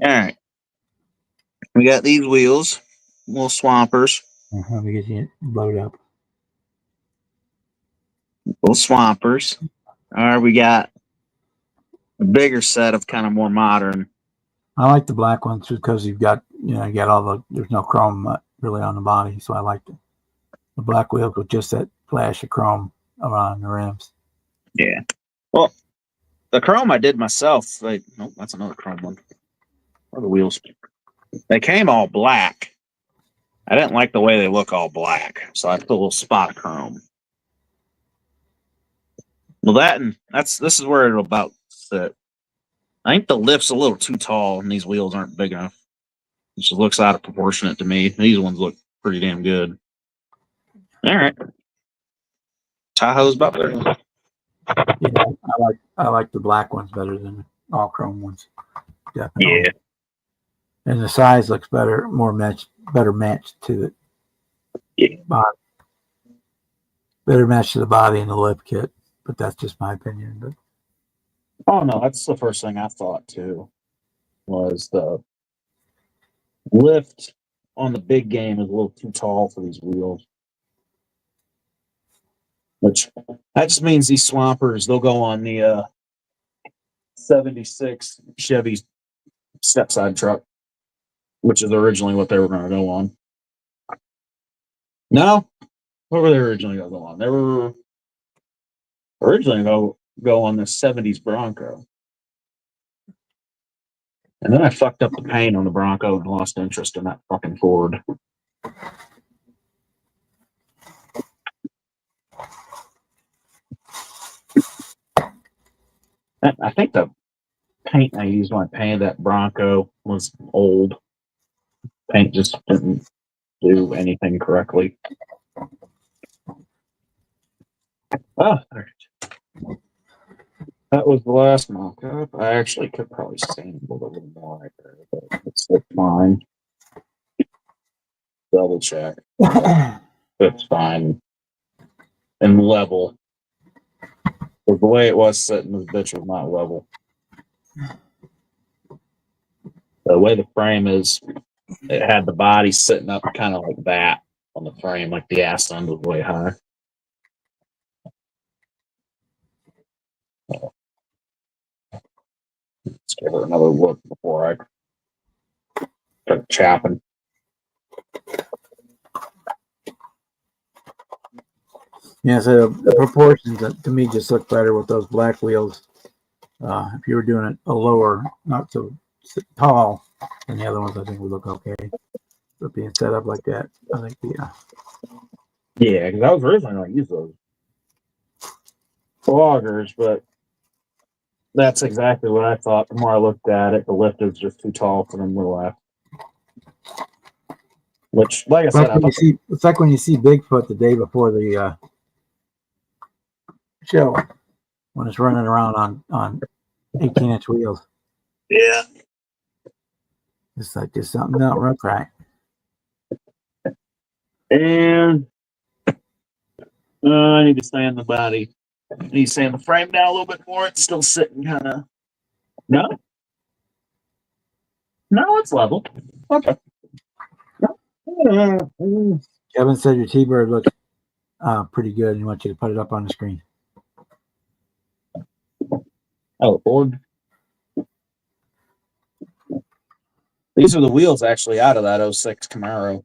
right. We got these wheels, little swampers. Let me get you load up. Little swampers. All right, we got a bigger set of kind of more modern. I like the black ones because you got all the, there's no chrome really on the body. So I like the black wheels with just that flash of chrome around the rims. Yeah. Well, the chrome I did myself. Nope, that's another chrome one. Where are the wheels? They came all black. I didn't like the way they look all black, so I put a little spot of chrome. Well, this is where it'll about sit. I think the lift's a little too tall, and these wheels aren't big enough. It just looks out of proportionate to me. These ones look pretty damn good. All right, Tahoe's about there. Yeah, I like the black ones better than all chrome ones. Definitely. Yeah. And the size looks better, better matched to it. Yeah. Better match to the body and the lift kit, but that's just my opinion. But Oh no, that's the first thing I thought too. Was the lift on the big game is a little too tall for these wheels. Which that just means these swampers, they'll go on the 76 Chevy stepside truck, which is originally what they were going to go on. No, what were they originally going to go on? They were originally going to go on the 70s Bronco. And then I fucked up the paint on the Bronco and lost interest in that fucking Ford. I think the paint I used when I painted that Bronco was old. Paint just didn't do anything correctly. Oh, that was the last mock-up. I actually could probably sand it a little more right there, but it's fine. Double check. It's fine. And level. But the way it was sitting, this bitch was not level. The way the frame is, it had the body sitting up kind of like that on the frame, like the ass end was way high. Let's give her another look before I start chopping. yeah, so the proportions to me just look better with those black wheels. If you were doing it a lower, not so tall, than the other ones, I think would look okay. But being set up like that, I think Yeah, because I was originally going to use those loggers, but that's exactly what I thought. The more I looked at it, the lift is just too tall for them to the left. Which, like I said, it's like when you see Bigfoot the day before the show, when it's running around on 18-inch wheels. Yeah. It's like there's something not right. And I need to sand the body. I need to sand the frame down a little bit more. It's still sitting kind of. No, it's level. Okay. Kevin said your T-Bird looks pretty good, and he wants you to put it up on the screen. Oh, Ford. These are the wheels actually out of that 06 Camaro.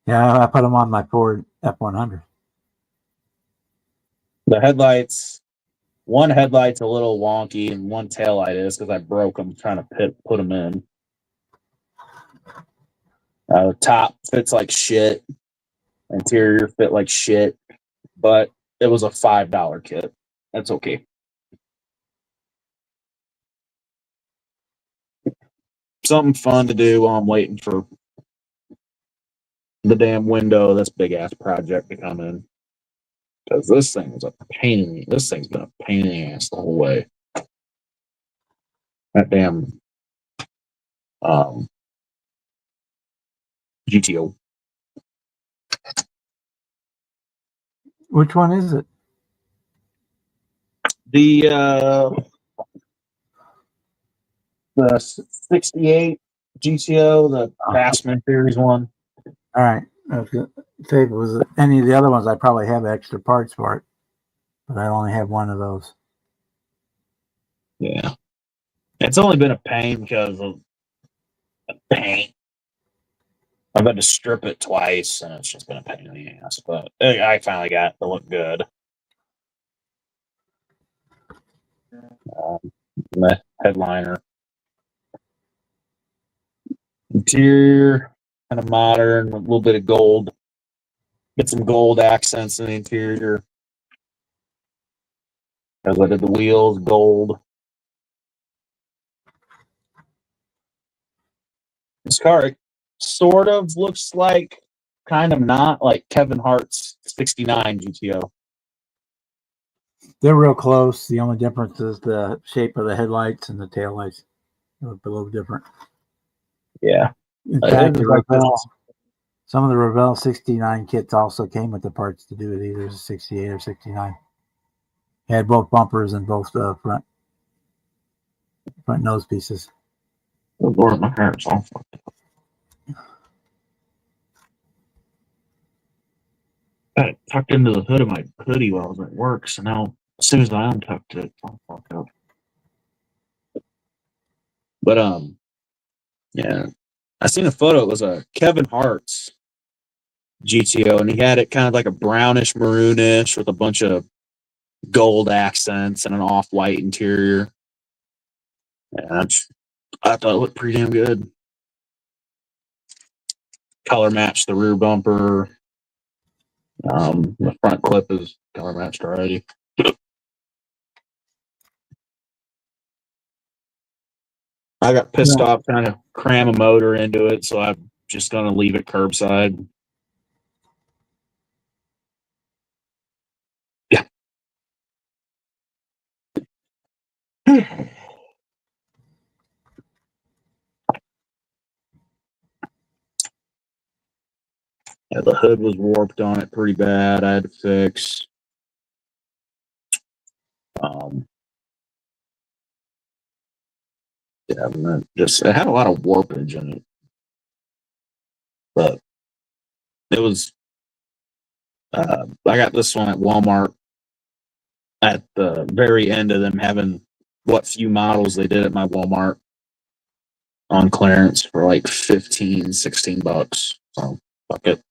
Yeah, I put them on my Ford F100. The headlights, one headlight's a little wonky, and one taillight is because I broke them trying to put them in. The top fits like shit. Interior fit like shit. But it was a $5 kit. That's okay. Something fun to do while I'm waiting for the damn window, this big ass project to come in. Because this thing was a pain. This thing's been a pain in the ass the whole way. That damn GTO. Which one is it? The 68 GTO, the Bassman Series one. All right. If it was any of the other ones, I probably have extra parts for it, but I only have one of those. Yeah. It's only been a pain because of the paint. I've had to strip it twice, and it's just been a pain in the ass. But I finally got it to look good. The headliner. Interior, kind of modern, with a little bit of gold. Get some gold accents in the interior. As I did the wheels, gold. This car sort of looks like, kind of not, like Kevin Hart's 69 GTO. They're real close. The only difference is the shape of the headlights and the taillights. They look a little different. Yeah. In fact, the like Revell, some of the Revell 69 kits also came with the parts to do with either 68 or 69. It had both bumpers and both front nose pieces. Oh, Lord, my hair's off. Got it tucked into the hood of my hoodie while I was at work, so now as soon as I untucked it, I'll fuck up. But yeah, I seen a photo. It was a Kevin Hart's GTO, and he had it kind of like a brownish maroonish with a bunch of gold accents and an off-white interior. And I thought it looked pretty damn good. Color matched the rear bumper. The front clip is color matched already. I got pissed off trying to cram a motor into it, so I'm just going to leave it curbside. Yeah. Yeah, the hood was warped on it pretty bad. I had to fix. Yeah, it had a lot of warpage in it, but it was. I got this one at Walmart at the very end of them having what few models they did at my Walmart on clearance for like 15, 16 bucks. So fuck it.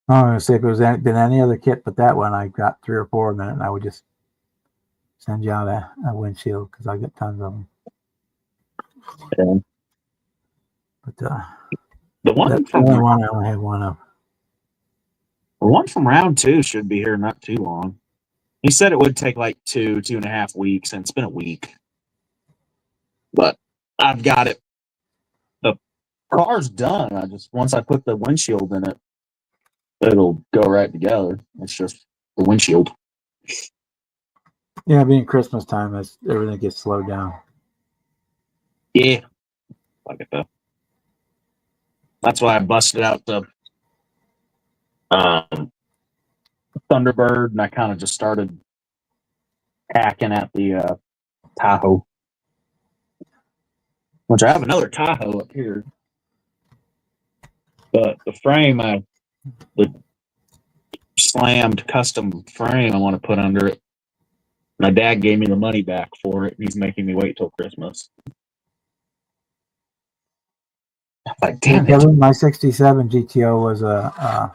I was going to say if it was been any other kit but that one, I got 3 or 4 of them, and I would just send you out a windshield because I got tons of them. Yeah. But the one that from only one I only have one of. The one from round 2 should be here not too long. He said it would take like 2.5 weeks, and it's been a week. But I've got it. The car's done. Once I put the windshield in it, it'll go right together. It's just the windshield. Yeah, being Christmas time, everything gets slowed down. Yeah. Like it though. That's why I busted out the Thunderbird, and I kind of just started hacking at the Tahoe. Which I have another Tahoe up here. But the frame, the slammed custom frame I want to put under it. My dad gave me the money back for it. He's making me wait till Christmas. I'm like, damn it. My 67 GTO was a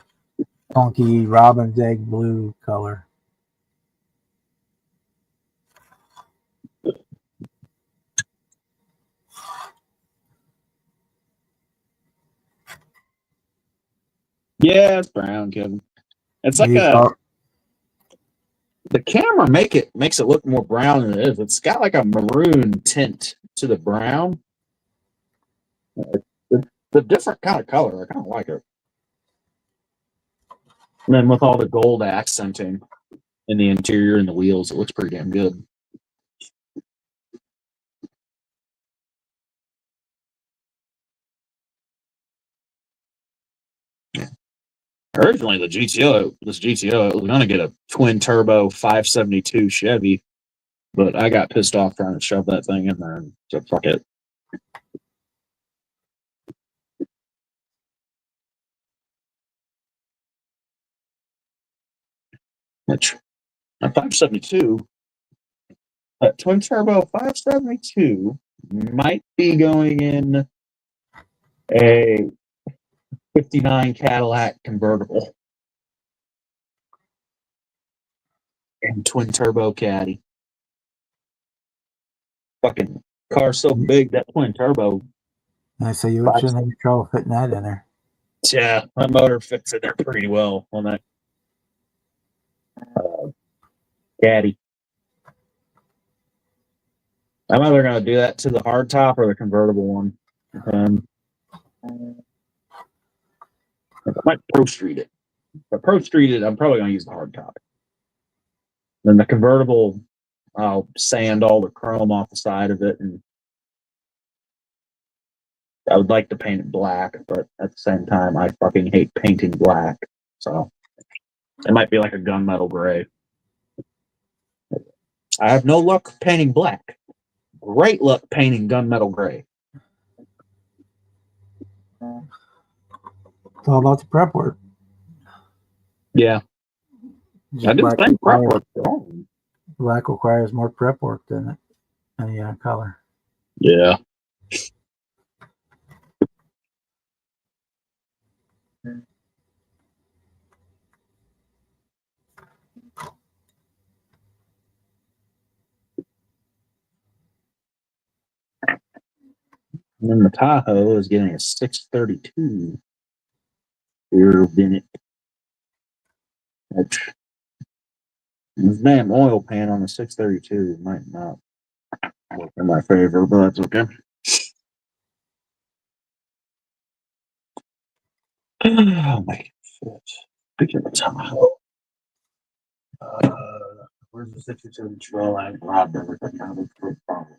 funky robin's egg blue color. Yeah, it's brown, Kevin. It's like the camera makes it look more brown than it is. It's got like a maroon tint to the brown. It's a different kind of color. I kind of like it. And then with all the gold accenting in the interior and the wheels, it looks pretty damn good. Originally, this GTO, it was going to get a twin turbo 572 Chevy, but I got pissed off trying to shove that thing in there and said, fuck it. Which, a 572 But twin turbo 572 might be going in a 59 Cadillac convertible and twin turbo caddy. Fucking car so big that twin turbo. I say you shouldn't have any trouble fitting that in there. Yeah, my motor fits in there pretty well on that caddy. I'm either going to do that to the hardtop or the convertible one. I might Pro Street it. But Pro Street it, I'm probably going to use the hardtop. Then the convertible, I'll sand all the chrome off the side of it, and I would like to paint it black, but at the same time, I fucking hate painting black. So it might be like a gunmetal gray. I have no luck painting black. Great luck painting gunmetal gray. It's all about the prep work. Yeah. I didn't think prep work. Black requires more prep work than any color. Yeah. And then the Tahoe is getting a 632 rear Bennett. This damn oil pan on the 632 might not work in my favor, but that's okay. Oh my God. Speaking of Tahoe, where's the 62 Trail line? Robbed everything out of the problem.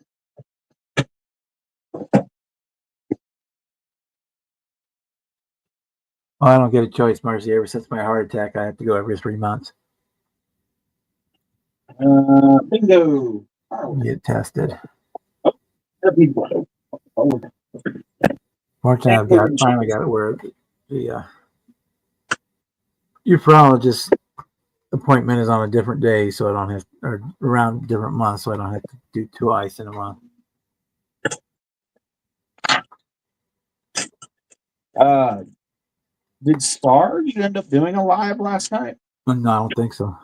Well, I don't get a choice, Marcy. Ever since my heart attack, I have to go every 3 months. Bingo. Get tested. Fortunately, I've finally got it where the ufrologist appointment is on a different day, so I don't have, or around different months, so I don't have to do twice in a month. Did Sparge end up doing a live last night? No, I don't think so.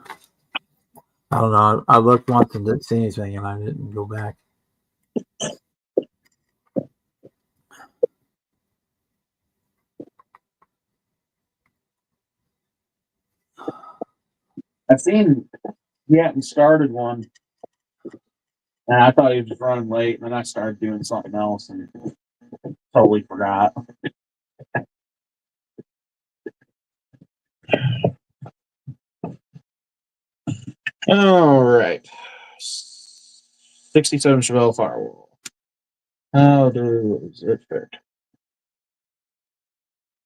I don't know. I looked once and didn't see anything, and I didn't go back. I've seen he hadn't started one, and I thought he was just running late, and then I started doing something else and totally forgot. All right. 67 Chevelle firewall. How does it fit?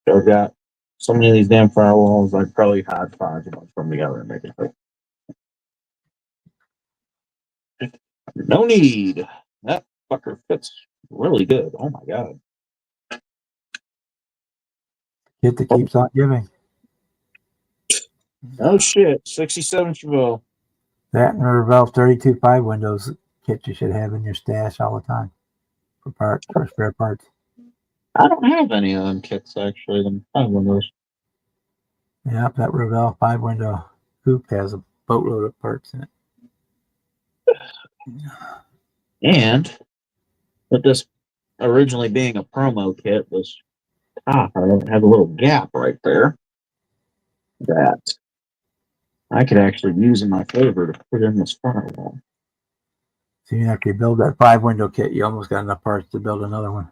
So I've got so many of these damn firewalls, I'd probably hodgepodge a bunch of them together and make it fit. No need. That fucker fits really good. Oh my God. Kit that keeps on giving. Oh shit. 67 Chevelle. That and a Revell 32.5 Windows kit you should have in your stash all the time for spare parts. I don't have any of them kits actually. Them 5 windows. Yep, that Revell 5 window coupe has a boatload of parts in it. And with this originally being a promo kit, this top had a little gap right there that I could actually use in my favor to put in this firewall. So even after you build that 5 window kit, you almost got enough parts to build another one.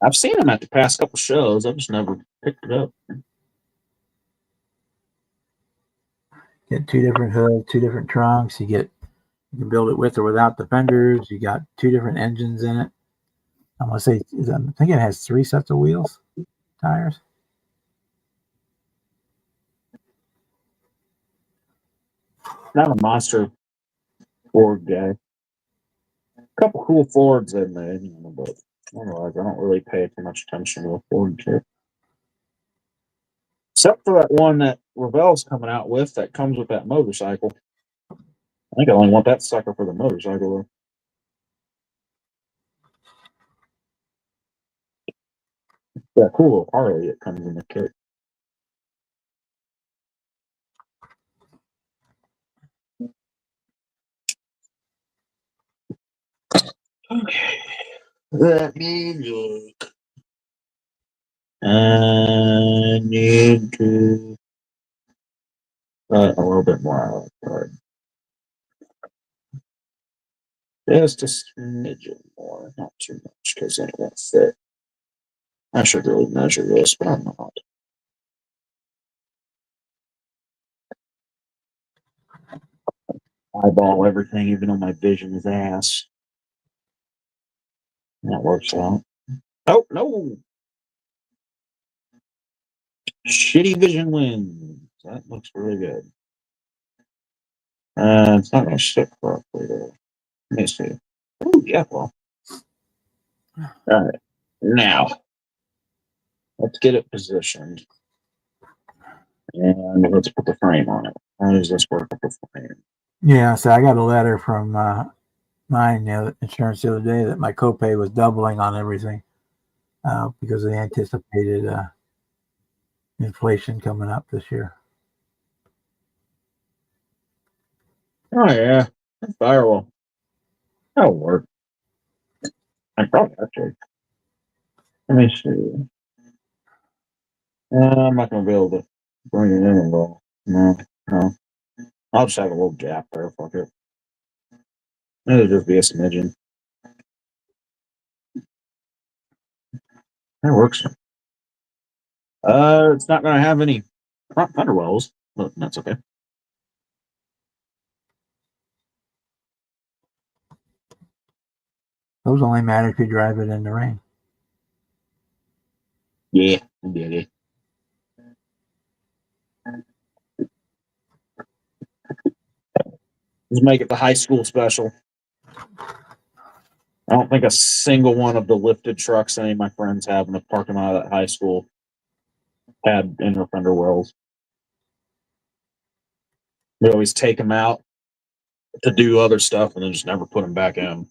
I've seen them at the past couple shows. I've just never picked it up. Get 2 different hoods, 2 different trunks. You can build it with or without the fenders. You got 2 different engines in it. I want to say, I think it has 3 sets of wheels, tires. Not a monster Ford guy. A couple cool Fords in there, but otherwise I don't really pay too much attention to a Ford kit. Except for that one that Revell's coming out with that comes with that motorcycle. think I only want that sucker for the motorcycle. That cool little Harley that comes in the kit. Okay. Let me look. I need to a little bit more card. Just a smidgen more, not too much, because then it won't fit. I should really measure this, but I'm not. Eyeball everything, even though my vision is ass. That works out. Oh, no! Shitty vision wins. That looks really good. It's not going to stick correctly there. Let me see. Oh, yeah, well. All right. Now, let's get it positioned. And let's put the frame on it. How does this work with the frame? Yeah, so I got a letter from mine insurance the other day that my copay was doubling on everything because of the anticipated inflation coming up this year. Oh, yeah. Firewall. That'll work. I probably actually. Let me see. I'm not going to be able to bring it in at all. No. I'll just have a little gap there. Fuck it. It'll just be a smidgen. That works. It's not going to have any front fender wells, but that's okay. Those only matter if you drive it in the rain. Yeah, indeed. Let's make it the high school special. I don't think a single one of the lifted trucks any of my friends have in the parking lot of that high school had inner fender wells. We always take them out to do other stuff and then just never put them back in.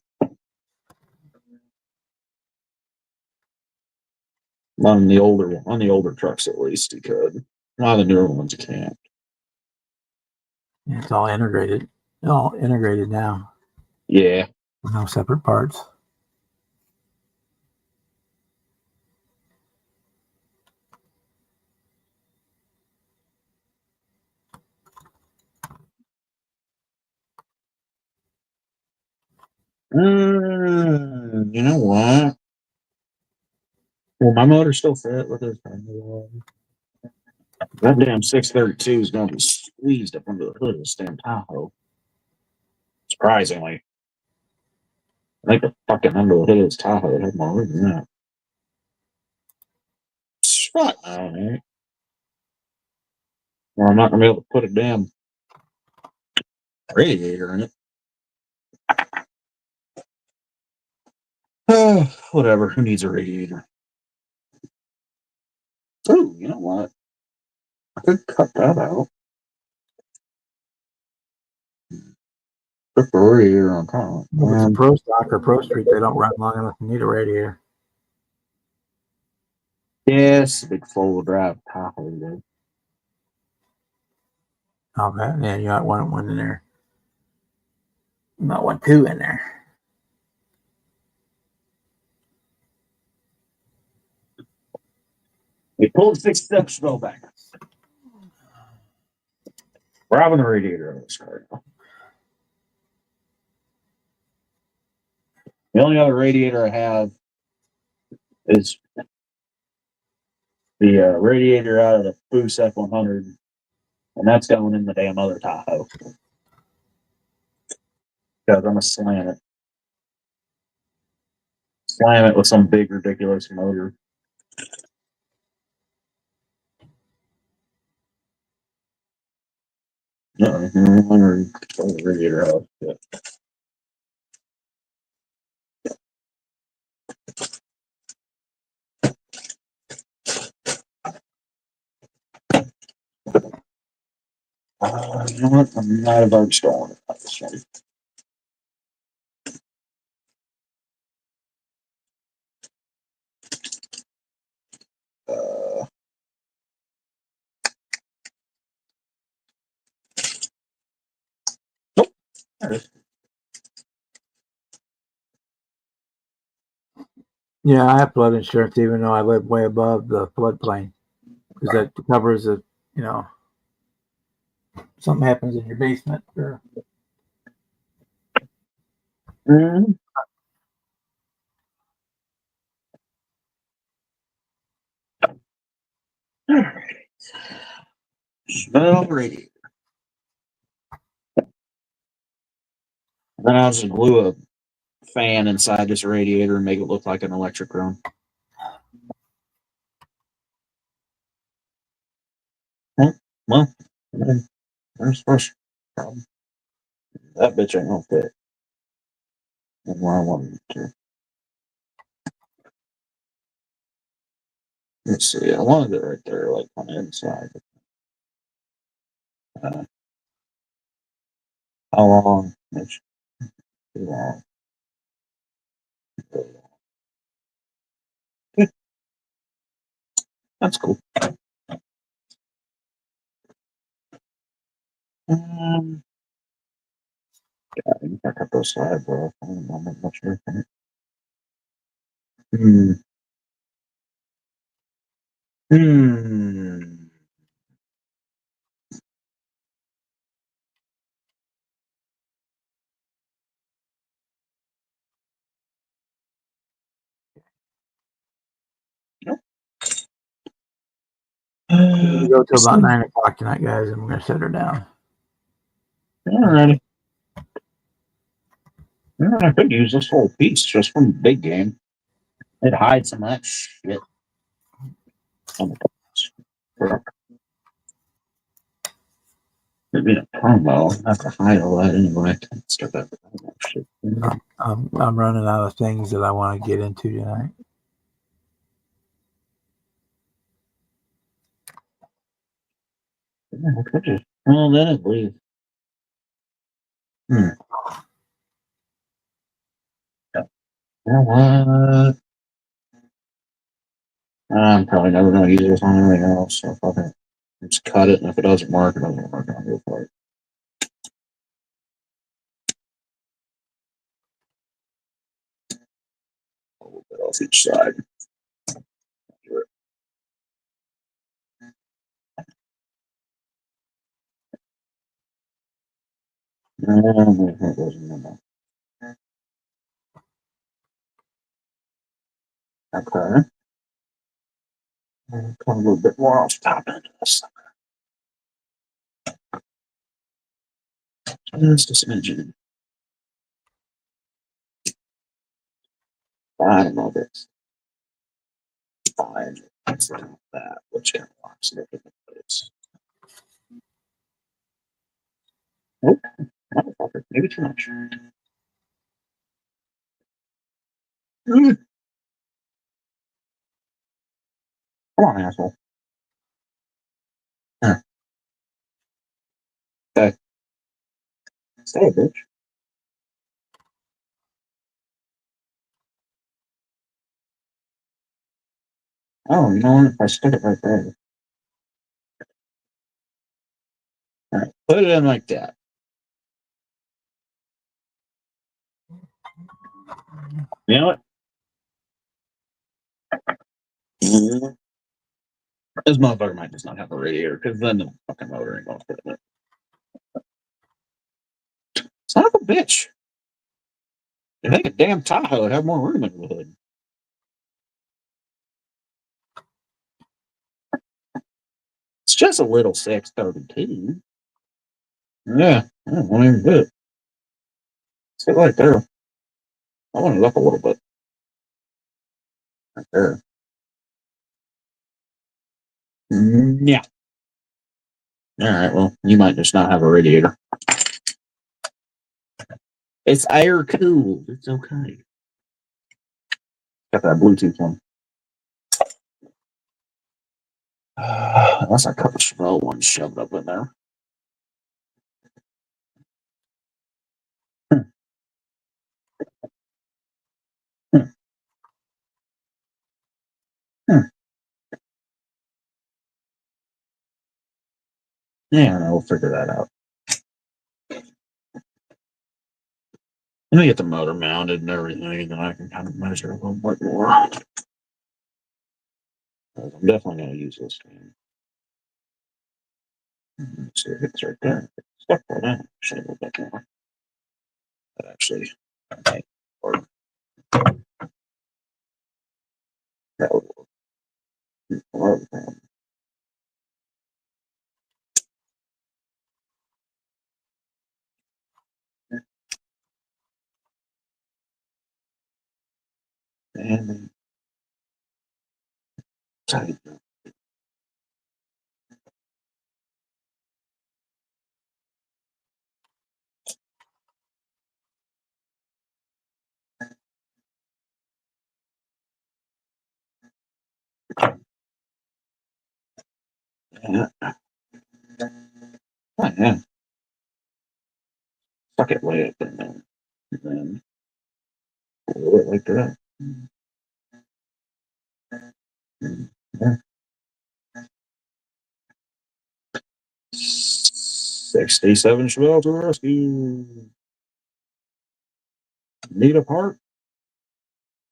On the older trucks, at least, you could. A lot of the newer ones, you can't. It's all integrated. All integrated now. Yeah. No separate parts. You know what? Well, my motor still fit with this. That damn 632 is going to be squeezed up under the hood of this damn Tahoe. Surprisingly. I think the fucking under the hood of this Tahoe had more room than that. Fuck no, man. Or I'm not going to be able to put a damn radiator in it. Whatever. Who needs a radiator? Oh, you know what? I could cut that out. Put the radiator on top. If it's a Pro Stock or Pro Street, they don't run long enough to need a radiator. Yes, big four-wheel drive Tahoe, dude. Okay, yeah, you got one in there. You might want two in there. We pulled 6 steps to go back. We're having the radiator on this car now. The only other radiator I have is the radiator out of the Foose F100, and that's going in the damn other Tahoe. Because I'm going to slam it. Slam it with some big, ridiculous motor. No, the radiator out. Yeah. You know what? I might have already stolen it. Sorry. Nope. There it is. Yeah, I have flood insurance even though I live way above the floodplain because that covers it. You know, something happens in your basement or Mhm. All right. Smell radiator. Then I'll just glue a fan inside this radiator and make it look like an electric room. Well, there's first problem. That bitch ain't gonna fit. And where I want it to. Let's see. I wanted it right there, like on the inside. Uh, how long? It's too long. Good. That's cool. Yeah, I think I cut those slides off. I don't know much different. Hmm. Hmm. Nope. we go till about 9 o'clock tonight, guys, and we're gonna set her down. Alrighty. Yeah, I could use this whole piece just from the big game. It hides some of that shit. On the top. It'd be a promo. I have to hide all that anyway. I can't start that shit. I'm running out of things that I want to get into tonight. Yeah, I could just. Well, then it leaves. You know what? I'm probably never going to use this on anything else. So fucking just cut it, and if it doesn't work, it doesn't work. I'll go for it. A little bit off each side. Okay. Come a little bit more off top end of this. Just a smidgen. Bottom of it. Fine. That, which kind of locks it up in place. Nope. Motherfucker. Maybe too much. Mm. Come on, asshole. Here. Okay. Stay, bitch. Oh, you know what? If I stick it right there. All right. Put it in like that. You know what? Mm. This motherfucker might just not have a radiator because then the fucking motor ain't gonna fit in it. Son of a bitch. You think a damn Tahoe would have more room in the hood. It's just a little 632. Yeah, I won't even do it. Sit right there. I want it up a little bit. Right there. Yeah. All right, well, you might just not have a radiator. It's air cooled. It's okay. Got that Bluetooth one. Unless I cut the small one shoved up in there. Yeah, we'll figure that out. Let me get the motor mounted and everything, and I can kind of measure a little bit more. I'm definitely going to use this game. Let's see if it's right there. Stuck for that. Actually, a little bit more. But actually, okay. Or that would work. And then tighten up. Yeah. Oh, yeah. Suck it way up in there. And then roll it like that. Yeah. 67 Chevelle to the rescue. Need a part?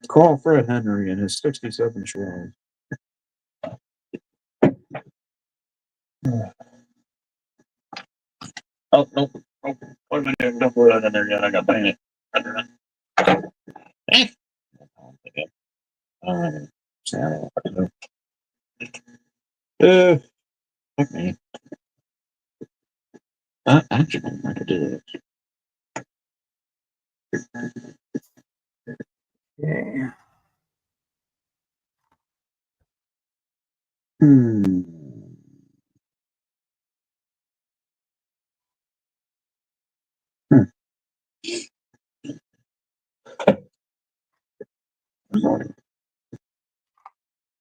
Call Fred Henry and his 67 Chevelle. Oh, nope. Wait a minute. Don't put that in there yet. I got to paint it. Eh. So, fuck me. Actually, I could do Yeah. it. Hmm.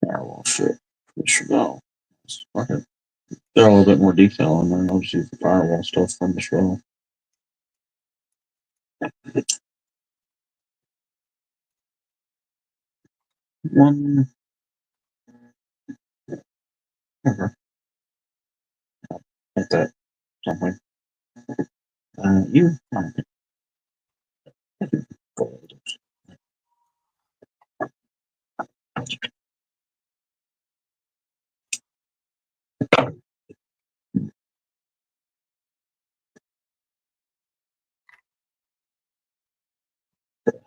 Yeah, well, shit. It should go. Okay. There are a little bit more detail in there. I'll just use the firewall stuff from the show. One. Okay. Like that. Something. You.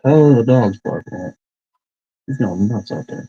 Oh, the dog's barking at. He's going nuts out there.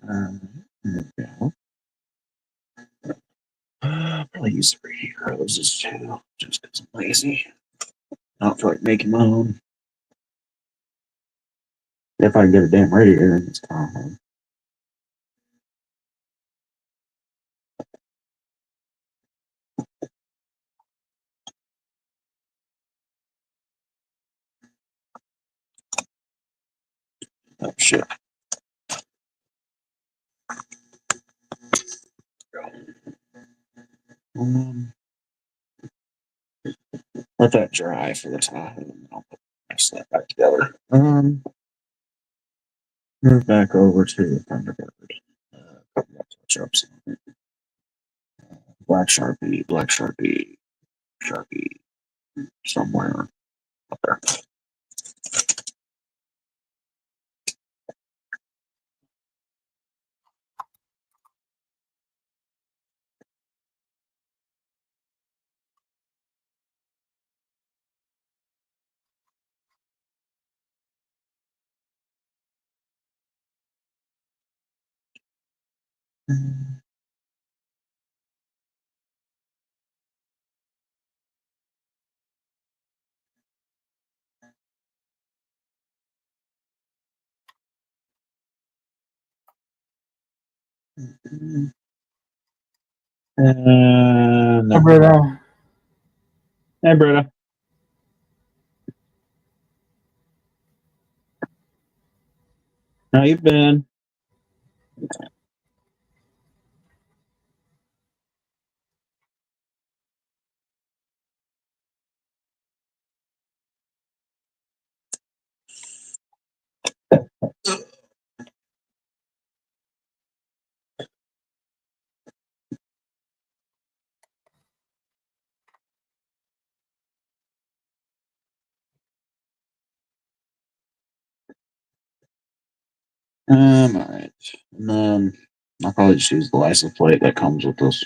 There we go. Probably use 3 roses too, just because I'm lazy. Not for like making my own. If I can get a damn radiator in this time. Oh shit. Um, Let that dry for the time, and then I'll put that back together. Move back over to the Thunderbird. A couple more touch-ups. Black Sharpie, Sharpie, somewhere up there. Hi, Britta. Hey, Britta. How you been? All right. And then I'll probably just use the license plate that comes with this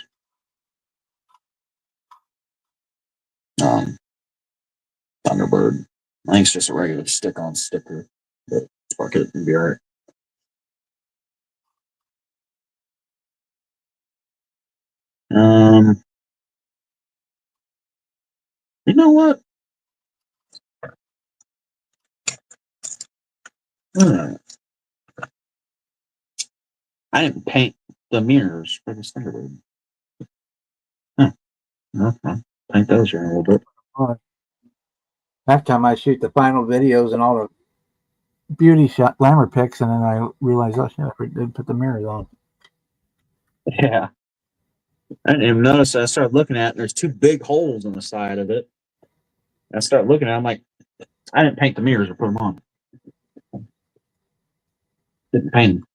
Thunderbird. I think it's just a regular stick-on sticker, but fuck it and be alright. Um, you know what? Uh, I didn't paint the mirrors for this Thunderbird. Huh. Okay. Paint those here in a little bit. Next time I shoot the final videos and all the beauty shot glamour pics, and then I realized, oh shit, I did put the mirrors on. Yeah. I didn't even notice. I started looking at it, and there's two big holes in the side of it. I started looking at it, I'm like, I didn't paint the mirrors or put them on. Didn't paint them.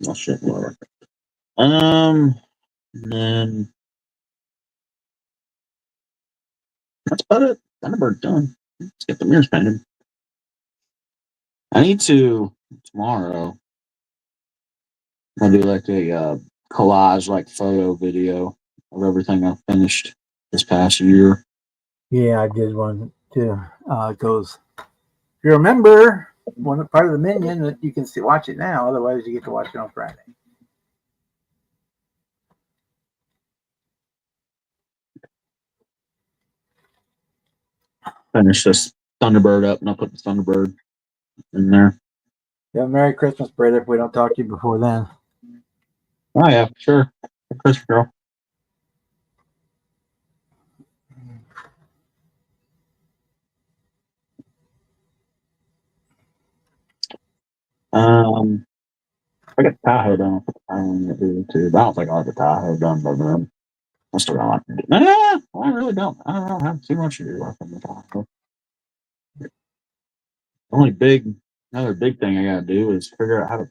Oh shit, whatever. And then that's about it. Thunderbird done. Let's get the mirrors painted. I need to tomorrow. I'll do like a collage, like photo video of everything I've finished this past year. Yeah, I did one too. It goes, if you remember, one part of the minion that you can see, watch it now. Otherwise, you get to watch it on Friday. Finish this Thunderbird up, and I'll put the Thunderbird in there. Yeah, Merry Christmas, Britta. If we don't talk to you before then. Oh yeah, sure. Christmas girl. I got Tahoe done. I'll put the Tahoe in there too. But I don't think I'll have the Tahoe done by then. I still got a lot to do. Nah, I really don't. I don't have too much to do left on the Tahoe. Another big thing I gotta do is figure out how to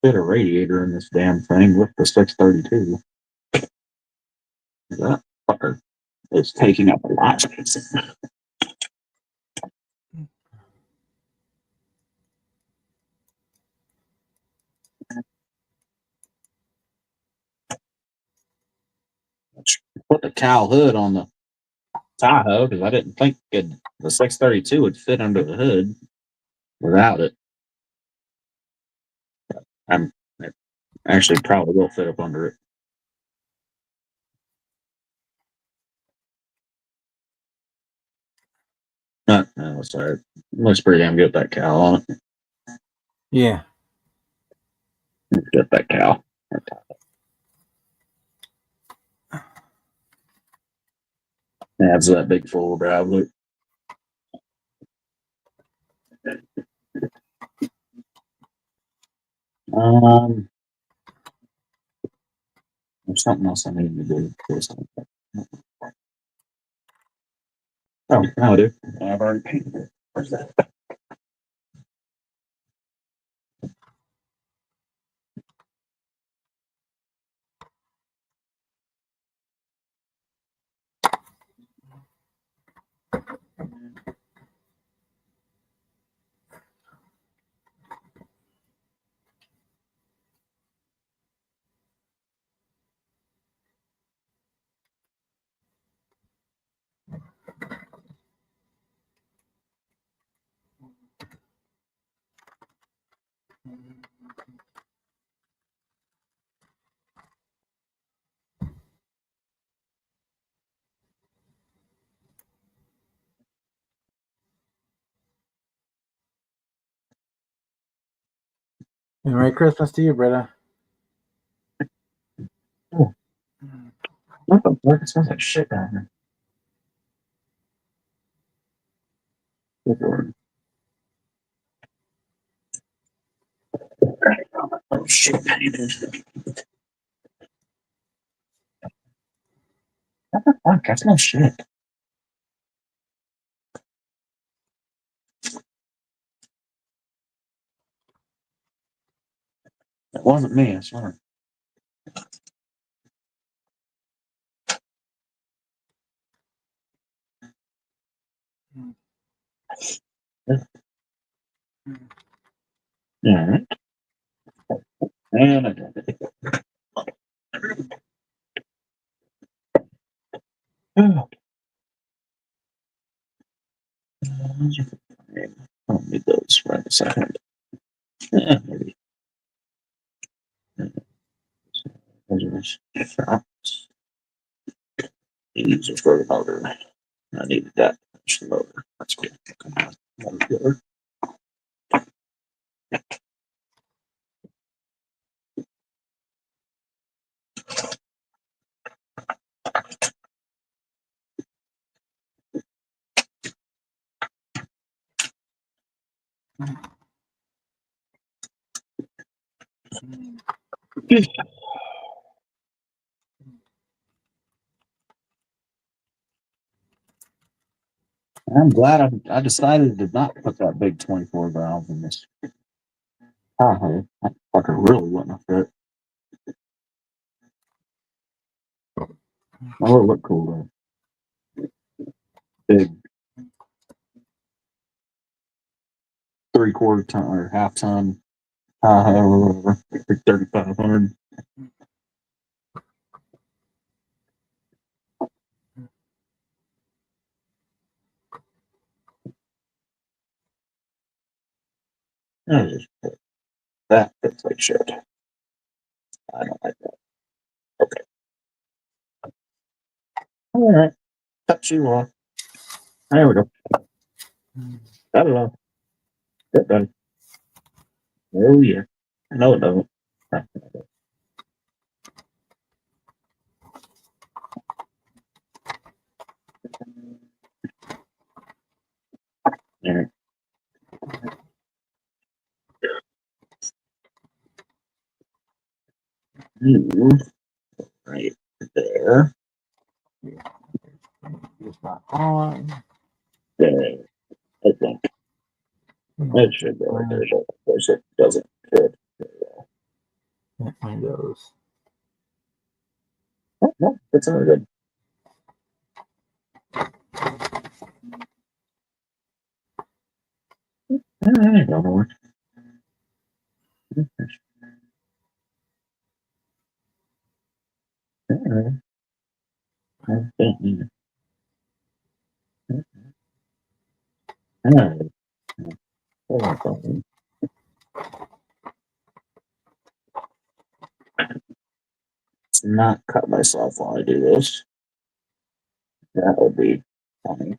fit a radiator in this damn thing with the 632. That fucker is taking up a lot of space. Put the cowl hood on the Tahoe because I didn't think the 632 would fit under the hood without it. I'm it actually probably will fit up under it. No, sorry. It looks pretty damn good with that cowl on it. Yeah. Get that cowl. Adds that big full drive loop. Um, there's something else I need to do. Oh, no, I do. I've already painted it. Where's that? And Merry Christmas to you, Britta. What the fuck? It smells like shit down here. Good Lord. Oh shit, painted. What the fuck? That's no shit. It wasn't me, I swear. Yeah. And I did it. Oh, I don't need those right a second. Yeah, maybe. Those are shots. These are for the motor. I needed that to finish the motor. That's good. Come on. Motor. I'm glad I decided to not put that big 24 valve in this. Tahoe. That fucker really wouldn't have fit. Oh, it looked cool though. Big 3/4 ton or half ton Tahoe or whatever. Big 3,500. That fits like shit. I don't like that. Okay. All right. Cut you off. There we go. Cut it off. Get done. Oh yeah. No, it doesn't. There. Right there. It's not on. There. I think it should go right there. But of course it doesn't fit. Can't find those. Oh, no, it's all good. All right, don't worry. All right. All right. Hold on, something. Let's not cut myself while I do this. That would be funny.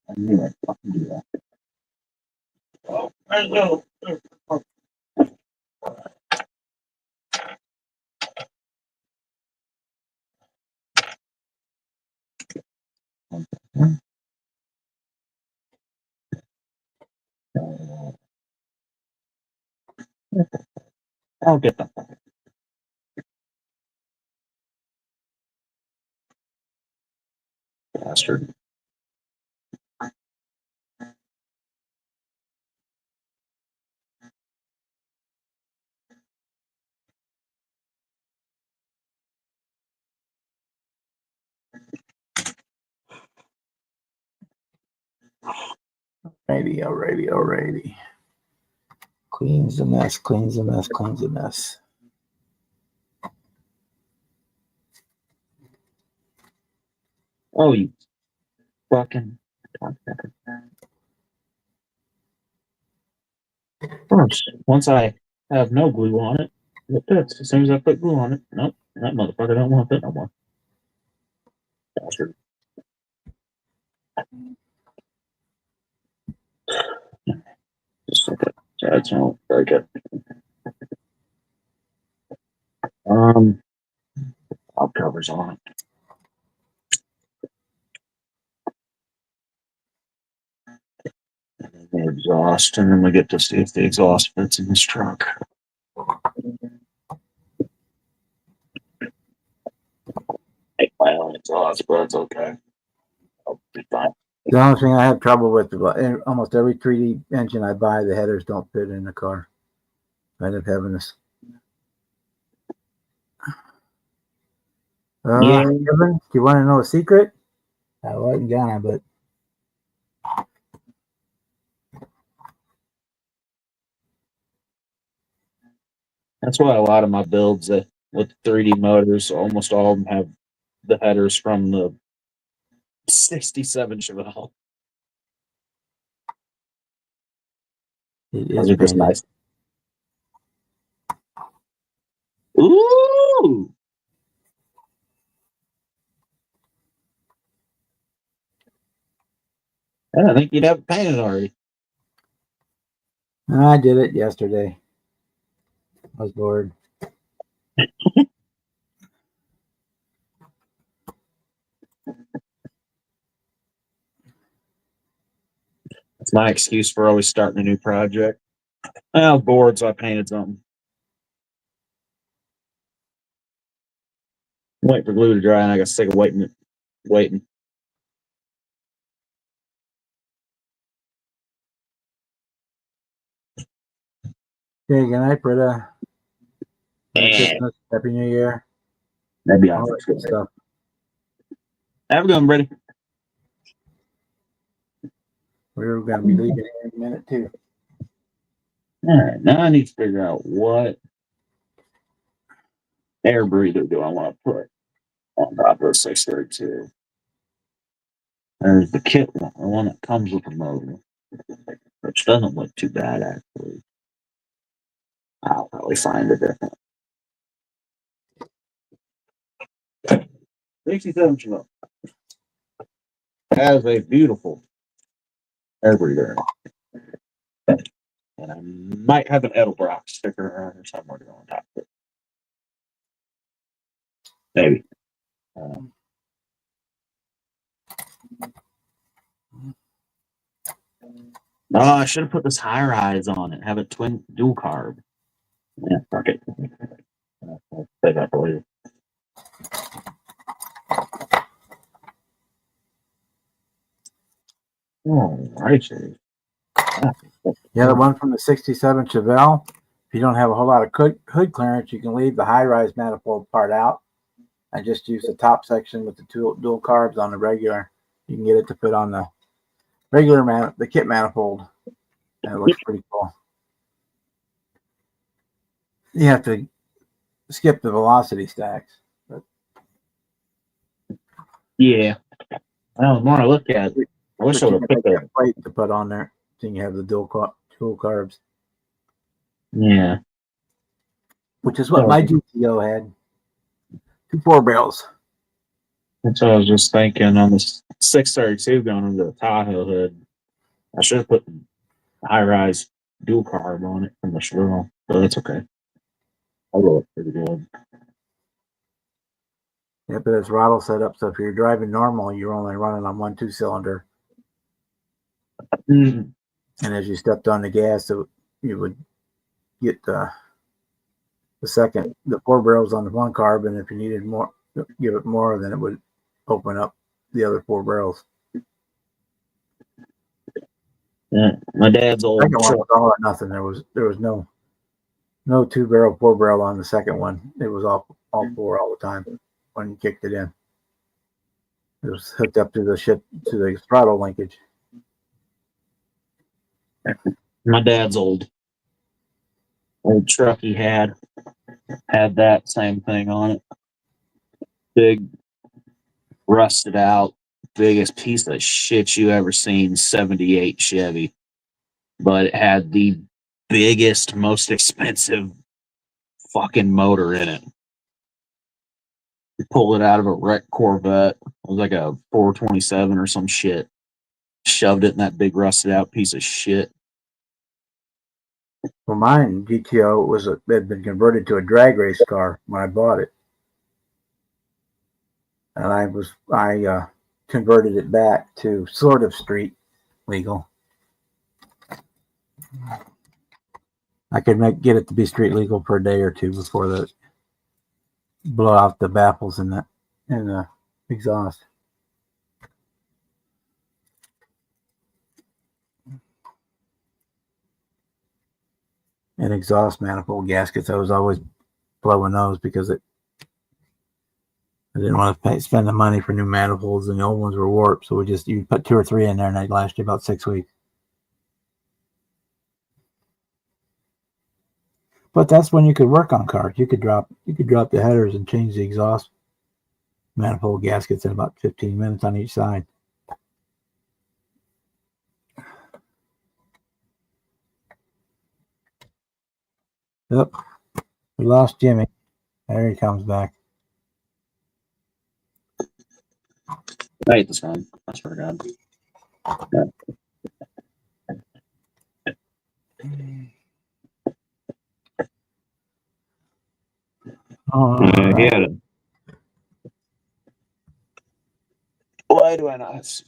I knew I'd fucking do that. Oh, I know. I'll get that bastard. Alrighty. Cleans the mess. Oh, you fucking. First, once I have no glue on it, it fits. As soon as I put glue on it, nope, that motherfucker don't want to fit no more. Bastard. Just like that. Yeah, it's not very good. Top covers on it. And then the exhaust, and then we get to see if the exhaust fits in this truck. Make my own exhaust, but it's okay. I'll be fine. The only thing I have trouble with almost every 3D engine I buy, the headers don't fit in the car. I end up having this. Yeah. Kevin, do you want to know a secret? I wasn't gonna, but That's why a lot of my builds with 3D motors, almost all of them have the headers from the 67 Chevelle. it Those is are just painted. nice. Ooh! I think you'd have it painted already. I did it yesterday. I was bored. That's my excuse for always starting a new project. I was bored, so I painted something. Wait for glue to dry, and I got sick of waiting. Okay, good night, Britta. Merry Yeah. Christmas, Happy New Year. Maybe All that good stuff. Have a good one, Brady. We're going to be leaving here in a minute, too. All right, now I need to figure out what air breather do I want to put on top of the 632. There's the kit one, the one that comes with the motor, which doesn't look too bad, actually. I'll probably find a different 67 Chevelle has a beautiful air breather. And I might have an Edelbrock sticker or somewhere to go on top of it. Maybe. No, I should have put this high rise on it. Have a twin dual carb. Yeah, fuck it. I'll say that for you. Oh, right. Yeah, the one from the 67 Chevelle, if you don't have a whole lot of hood clearance, you can leave the high-rise manifold part out and just use the top section with the dual carbs on the regular. You can get it to fit on the regular the kit manifold, and it looks pretty cool. You have to skip the velocity stacks. But Yeah. Well, the more I look at it, I wish I would have picked a that. plate to put on there. So you have the dual carbs. Yeah. Which is what my GTO had. 2 4 barrels. That's what I was just thinking on this 632 going into the Tahoe hood. I should have put the high rise dual carb on it from the Chevelle, but that's okay. I'll roll it pretty good. Yeah, but it's throttle set up, so if you're driving normal, you're only running on 1 2-cylinder. Mm. And as you stepped on the gas, you would get the 4 barrels on the 1 carb, and if you needed more, give it more, then it would open up the other 4 barrels. Yeah, my dad's old. Second one was all or nothing. There was no 2 barrel, 4 barrel on the second one. It was all 4 all the time when you kicked it in. It was hooked up to the throttle linkage. My dad's old truck he had that same thing on it. Big, rusted out, biggest piece of shit you ever seen, 78 Chevy. But it had the biggest, most expensive fucking motor in it. You pull it out of a wrecked Corvette. It was like a 427 or some shit. Shoved it in that big rusted out piece of shit. Well, mine GTO had been converted to a drag race car when I bought it, and I converted it back to sort of street legal. I could get it to be street legal for a day or two before the blow out the baffles in the exhaust. And exhaust manifold gaskets, I was always blowing those because I didn't want to spend the money for new manifolds, and the old ones were warped. So you put 2 or 3 in there, and they'd last you about 6 weeks. But that's when you could work on cars. You could drop the headers and change the exhaust manifold gaskets in about 15 minutes on each side. Yep. We lost Jimmy. There he comes back. I hate this one. I swear to God. Yeah. Why do I not?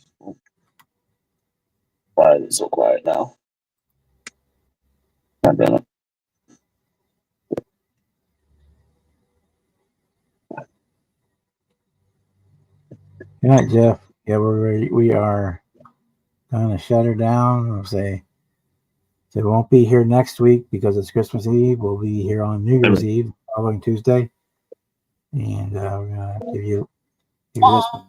Why is it so quiet now? God damn it. Good night, Jeff. Yeah, we're ready. We are going to shut her down. We'll say we won't be here next week because it's Christmas Eve. We'll be here on New Year's Eve, following Tuesday. And we're going to give you this one.